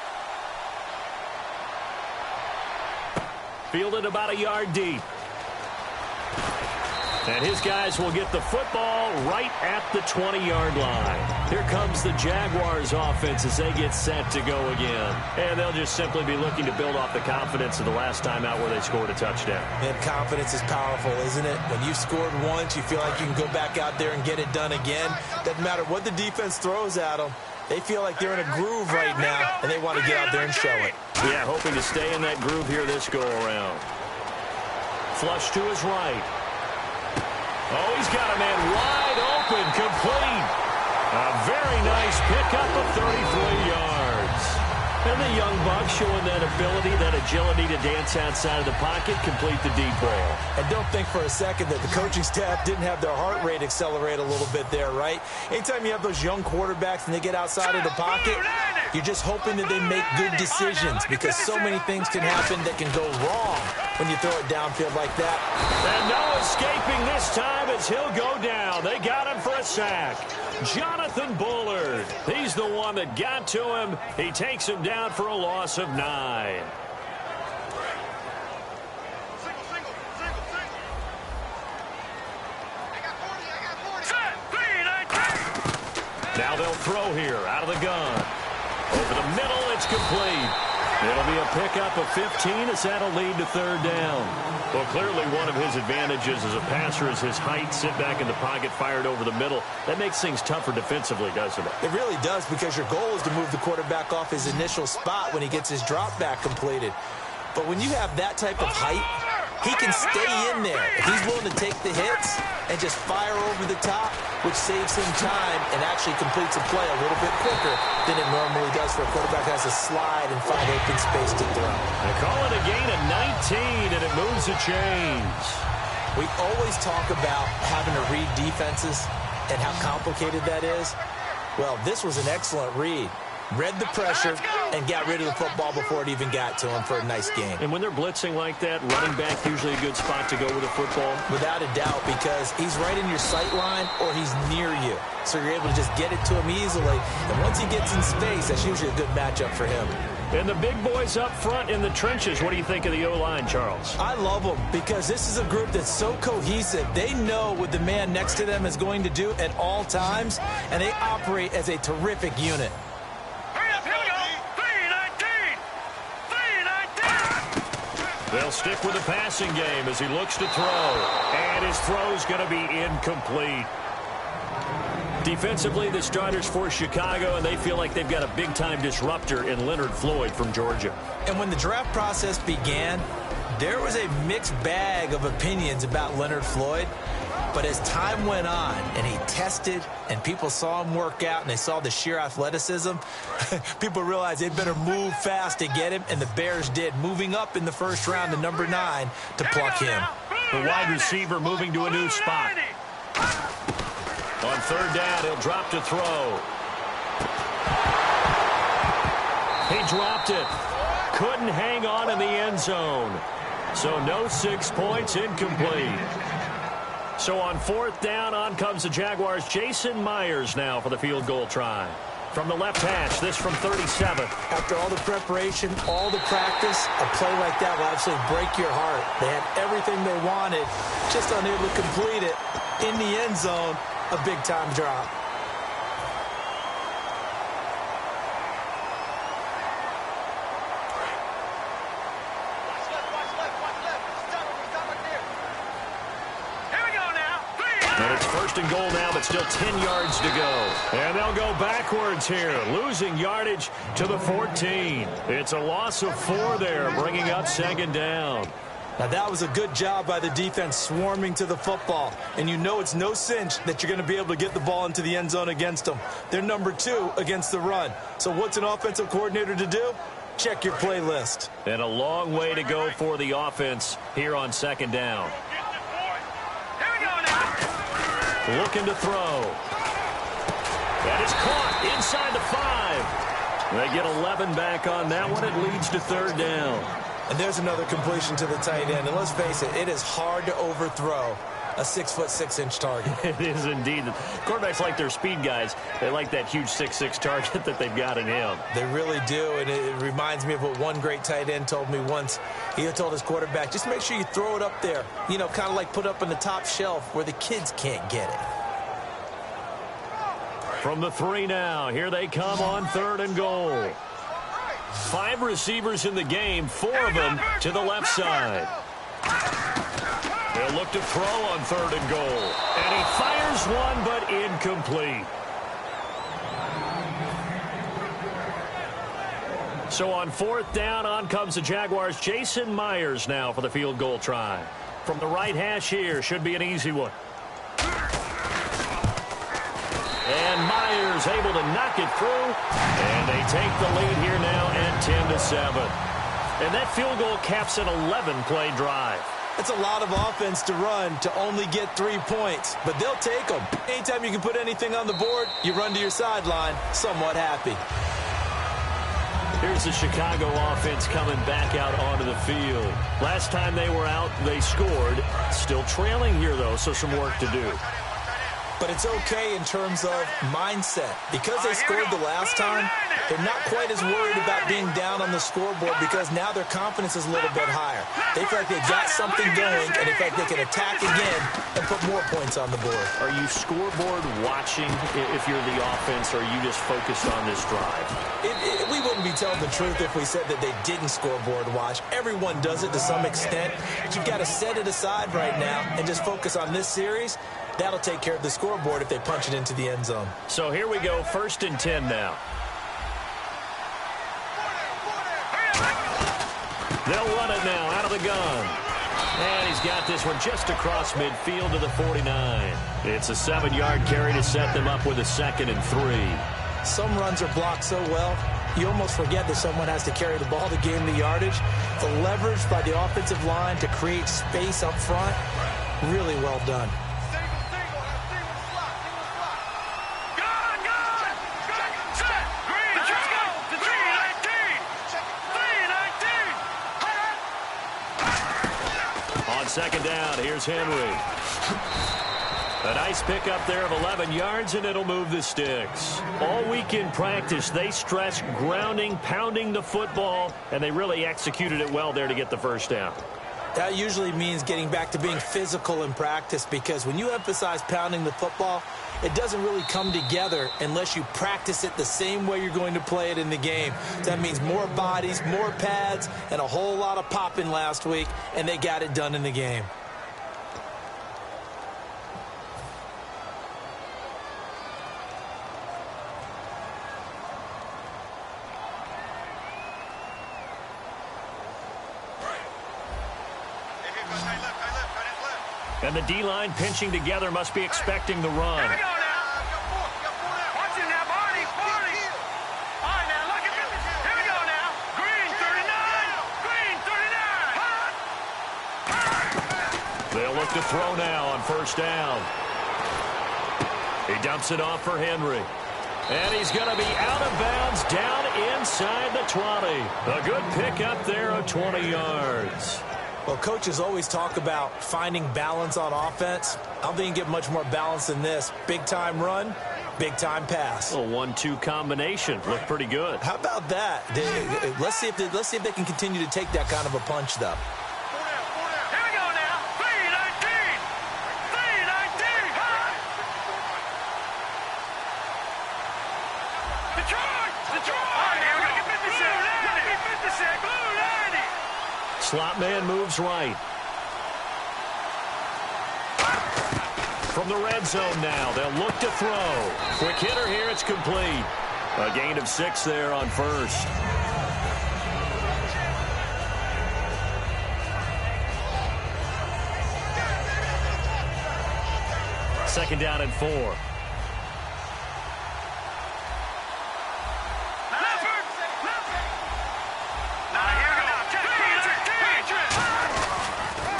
Fielded about a yard deep. And his guys will get the football right at the 20-yard line. Here comes the Jaguars offense as they get set to go again. And they'll just simply be looking to build off the confidence of the last time out where they scored a touchdown. And confidence is powerful, isn't it? When you've scored once, you feel like you can go back out there and get it done again. Doesn't matter what the defense throws at them. They feel like they're in a groove right now, and they want to get out there and show it. Yeah, hoping to stay in that groove here this go-around. Flush to his right. Oh, he's got a man wide open, complete. A very nice pickup of 33 yards. And the young buck showing that ability, that agility to dance outside of the pocket, complete the deep ball. And don't think for a second that the coaching staff didn't have their heart rate accelerate a little bit there, right? Anytime you have those young quarterbacks and they get outside of the pocket, you're just hoping that they make good decisions because so many things can happen that can go wrong when you throw it downfield like that. And no escaping this time as he'll go down. They got him for a sack. Jonathan Bullard. He's the one that got to him. He takes him down for a loss of 9. Now they'll throw here out of the gun. Over the middle, it's complete. It'll be a pickup of 15 as that'll lead to 3rd down. Well, clearly one of his advantages as a passer is his height. Sit back in the pocket, fired over the middle. That makes things tougher defensively, doesn't it? It really does because your goal is to move the quarterback off his initial spot when he gets his drop back completed. But when you have that type of height, he can stay in there. If he's willing to take the hits and just fire over the top, which saves him time and actually completes a play a little bit quicker than it normally does for a quarterback that has to slide and find open space to throw. They call it a gain of 19, and it moves the chains. We always talk about having to read defenses and how complicated that is. Well, this was an excellent read. Read the pressure and got rid of the football before it even got to him for a nice game. And when they're blitzing like that, running back usually a good spot to go with a football? Without a doubt, because he's right in your sight line or he's near you. So you're able to just get it to him easily. And once he gets in space, that's usually a good matchup for him. And the big boys up front in the trenches, what do you think of the O-line, Charles? I love them because this is a group that's so cohesive. They know what the man next to them is going to do at all times, and they operate as a terrific unit. Hurry up, here we go. 3-19. They'll stick with the passing game as he looks to throw. And his throw's going to be incomplete. Defensively, the starters for Chicago, and they feel like they've got a big-time disruptor in Leonard Floyd from Georgia. And when the draft process began, there was a mixed bag of opinions about Leonard Floyd. But as time went on and he tested and people saw him work out and they saw the sheer athleticism, people realized they'd better move fast to get him, and the Bears did, moving up in the first round to number 9 to pluck him. The wide receiver moving to a new spot. On third down, he'll drop to throw. He dropped it. Couldn't hang on in the end zone. So no 6 points, incomplete. So on fourth down, on comes the Jaguars' Jason Myers now for the field goal try. From the left hash, this from 37. After all the preparation, all the practice, a play like that will absolutely break your heart. They had everything they wanted, just unable to complete it. In the end zone, a big-time drop. And it's first and goal now, but still 10 yards to go. And they'll go backwards here, losing yardage to the 14. It's a loss of 4 there, bringing up second down. Now, that was a good job by the defense swarming to the football. And you know it's no cinch that you're going to be able to get the ball into the end zone against them. They're number 2 against the run. So what's an offensive coordinator to do? Check your playlist. And a long way to go for the offense here on second down. Looking to throw. That is caught inside the 5. They get 11 back on that one. It leads to third down. And there's another completion to the tight end. And let's face it, it is hard to overthrow a 6'6" target. It is indeed. Quarterbacks like their speed guys. They like that huge 6'6" target that they've got in him. They really do, and it reminds me of what one great tight end told me once. He told his quarterback, just make sure you throw it up there, you know, kind of like put up on the top shelf where the kids can't get it. From the 3 now, here they come on third and goal. 5 receivers in the game, 4 of them to the left side. They'll look to throw on third and goal. And he fires one, but incomplete. So on fourth down, on comes the Jaguars' Jason Myers now for the field goal try. From the right hash here, should be an easy one. And Myers able to knock it through. And they take the lead here now at 10-7. And that field goal caps an 11-play drive. It's a lot of offense to run to only get 3 points, but they'll take them. Anytime you can put anything on the board, you run to your sideline somewhat happy. Here's the Chicago offense coming back out onto the field. Last time they were out, they scored. Still trailing here, though, so some work to do. But it's okay in terms of mindset. Because they scored the last time, they're not quite as worried about being down on the scoreboard because now their confidence is a little bit higher. They feel like they've got something going, and in fact, they can attack again and put more points on the board. Are you scoreboard watching if you're the offense, or are you just focused on this drive? We wouldn't be telling the truth if we said that they didn't scoreboard watch. Everyone does it to some extent. But you've got to set it aside right now and just focus on this series. That'll take care of the scoreboard if they punch it into the end zone. So here we go, 1st and 10 now. They'll run it now out of the gun. And he's got this one just across midfield to the 49. It's a 7-yard carry to set them up with a 2nd and 3. Some runs are blocked so well, you almost forget that someone has to carry the ball to gain the yardage. The leverage by the offensive line to create space up front, really well done. On second down, here's Henry. A nice pickup there of 11 yards, and it'll move the sticks. All week in practice, they stressed grounding, pounding the football, and they really executed it well there to get the first down. That usually means getting back to being physical in practice, because when you emphasize pounding the football, it doesn't really come together unless you practice it the same way you're going to play it in the game. That means more bodies, more pads, and a whole lot of popping last week, and they got it done in the game. And the D-line pinching together must be expecting the run. Here we go now. Watch it now, Barney. All right, now, look at this. Here we go now. Green, 39. They'll look to throw now on first down. He dumps it off for Henry. And he's going to be out of bounds down inside the 20. A good pickup there of 20 yards. Well, coaches always talk about finding balance on offense. I don't think you can get much more balance than this. Big-time run, big-time pass. A 1-2 combination. Looked pretty good. How about that? Let's see if they can continue to take that kind of a punch, though. Here we go now. 319. 319. Detroit. All right, here we go. 56. Blue 90. Slot man moves right. From the red zone now, they'll look to throw. Quick hitter here, it's complete. A gain of 6 there on first. Second down and 4.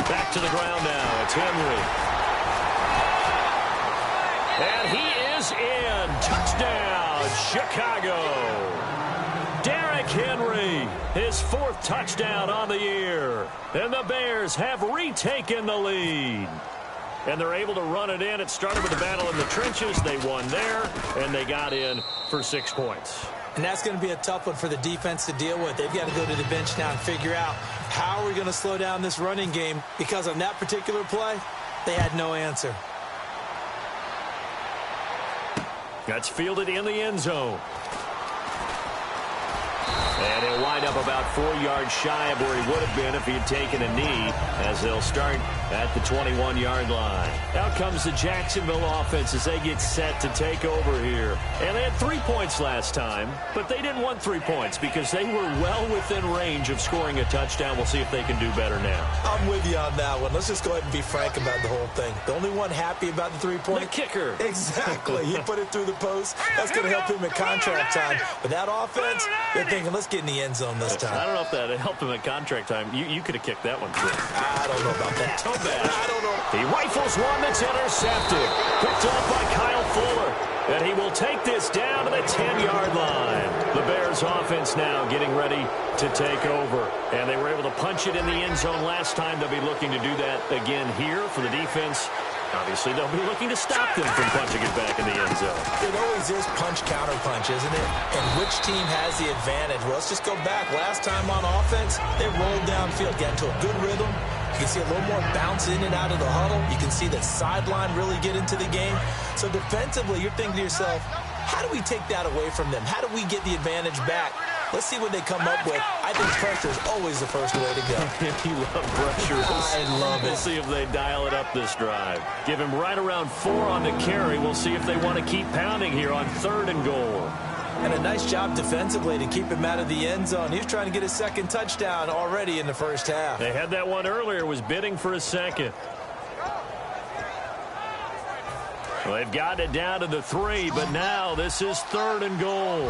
Back to the ground now. It's Henry. And he is in. Touchdown, Chicago. Derrick Henry, his 4th touchdown on the year. And the Bears have retaken the lead. And they're able to run it in. It started with a battle in the trenches. They won there, and they got in for 6 points. And that's going to be a tough one for the defense to deal with. They've got to go to the bench now and figure out how are we going to slow down this running game, because on that particular play, they had no answer. That's fielded in the end zone. And he'll wind up about 4 yards shy of where he would have been if he had taken a knee, as they'll start at the 21-yard line. Out comes the Jacksonville offense as they get set to take over here. And they had 3 points last time, but they didn't want 3 points because they were well within range of scoring a touchdown. We'll see if they can do better now. I'm with you on that one. Let's just go ahead and be frank about the whole thing. The only one happy about the 3-point? The kicker. Exactly. He put it through the post. That's going to help him at contract time. But that offense, they're thinking, let's get in the end zone this time. I don't know if that helped him at contract time. You could have kicked that one through. I don't know about that. So bad. I don't know. He rifles one that's intercepted. Picked off by Kyle Fuller. And he will take this down to the 10-yard line. The Bears offense now getting ready to take over. And they were able to punch it in the end zone last time. They'll be looking to do that again here for the defense. Obviously, they'll be looking to stop them from punching it back in the end zone. It always is punch-counter-punch, isn't it? And which team has the advantage? Well, let's just go back. Last time on offense, they rolled downfield, got into a good rhythm. You can see a little more bounce in and out of the huddle. You can see the sideline really get into the game. So defensively, you're thinking to yourself, how do we take that away from them? How do we get the advantage back? Let's see what they come up with. I think pressure is always the first way to go. You love pressure. I love it. We'll see if they dial it up this drive. Give him right around 4 on the carry. We'll see if they want to keep pounding here on 3rd and goal. And a nice job defensively to keep him out of the end zone. He was trying to get his 2nd touchdown already in the first half. They had that one earlier, was bidding for a 2nd. Well, they've gotten it down to the 3, but now this is 3rd and goal.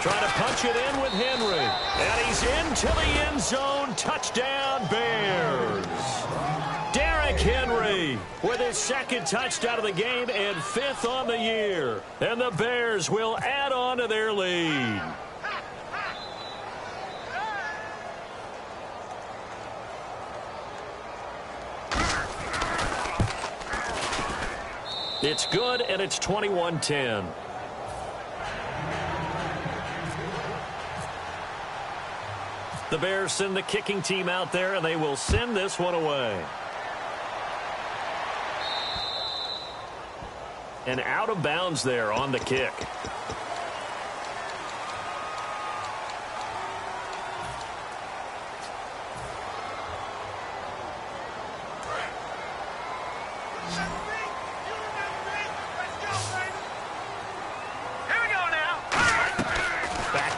Trying to punch it in with Henry. And he's into the end zone. Touchdown, Bears. Derrick Derrick Henry with his second touchdown of the game and 5th on the year. And the Bears will add on to their lead. It's good, and it's 21-10. The Bears send the kicking team out there, and they will send this one away. And out of bounds there on the kick.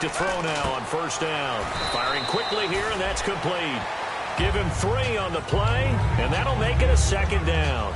To throw now on first down. Firing quickly here, and that's complete. Give him 3 on the play, and that'll make it a second down.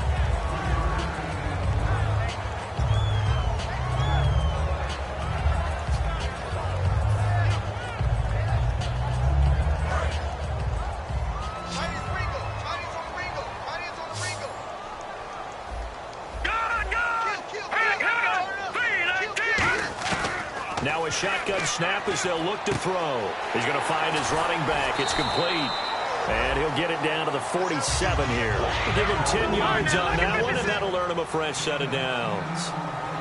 Now a shotgun snap as they'll look to throw. He's going to find his running back. It's complete. And he'll get it down to the 47 here. Give him 10 yards on that one, and that'll earn him a fresh set of downs.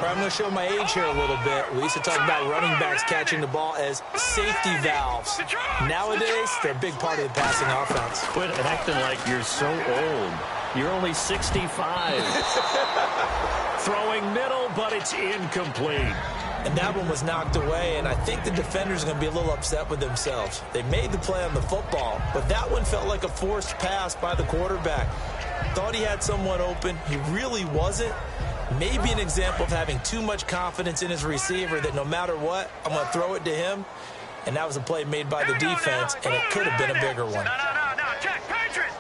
I'm going to show my age here a little bit. We used to talk about running backs catching the ball as safety valves. Nowadays, they're a big part of the passing offense. Quit acting like you're so old. You're only 65. Throwing middle, but it's incomplete. And that one was knocked away, and I think the defenders are going to be a little upset with themselves. They made the play on the football, but that one felt like a forced pass by the quarterback. Thought he had someone open. He really wasn't. Maybe an example of having too much confidence in his receiver that no matter what, I'm going to throw it to him. And that was a play made by the defense, and it could have been a bigger one. No, check, Patriot!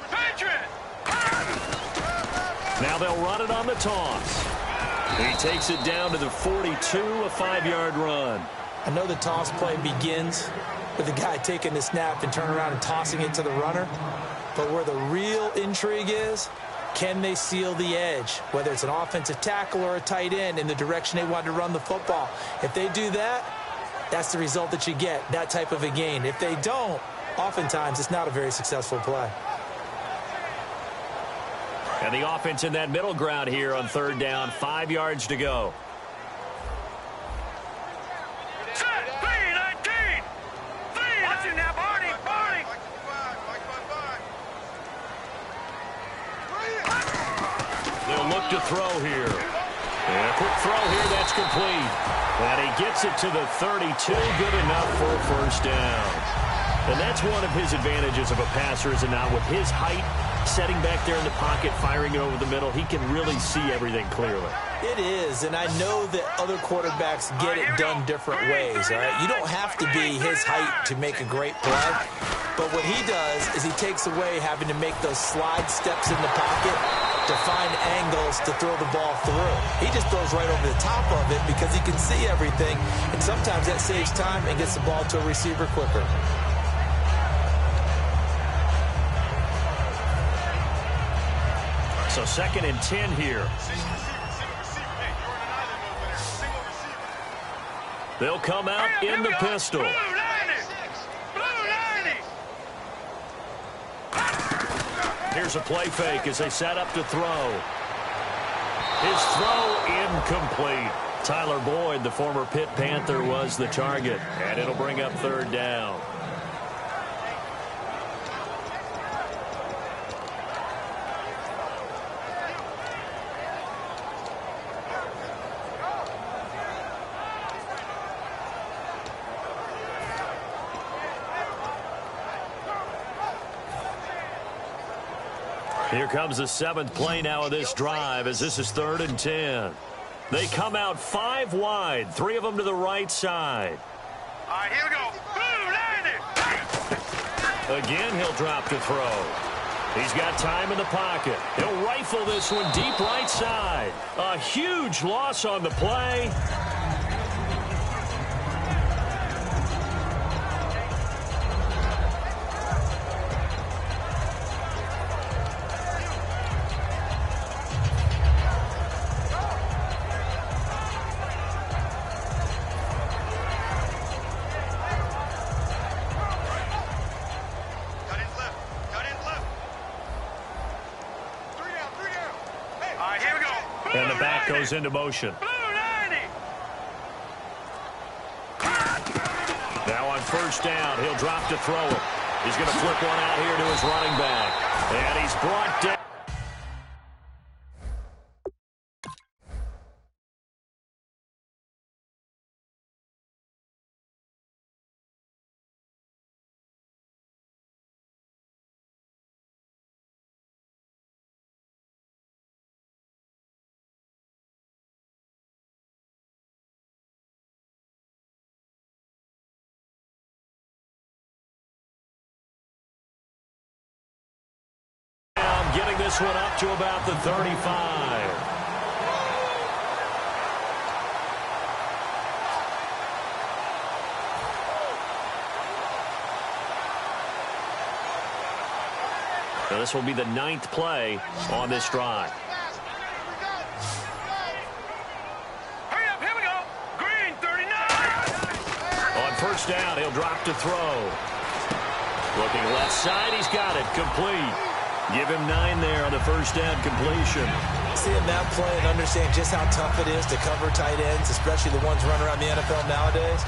Now they'll run it on the toss. He takes it down to the 42, a 5-yard run. I know the toss play begins with the guy taking the snap and turning around and tossing it to the runner. But where the real intrigue is, can they seal the edge? Whether it's an offensive tackle or a tight end in the direction they want to run the football. If they do that, that's the result that you get, that type of a gain. If they don't, oftentimes it's not a very successful play. And the offense in that middle ground here on 3rd down, 5 yards to go. Set, B-19! Watch him now, Barney! They'll look to throw here. And a quick throw here, that's complete. And he gets it to the 32, good enough for a first down. And that's one of his advantages of a passer, is now with his height, setting back there in the pocket, firing it over the middle, he can really see everything clearly. It is, and I know that other quarterbacks get it done different ways, all right? You don't have to be his height to make a great play, but what he does is he takes away having to make those slide steps in the pocket to find angles to throw the ball through. He just throws right over the top of it because he can see everything, and sometimes that saves time and gets the ball to a receiver quicker. So 2nd and 10 here. They'll come out in the pistol. Here's a play fake as they set up to throw. His throw incomplete. Tyler Boyd, the former Pitt Panther, was the target. And it'll bring up 3rd down. Here comes the 7th play now of this drive as this is 3rd and 10. They come out 5 wide, 3 of them to the right side. All right, here we go. Again, he'll drop to throw. He's got time in the pocket. He'll rifle this one deep right side. A huge loss on the play. right, here we go. And the back goes into motion. Now on first down, he'll drop to throw it. He's going to flip one out here to his running back. And he's brought down. Getting this one up to about the 35. So this will be the 9th play on this drive. Hurry up, here we go. Green, 39. On first down, he'll drop to throw. Looking left side, he's got it. Complete. Give him 9 there on the first down completion. Seeing that play and understand just how tough it is to cover tight ends, especially the ones running around the NFL nowadays,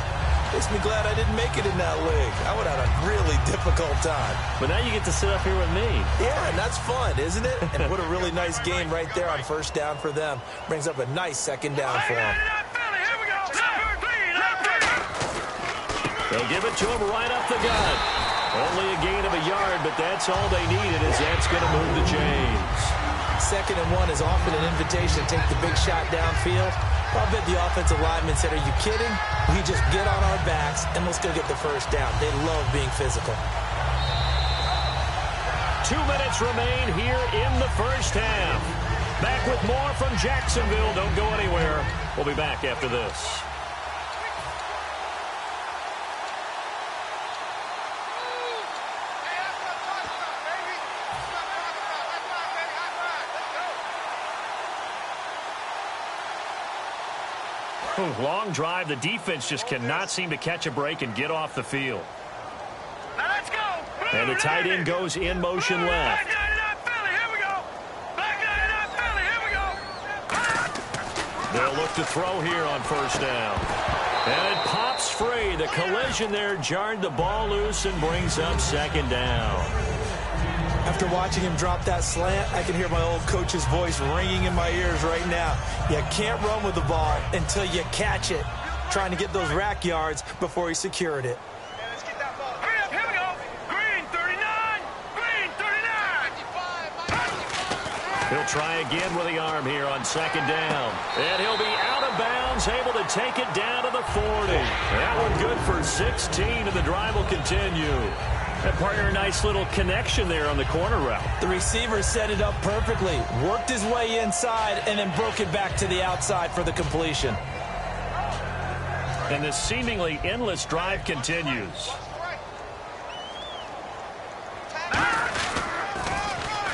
makes me glad I didn't make it in that league. I would have had a really difficult time. But now you get to sit up here with me. Yeah, and that's fun, isn't it? And what a really nice game right there on first down for them. Brings up a nice second down for them. They'll give it to him right up the gut. Only a gain of a yard, but that's all they needed, as that's going to move the chains. 2nd and 1 is often an invitation to take the big shot downfield. I'll bet the offensive lineman said, are you kidding? We just get on our backs, and let's go get the first down. They love being physical. 2 minutes remain here in the first half. Back with more from Jacksonville. Don't go anywhere. We'll be back after this. Long drive. The defense just cannot seem to catch a break and get off the field. Now let's go. And the tight end goes in motion left. Back 99 Philly, here we go. Back 99 Philly, here we go. They'll look to throw here on first down. And it pops free. The collision there jarred the ball loose and brings up second down. After watching him drop that slant, I can hear my old coach's voice ringing in my ears right now. You can't run with the ball until you catch it. Trying to get those rack yards before he secured it. Let's get that ball. Hurry up, here we go. Green, 39. Green, 39. He'll try again with the arm here on second down. And he'll be out of bounds, able to take it down to the 40. That one good for 16, and the drive will continue. That partner, a nice little connection there on the corner route. The receiver set it up perfectly, worked his way inside, and then broke it back to the outside for the completion. And this seemingly endless drive continues.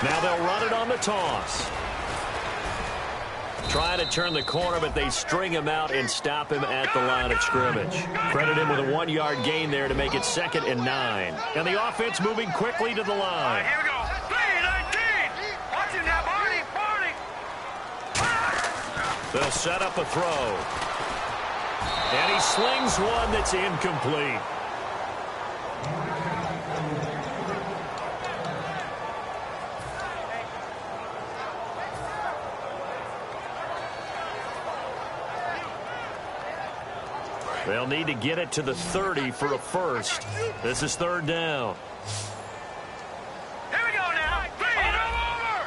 Now they'll run it on the toss. Trying to turn the corner, but they string him out and stop him at the line of scrimmage. Credit him with a 1-yard gain there to make it 2nd and 9. And the offense moving quickly to the line. Here we go. 3-19. Watch him now, Barney. They'll set up a throw. And he slings one that's incomplete. They'll need to get it to the 30 for a first. This is 3rd down. Here we go now.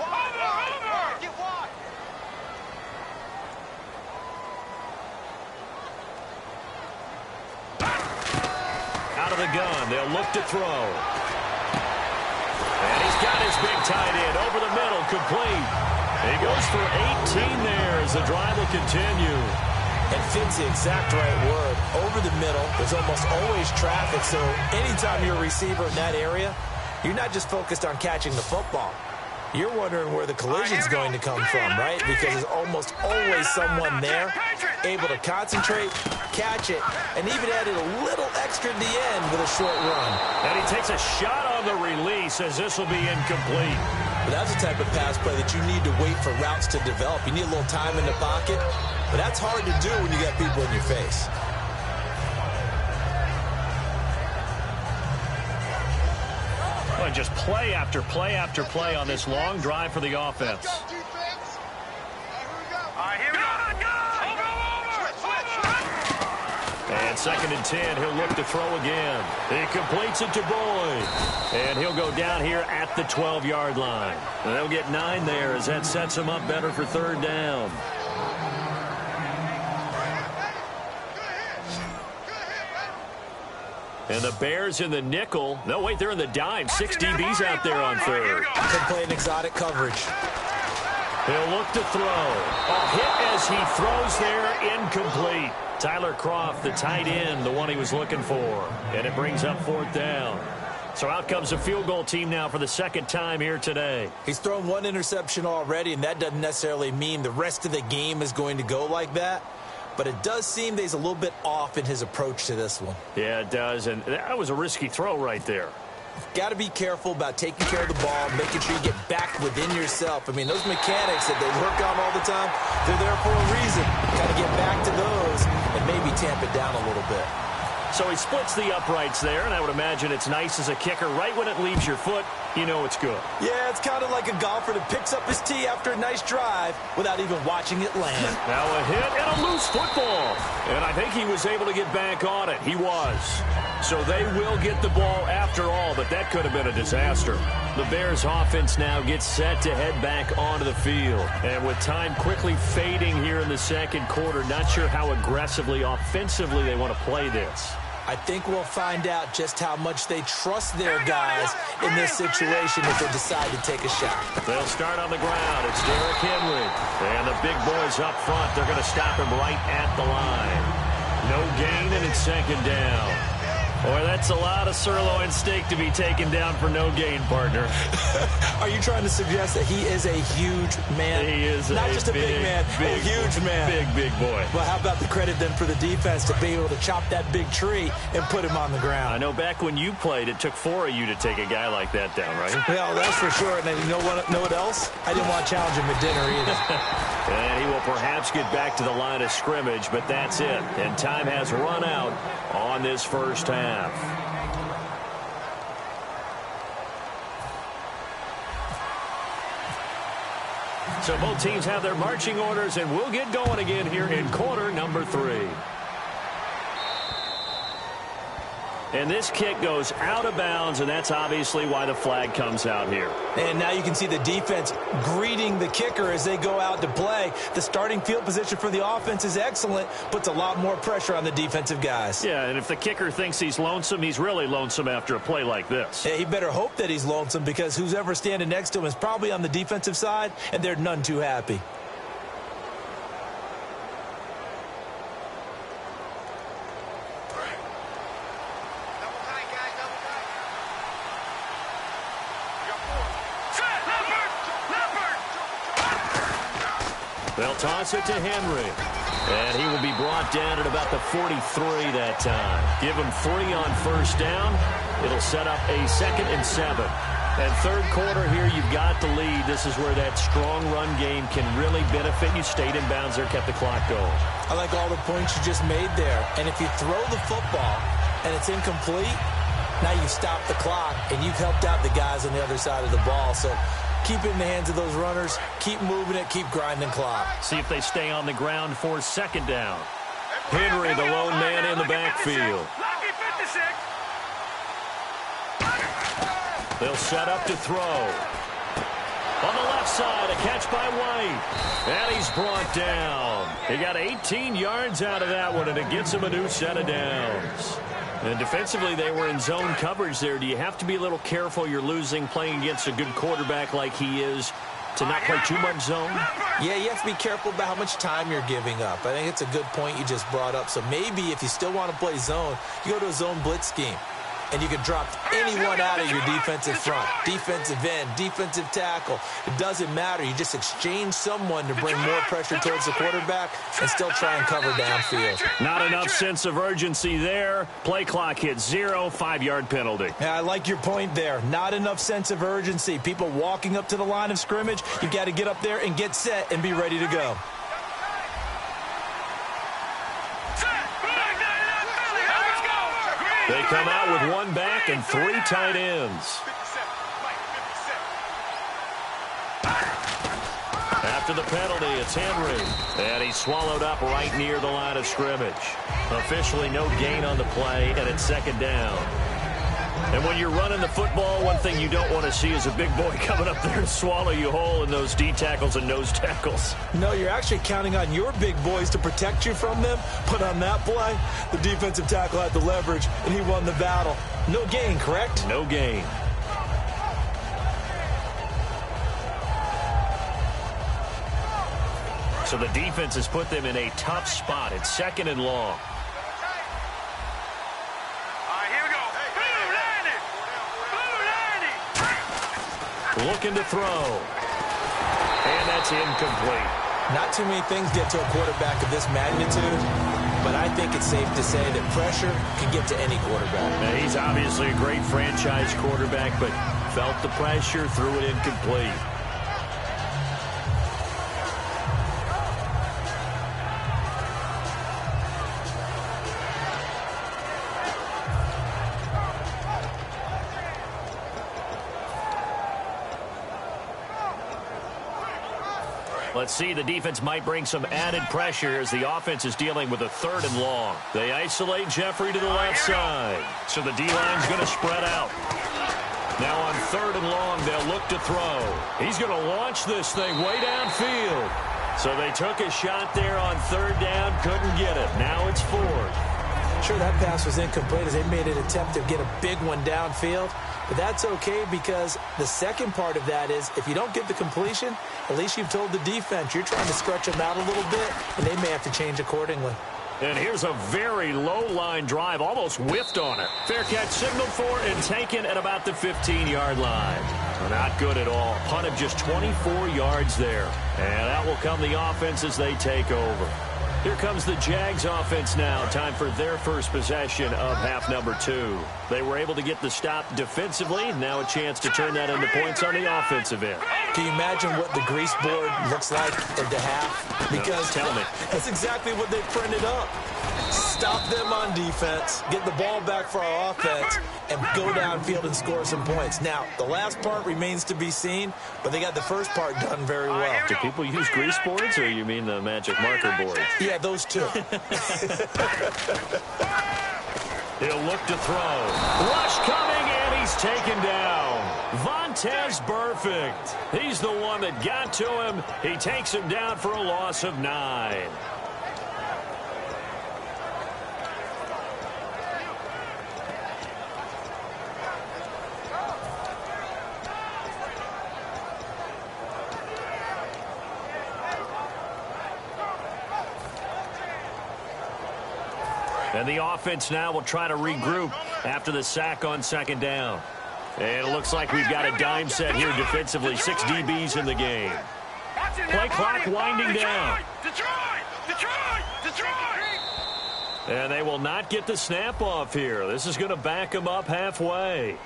Over. Get wide. Out of the gun, they'll look to throw. And he's got his big tight end over the middle, complete. He goes for 18 there as the drive will continue. And fits the exact right word. Over the middle, there's almost always traffic, so anytime you're a receiver in that area, you're not just focused on catching the football. You're wondering where the collision's going to come from, right? Because there's almost always someone there able to concentrate, catch it, and even added a little extra at the end with a short run. And he takes a shot on the release as this will be incomplete. But that's the type of pass play that you need to wait for routes to develop. You need a little time in the pocket, but that's hard to do when you got people in your face. Well, just play after play after play on this long drive for the offense. And 2nd and 10, he'll look to throw again. He completes it to Boyd. And he'll go down here at the 12-yard line. And they'll get 9 there as that sets him up better for 3rd down. And the Bears in the nickel. No, wait, they're in the dime. 6 DBs out there on 3rd. Can play an exotic coverage. He'll look to throw. A hit as he throws there, incomplete. Tyler Croft, the tight end, the one he was looking for. And it brings up 4th down. So out comes a field goal team now for the 2nd time here today. He's thrown 1 interception already, and that doesn't necessarily mean the rest of the game is going to go like that. But it does seem that he's a little bit off in his approach to this one. Yeah, it does. And that was a risky throw right there. Got to be careful about taking care of the ball, making sure you get back within yourself. I mean, those mechanics that they work on all the time, they're there for a reason. Got to get back to those and maybe tamp it down a little bit. So he splits the uprights there, and I would imagine it's nice as a kicker. Right when it leaves your foot, you know it's good. Yeah, it's kind of like a golfer that picks up his tee after a nice drive without even watching it land. Now a hit and a loose football. And I think he was able to get back on it. He was. So they will get the ball after all, but that could have been a disaster. The Bears offense now gets set to head back onto the field. And with time quickly fading here in the 2nd quarter, not sure how aggressively, offensively they want to play this. I think we'll find out just how much they trust their guys in this situation if they decide to take a shot. They'll start on the ground. It's Derrick Henry. And the big boys up front, they're going to stop him right at the line. No gain, and it's 2nd down. Boy, that's a lot of sirloin steak to be taken down for no gain, partner. Are you trying to suggest that he is a huge man? He is not just a big man, a huge man. Big boy. Well, how about the credit then for the defense to be able to chop that big tree and put him on the ground? I know back when you played, it took 4 of you to take a guy like that down, right? Well, that's for sure. And then you know what else? I didn't want to challenge him at dinner either. And he will perhaps get back to the line of scrimmage, but that's it. And time has run out on this first half. So both teams have their marching orders, and we'll get going again here in quarter number 3. And this kick goes out of bounds, and that's obviously why the flag comes out here. And now you can see the defense greeting the kicker as they go out to play. The starting field position for the offense is excellent, puts a lot more pressure on the defensive guys. Yeah, and if the kicker thinks he's lonesome, he's really lonesome after a play like this. Yeah, he better hope that he's lonesome, because who's ever standing next to him is probably on the defensive side, and they're none too happy. They'll toss it to Henry. And he will be brought down at about the 43 that time. Give him 3 on first down. It'll set up a 2nd and 7. And 3rd quarter here, you've got the lead. This is where that strong run game can really benefit you. Stayed in bounds there, kept the clock going. I like all the points you just made there. And if you throw the football and it's incomplete, now you've stopped the clock and you've helped out the guys on the other side of the ball. So keep it in the hands of those runners. Keep moving it. Keep grinding clock. See if they stay on the ground for 2nd down. Henry, the lone man in the backfield. They'll set up to throw. On the left side, a catch by White. And he's brought down. He got 18 yards out of that one, and it gets him a new set of downs. And defensively, they were in zone coverage there. Do you have to be a little careful? You're losing playing against a good quarterback like he is to not play too much zone? Yeah, you have to be careful about how much time you're giving up. I think it's a good point you just brought up. So maybe if you still want to play zone, you go to a zone blitz scheme. and you can drop anyone out of your defensive front. Defensive end, defensive tackle. It doesn't matter. You just exchange someone to bring more pressure towards the quarterback and still try and cover downfield. Not enough sense of urgency there. Play clock hits 0, 5-yard penalty. Yeah, I like your point there. Not enough sense of urgency. People walking up to the line of scrimmage, you got to get up there and get set and be ready to go. They come out with one back and 3 tight ends. After the penalty, it's Henry. And he's swallowed up right near the line of scrimmage. Officially no gain on the play, and it's 2nd down. And when you're running the football, one thing you don't want to see is a big boy coming up there and swallow you whole in those D tackles and nose tackles. No, you're actually counting on your big boys to protect you from them. But on that play, the defensive tackle had the leverage, and he won the battle. No gain, correct? No gain. So the defense has put them in a tough spot. It's 2nd and long. Looking to throw. And that's incomplete. Not too many things get to a quarterback of this magnitude, but I think it's safe to say that pressure can get to any quarterback. Now, he's obviously a great franchise quarterback, but felt the pressure, threw it incomplete. Let's see, the defense might bring some added pressure as the offense is dealing with a 3rd and long. They isolate Jeffrey to the left side. So the D-line's going to spread out. Now on 3rd and long, they'll look to throw. He's going to launch this thing way downfield. So they took a shot there on 3rd down, couldn't get it. Now it's 4th. Sure, that pass was incomplete as they made an attempt to get a big one downfield. But that's okay because the second part of that is if you don't get the completion, at least you've told the defense you're trying to stretch them out a little bit, and they may have to change accordingly. And here's a very low-line drive, almost whiffed on it. Fair catch signaled for and taken at about the 15-yard line. Not good at all. Punt of just 24 yards there. And out will come the offense as they take over. Here comes the Jags offense now. Time for their first possession of half number 2. They were able to get the stop defensively. Now a chance to turn that into points on the offensive end. Can you imagine what the grease board looks like at the half? Because tell me. That's exactly what they printed up. Stop them on defense, get the ball back for our offense, and go downfield and score some points. Now, the last part remains to be seen, but they got the first part done very well. Do people use grease boards, or you mean the magic marker board? Yeah, those two. He'll look to throw. Rush coming, and he's taken down. Vontaze Burfict. He's the one that got to him. He takes him down for a loss of 9. And the offense now will try to regroup after the sack on 2nd down. And it looks like we've got a dime set here defensively. 6 DBs in the game. Play clock winding down. And they will not get the snap off here. This is going to back them up halfway.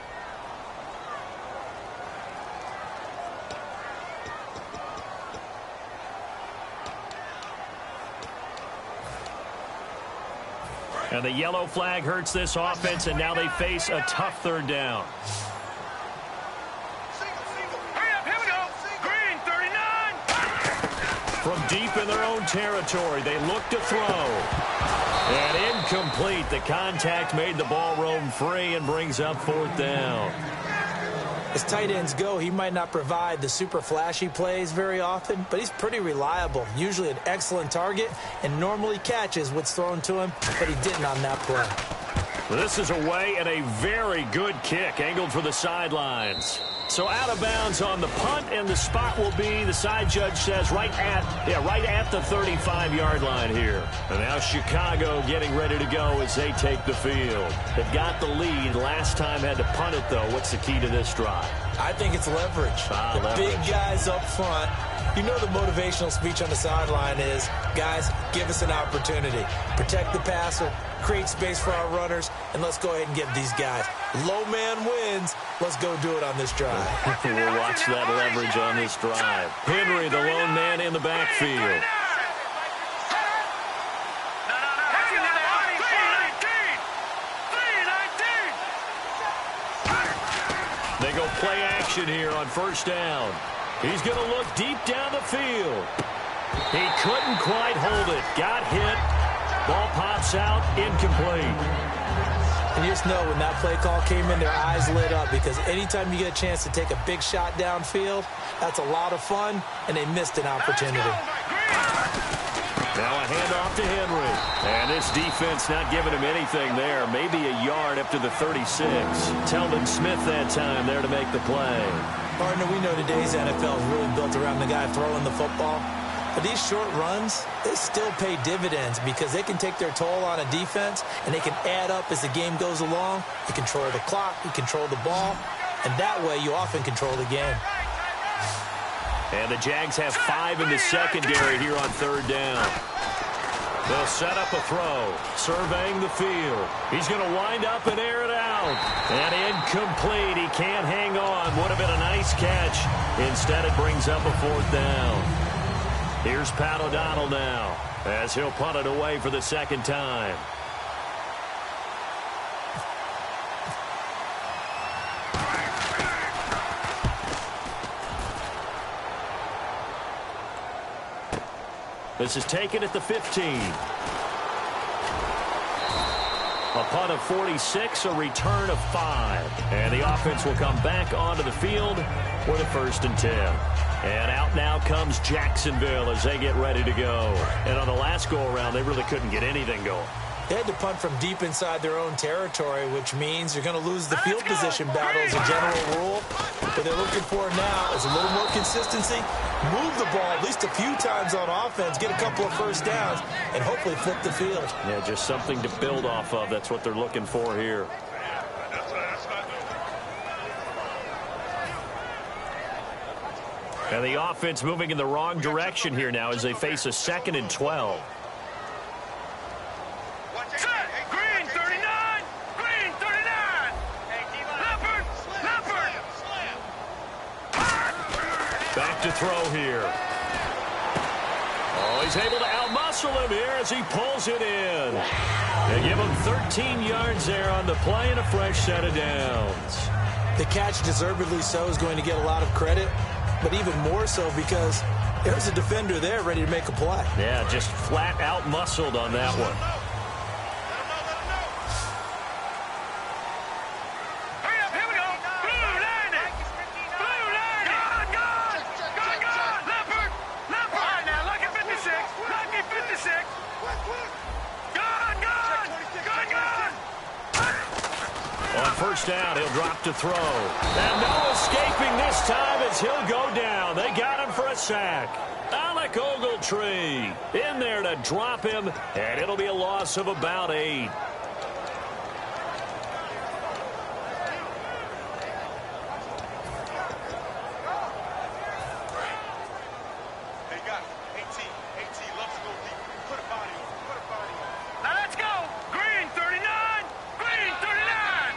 And the yellow flag hurts this offense, and now they face a tough 3rd down. Here we go. Green 39. From deep in their own territory, they look to throw. And incomplete. The contact made the ball roam free and brings up 4th down. As tight ends go, he might not provide the super flashy plays very often, but he's pretty reliable. Usually an excellent target and normally catches what's thrown to him, but he didn't on that play. This is away and a very good kick angled for the sidelines. So out of bounds on the punt, and the spot will be, the side judge says, right at the 35-yard line here. And now Chicago getting ready to go as they take the field. They've got the lead. Last time had to punt it, though. What's the key to this drive? I think it's leverage. Big guys up front. You know the motivational speech on the sideline is, guys, give us an opportunity. Protect the passer, create space for our runners, and let's go ahead and give these guys. Low man wins. Let's go do it on this drive. We'll watch that leverage on this drive. Henry, the lone man in the backfield. They go play action here on first down. He's going to look deep down the field. He couldn't quite hold it. Got hit. Ball pops out. Incomplete. And you just know when that play call came in, their eyes lit up, because anytime you get a chance to take a big shot downfield, that's a lot of fun, and they missed an opportunity. Now a handoff to Henry. And this defense not giving him anything there. Maybe a yard up to the 36. Telvin Smith that time there to make the play. Partner, we know today's NFL is really built around the guy throwing the football. But these short runs, they still pay dividends because they can take their toll on a defense, and they can add up as the game goes along. You control the clock, you control the ball, and that way you often control the game. And the Jags have 5 in the secondary here on third down. They'll set up a throw, surveying the field. He's going to wind up and air it out. And incomplete. He can't hang on. Would have been a nice catch. Instead, it brings up a fourth down. Here's Pat O'Donnell now as he'll punt it away for the second time. This is taken at the 15. A punt of 46, a return of 5. And the offense will come back onto the field for the 1st and 10. And out now comes Jacksonville as they get ready to go. And on the last go-around, they really couldn't get anything going. They had to punt from deep inside their own territory, which means you're going to lose the field position battle as a general rule. What they're looking for now is a little more consistency, move the ball at least a few times on offense, get a couple of first downs, and hopefully flip the field. Yeah, just something to build off of. That's what they're looking for here. And the offense moving in the wrong direction here now as they face a 2nd and 12. Green 39! Green 39! Leopard! Leopard! Back to throw here. Oh, he's able to outmuscle him here as he pulls it in. They give him 13 yards there on the play and a fresh set of downs. The catch, deservedly so, is going to get a lot of credit, but even more so because there's a defender there ready to make a play. Yeah, just flat out muscled on that one. Hurry up, here we go! Blue landing! Blue landing! Gone! Gone! Gone! Leopard! Leopard! All right, now, lucky 56! Lucky 56! Gone! Gone! Gone! Gone! On first down, he'll drop to throw. And no escaping this time as he'll go down. They got him for a sack. Alec Ogletree in there to drop him, and it'll be a loss of about 8. Now let's go! Green 39! Green 39!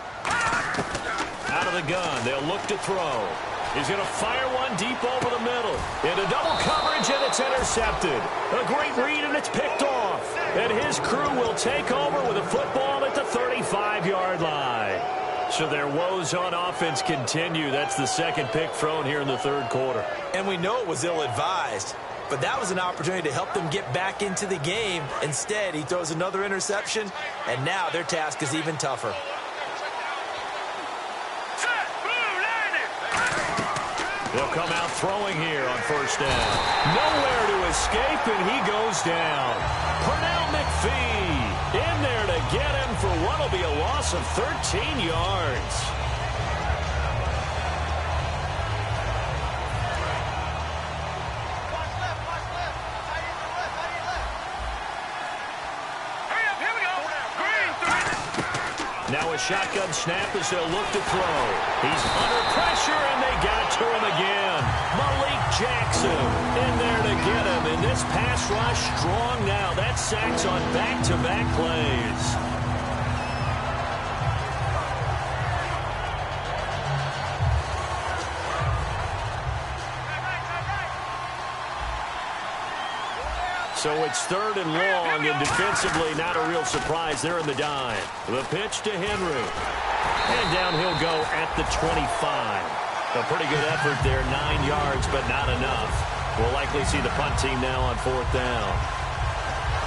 Out of the gun, they'll look to throw. He's going to fire one deep over the middle. Into double coverage, and it's intercepted. A great read, and it's picked off. And his crew will take over with a football at the 35-yard line. So their woes on offense continue. That's the second pick thrown here in the third quarter. And we know it was ill-advised, but that was an opportunity to help them get back into the game. Instead, he throws another interception, and now their task is even tougher. They'll come out throwing here on first down. Nowhere to escape, and he goes down. Pernell McPhee in there to get him for what will be a loss of 13 yards. Now a shotgun snap as they'll look to throw. He's under pressure, and they got to him again. Malik Jackson in there to get him. And this pass rush strong now. That's sacks on back-to-back plays. So it's 3rd and long, and defensively not a real surprise. They're in the dime. The pitch to Henry. And down he'll go at the 25. A pretty good effort there, 9 yards, but not enough. We'll likely see the punt team now on 4th down.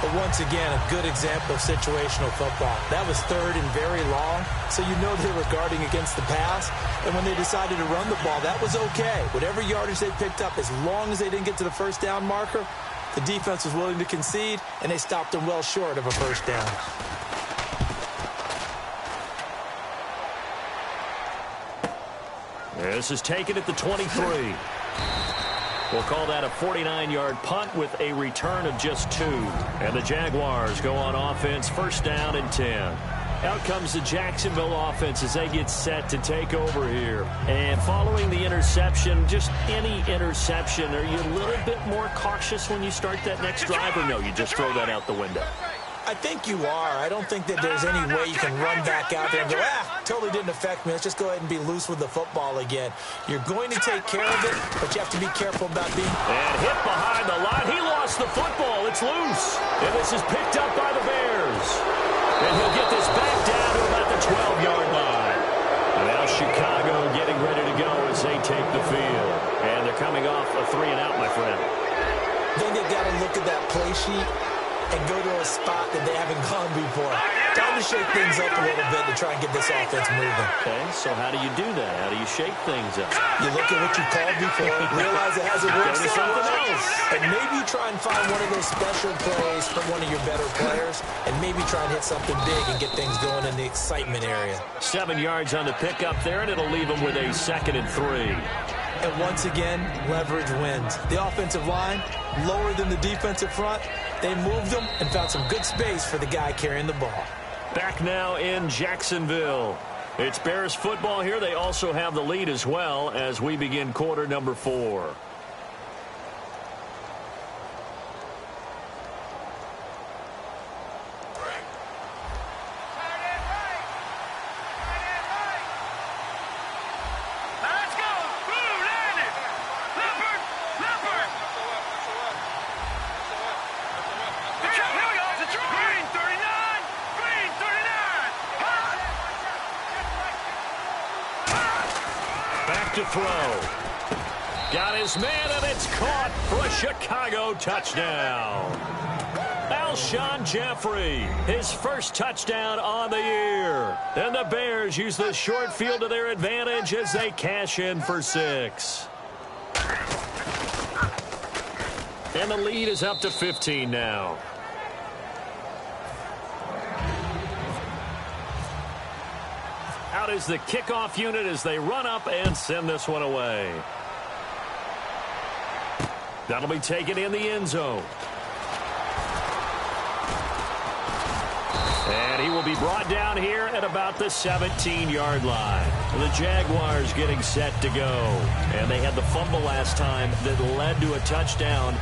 But once again, a good example of situational football. That was 3rd and very long, so you know they were guarding against the pass. And when they decided to run the ball, that was okay. Whatever yardage they picked up, as long as they didn't get to the 1st down marker, the defense was willing to concede, and they stopped them well short of a 1st down. This is taken at the 23. We'll call that a 49-yard punt with a return of just 2. And the Jaguars go on offense, 1st down and 10. Out comes the Jacksonville offense as they get set to take over here. And following the interception, just any interception, are you a little bit more cautious when you start that next drive, or no, you just throw that out the window? I think you are. I don't think that there's any way you can run back out there and go, totally didn't affect me. Let's just go ahead and be loose with the football again. You're going to take care of it, but you have to be careful about being... And hit behind the line. He lost the football. It's loose. And this is picked up by the Bears. And he'll get this back down to about the 12-yard line. And now Chicago getting ready to go as they take the field. And they're coming off a 3-and-out, my friend. Then they've got to look at that play sheet and go to a spot that they haven't gone before. Time to shake things up a little bit to try and get this offense moving. Okay, so how do you do that? How do you shake things up? You look at what you called before, realize it hasn't worked so something well, else. and maybe you try and find one of those special plays from one of your better players, and maybe try and hit something big and get things going in the excitement area. 7 yards on the pickup there, and it'll leave them with a 2nd and 3. And once again, leverage wins. The offensive line, lower than the defensive front. They moved them and found some good space for the guy carrying the ball. Back now in Jacksonville. It's Bears football here. They also have the lead as well as we begin quarter number 4. To throw. Got his man, and it's caught for a Chicago touchdown. Alshon Jeffrey, his first touchdown on the year. And the Bears use the short field to their advantage as they cash in for 6. And the lead is up to 15 now. Out is the kickoff unit as they run up and send this one away. That'll be taken in the end zone. And he will be brought down here at about the 17-yard line. The Jaguars getting set to go. And they had the fumble last time that led to a touchdown.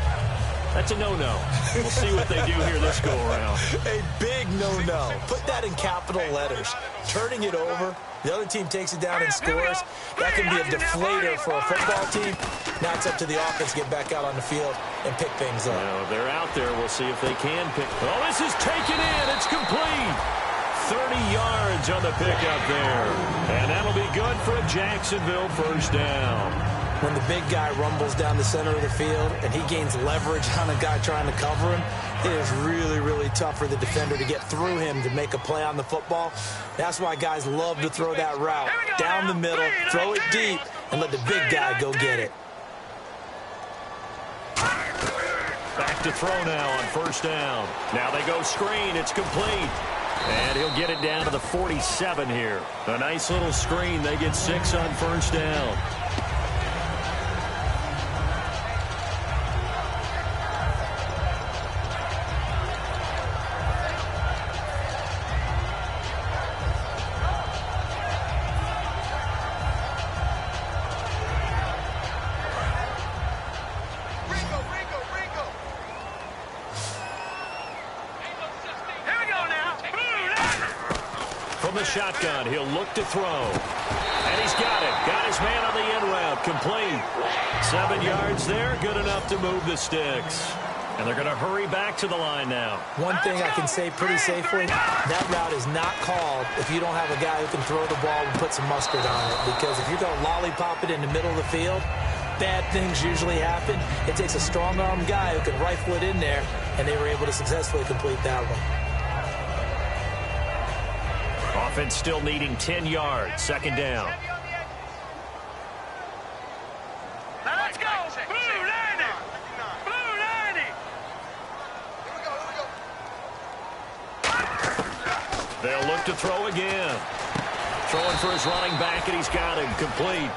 That's a no-no. We'll see what they do here this go-around. A big no-no. Put that in capital letters. Turning it over, the other team takes it down and scores. That can be a deflator for a football team. Now it's up to the offense to get back out on the field and pick things up. Now, if they're out there, we'll see if they can pick. Oh, this is taken in. It's complete. 30 yards on the pickup there. And that'll be good for a Jacksonville 1st down. When the big guy rumbles down the center of the field and he gains leverage on a guy trying to cover him, it is really, really tough for the defender to get through him to make a play on the football. That's why guys love to throw that route down the middle, throw it deep, and let the big guy go get it. Back to throw now on 1st down. Now they go screen. It's complete. And he'll get it down to the 47 here. A nice little screen. They get 6 on 1st down. From the shotgun, he'll look to throw. And he's got it. Got his man on the end route. Complete. 7 yards there. Good enough to move the sticks. And they're going to hurry back to the line now. One thing I can say pretty safely, that route is not called if you don't have a guy who can throw the ball and put some mustard on it. Because if you're going to lollipop it in the middle of the field, bad things usually happen. It takes a strong-armed guy who can rifle it in there, and they were able to successfully complete that one. Offense still needing 10 yards. Second down. Let's go! Blue 90! Blue 90! They'll look to throw again. Throwing for his running back, and he's got him. Complete.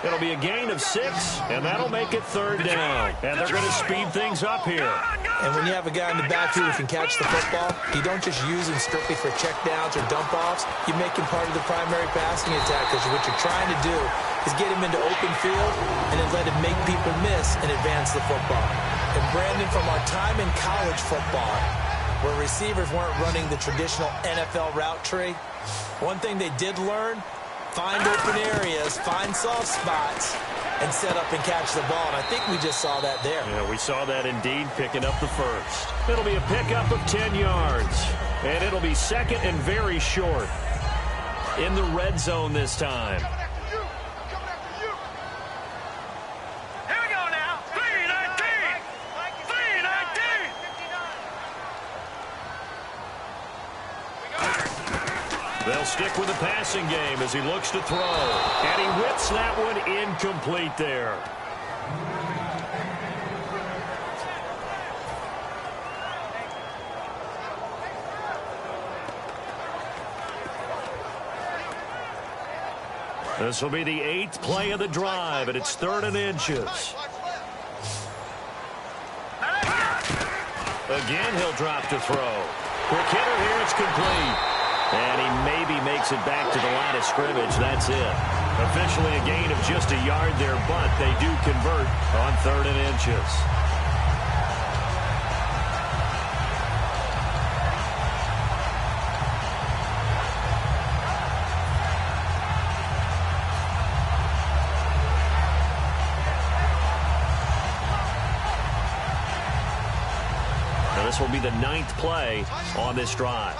It'll be a gain of 6, and that'll make it third down. And they're going to speed things up here. And when you have a guy in the backfield who can catch the football, you don't just use him strictly for checkdowns or dump-offs. You make him part of the primary passing attack, because what you're trying to do is get him into open field and then let him make people miss and advance the football. And Brandon, from our time in college football, where receivers weren't running the traditional NFL route tree, one thing they did learn, find open areas, find soft spots, and set up and catch the ball. And I think we just saw that there. Yeah, we saw that indeed, picking up the first. It'll be a pickup of 10 yards. And it'll be second and very short. In the red zone this time. Here we go now. 319! 319! They'll stick with the passing game as he looks to throw. And he whips that one incomplete there. This will be the 8th play of the drive, and it's 3rd and inches. Again, he'll drop to throw. Quick hitter here, it's complete. And he maybe makes it back to the line of scrimmage. That's it. Officially a gain of just a yard there, but they do convert on 3rd and inches. Now this will be the 9th play on this drive.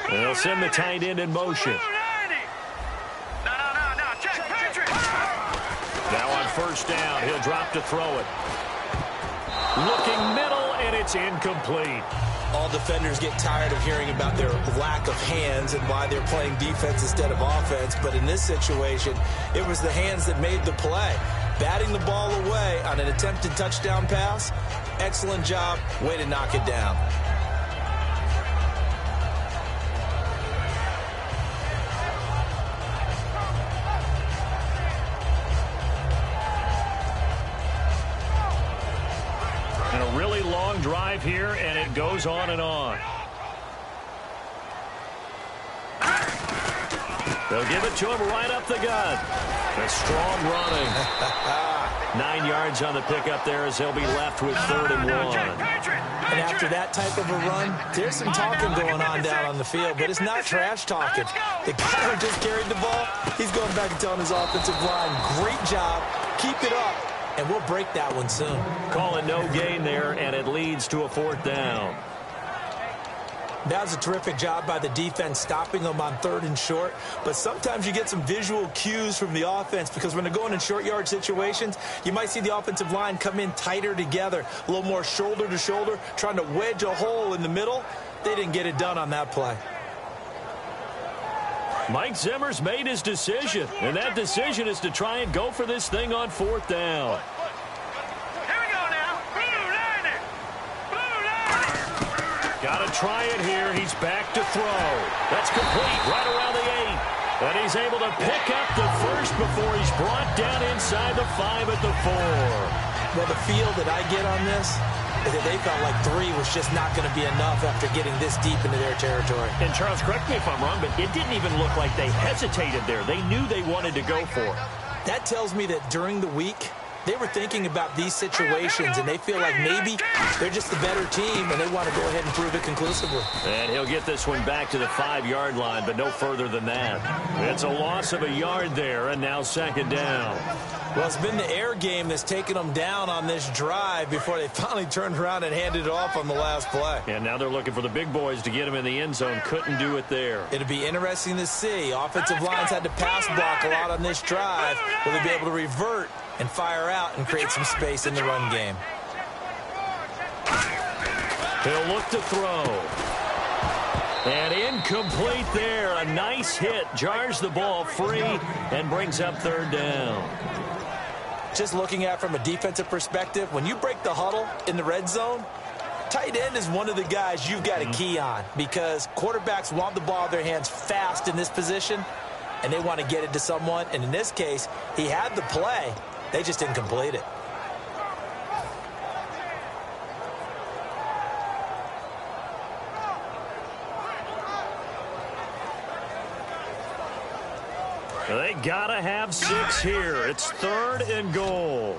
And they'll send the tight end in motion. Now on first down, he'll drop to throw it. Looking middle, and it's incomplete. All defenders get tired of hearing about their lack of hands and why they're playing defense instead of offense. But in this situation, it was the hands that made the play. Batting the ball away on an attempted touchdown pass. Excellent job. Way to knock it down. And a really long drive here, and it goes on and on. They'll give it to him right up the gut. A strong running. 9 yards on the pickup there as he'll be left with 3rd and 1. And after that type of a run, there's some talking going on down on the field, but it's not trash talking. The guy who just carried the ball, he's going back and telling his offensive line, great job, keep it up, and we'll break that one soon. Call it no gain there, and it leads to a 4th down. That was a terrific job by the defense stopping them on 3rd and short. But sometimes you get some visual cues from the offense because when they're going in short yard situations, you might see the offensive line come in tighter together, a little more shoulder to shoulder, trying to wedge a hole in the middle. They didn't get it done on that play. Mike Zimmer's made his decision, and that decision is to try and go for this thing on 4th down. Got to try it here. He's back to throw. That's complete right around the 8. And he's able to pick up the first before he's brought down inside the 5 at the 4. Well, the feel that I get on this is that they felt like 3 was just not going to be enough after getting this deep into their territory. And Charles, correct me if I'm wrong, but it didn't even look like they hesitated there. They knew they wanted to go for it. That tells me that during the week, They were thinking about these situations, and they feel like maybe they're just the better team, and they want to go ahead and prove it conclusively. And he'll get this one back to the 5-yard line, but no further than that. It's a loss of a yard there, and now second down. Well, it's been the air game that's taken them down on this drive before they finally turned around and handed it off on the last play. And now they're looking for the big boys to get him in the end zone. Couldn't do it there. It'll be interesting to see. Offensive lines had to pass block a lot on this drive. Will they be able to revert and fire out and create some space in the run game? He'll look to throw. And incomplete there. A nice hit. Jars the ball free and brings up third down. Just looking at it from a defensive perspective, when you break the huddle in the red zone, tight end is one of the guys you've got to key on because quarterbacks want the ball in their hands fast in this position, and they want to get it to someone. And in this case, he had the play. They just didn't complete it. They gotta have 6 here. It's third and goal.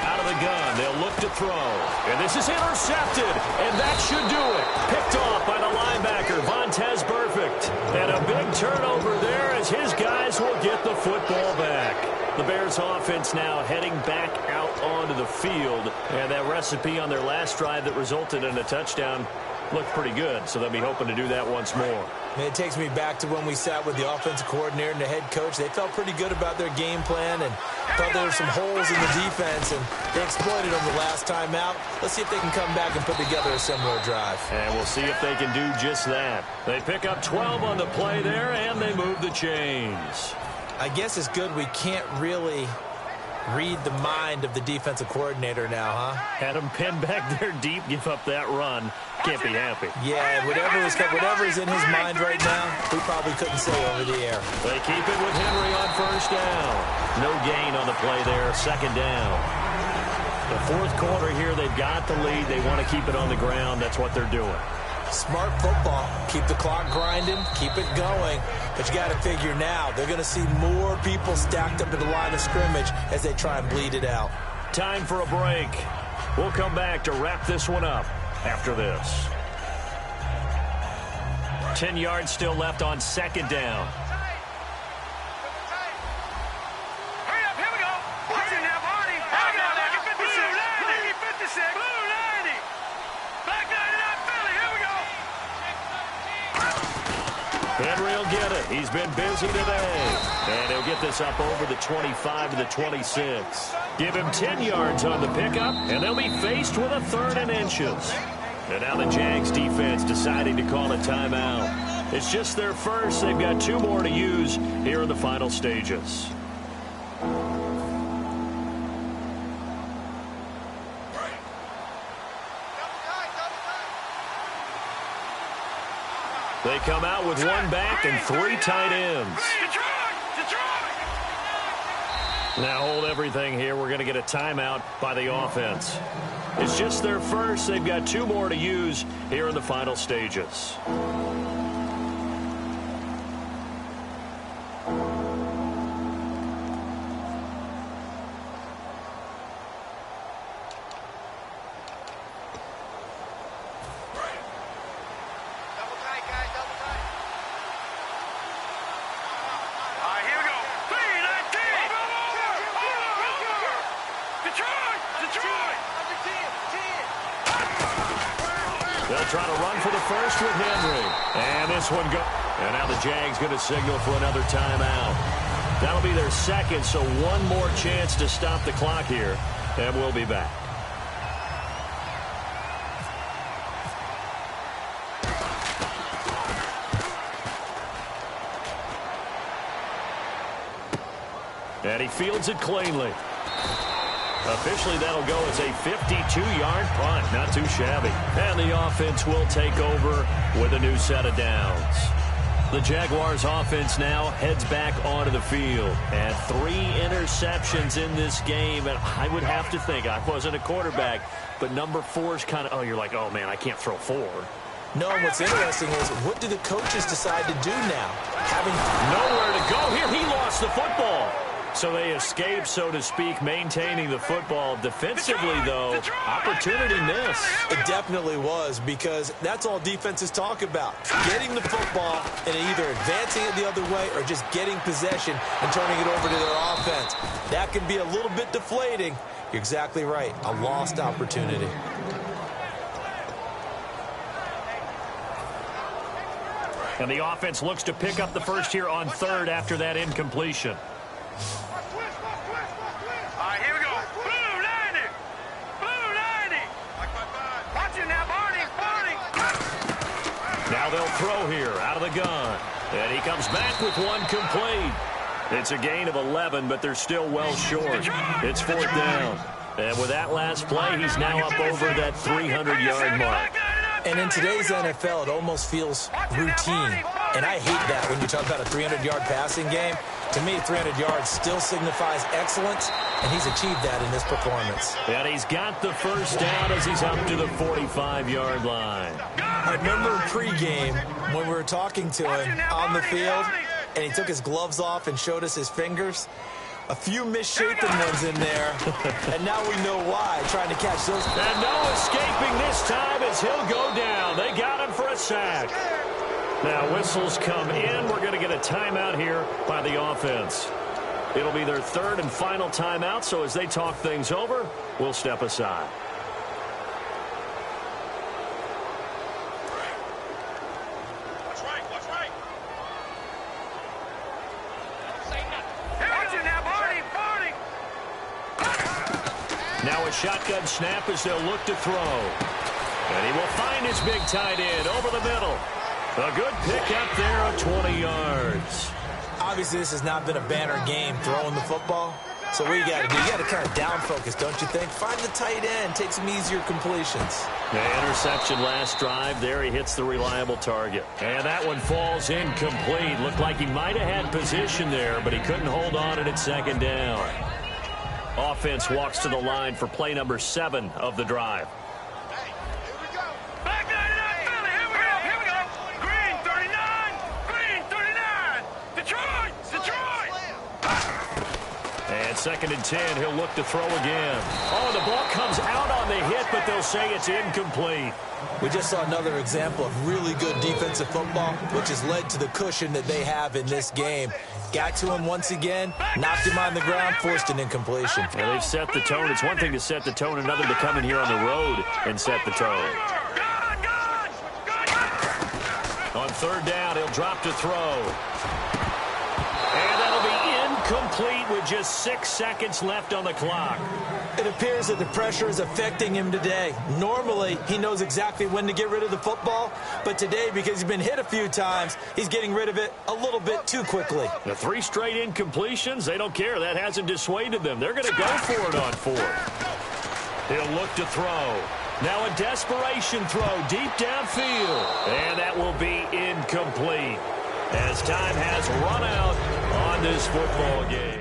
Out of the gun, they'll look to throw. And this is intercepted, and that should do it. Picked off by the linebacker, Vontez Burfict. And a big turnover there as his guys will get the football back. The Bears offense now heading back out onto the field. And that recipe on their last drive that resulted in a touchdown looked pretty good, so they'll be hoping to do that once more. It takes me back to when we sat with the offensive coordinator and the head coach. They felt pretty good about their game plan and thought there were some holes in the defense, and they exploited them the last time out. Let's see if they can come back and put together a similar drive. And we'll see if they can do just that. They pick up 12 on the play there, and they move the chains. I guess it's good we can't really read the mind of the defensive coordinator now, huh? Had him pinned back there deep, give up that run. Can't be happy. Yeah, whatever is in his mind right now, we probably couldn't say over the air. They keep it with Henry on first down. No gain on the play there, second down. The fourth quarter here, they've got the lead. They want to keep it on the ground. That's what they're doing. Smart football. Keep the clock grinding. Keep it going. But you got to figure now, they're going to see more people stacked up at the line of scrimmage as they try and bleed it out. Time for a break. We'll come back to wrap this one up after this. 10 yards still left on second down. Hurry up, here we go. Watch it now, Barney. Hang on, like 56. Blue 90. Black 99 Philly, here we go. Henry will get it. He's been busy today. And he'll get this up over the 25 to the 26. Give him 10 yards on the pickup, and they'll be faced with a third and inches. And now the Jags defense deciding to call a timeout. It's just their first. They've got 2 more to use here in the final stages. They come out with 1 back and 3 tight ends. Now hold everything here. We're going to get a timeout by the offense. It's just their first. They've got 2 more to use here in the final stages. They'll try to run for the first with Henry. And this one goes. And now the Jags going to signal for another timeout. That'll be their second, so 1 more chance to stop the clock here. And we'll be back. And he fields it cleanly. Officially, that'll go as a 52-yard punt. Not too shabby. And the offense will take over with a new set of downs. The Jaguars offense now heads back onto the field. And 3 interceptions in this game. And I would have to think, I wasn't a quarterback, but number 4 is kind of, you're like, oh, man, I can't throw 4. No, what's interesting is, what do the coaches decide to do now? Nowhere to gets the football. So they escape, so to speak, maintaining the football. Defensively, though, opportunity missed. It definitely was, because that's all defenses talk about. Getting the football and either advancing it the other way or just getting possession and turning it over to their offense. That can be a little bit deflating. You're exactly right. A lost opportunity. And the offense looks to pick up the first here on third after that incompletion. Now they'll throw here out of the gun. And he comes back with one complete. It's a gain of 11, but they're still well short. It's fourth down. And with that last play, he's now up over that 300-yard mark. And in today's NFL, it almost feels routine. And I hate that when you talk about a 300-yard passing game. To me, 300 yards still signifies excellence, and he's achieved that in this performance. And he's got the first down as he's up to the 45-yard line. I remember pregame when we were talking to him on the field, and he took his gloves off and showed us his fingers. A few misshapen ones in there, and now we know why, trying to catch those. And no escaping this time as he'll go down. They got him for a sack. Now whistles come in. We're going to get a timeout here by the offense. It'll be their third and final timeout, so as they talk things over, we'll step aside. Now a shotgun snap as they'll look to throw. And he will find his big tight end over the middle. A good pick up there of 20 yards. Obviously, this has not been a banner game throwing the football. So what you got to do, you got to kind of down focus, don't you think? Find the tight end, take some easier completions. The interception last drive. There he hits the reliable target. And that one falls incomplete. Looked like he might have had position there, but he couldn't hold on at second down. Offense walks to the line for play number 7 of the drive. And second and 10, he'll look to throw again. Oh, the ball comes out on the hit, but they'll say it's incomplete. We just saw another example of really good defensive football, which has led to the cushion that they have in this game. Got to him once again, knocked him on the ground, forced an incompletion. Well, they've set the tone. It's one thing to set the tone, another to come in here on the road and set the tone. On third down, he'll drop to throw. And that'll be incomplete with just 6 seconds left on the clock. It appears that the pressure is affecting him today. Normally, he knows exactly when to get rid of the football, but today, because he's been hit a few times, he's getting rid of it a little bit too quickly. The 3 straight incompletions, they don't care. That hasn't dissuaded them. They're going to go for it on fourth. He'll look to throw. Now a desperation throw deep downfield. And that will be incomplete as time has run out on this football game.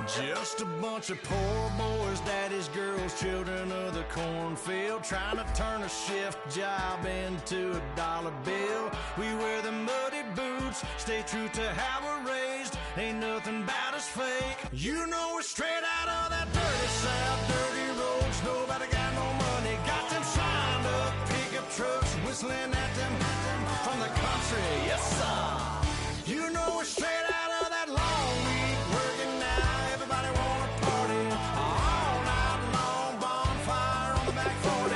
Just a bunch of poor boys, daddies, girls, children of the cornfield, trying to turn a shift job into a dollar bill. We wear the muddy boots, stay true to how we're raised. Ain't nothing about us fake. You know we're straight out of that dirty south, dirty roads. Nobody got no money. Got them signed up pickup trucks, whistling at them from the country. Yes, sir. You know we're straight out of that long week working now. Everybody wanna party all night long. Bonfire on the back 40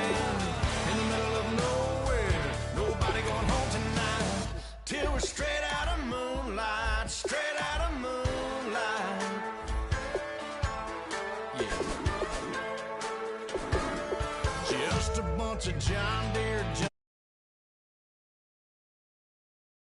in the middle of nowhere. Nobody going home tonight till we're straight out of moonlight. Straight out of moonlight. Yeah. Just a bunch of John Deere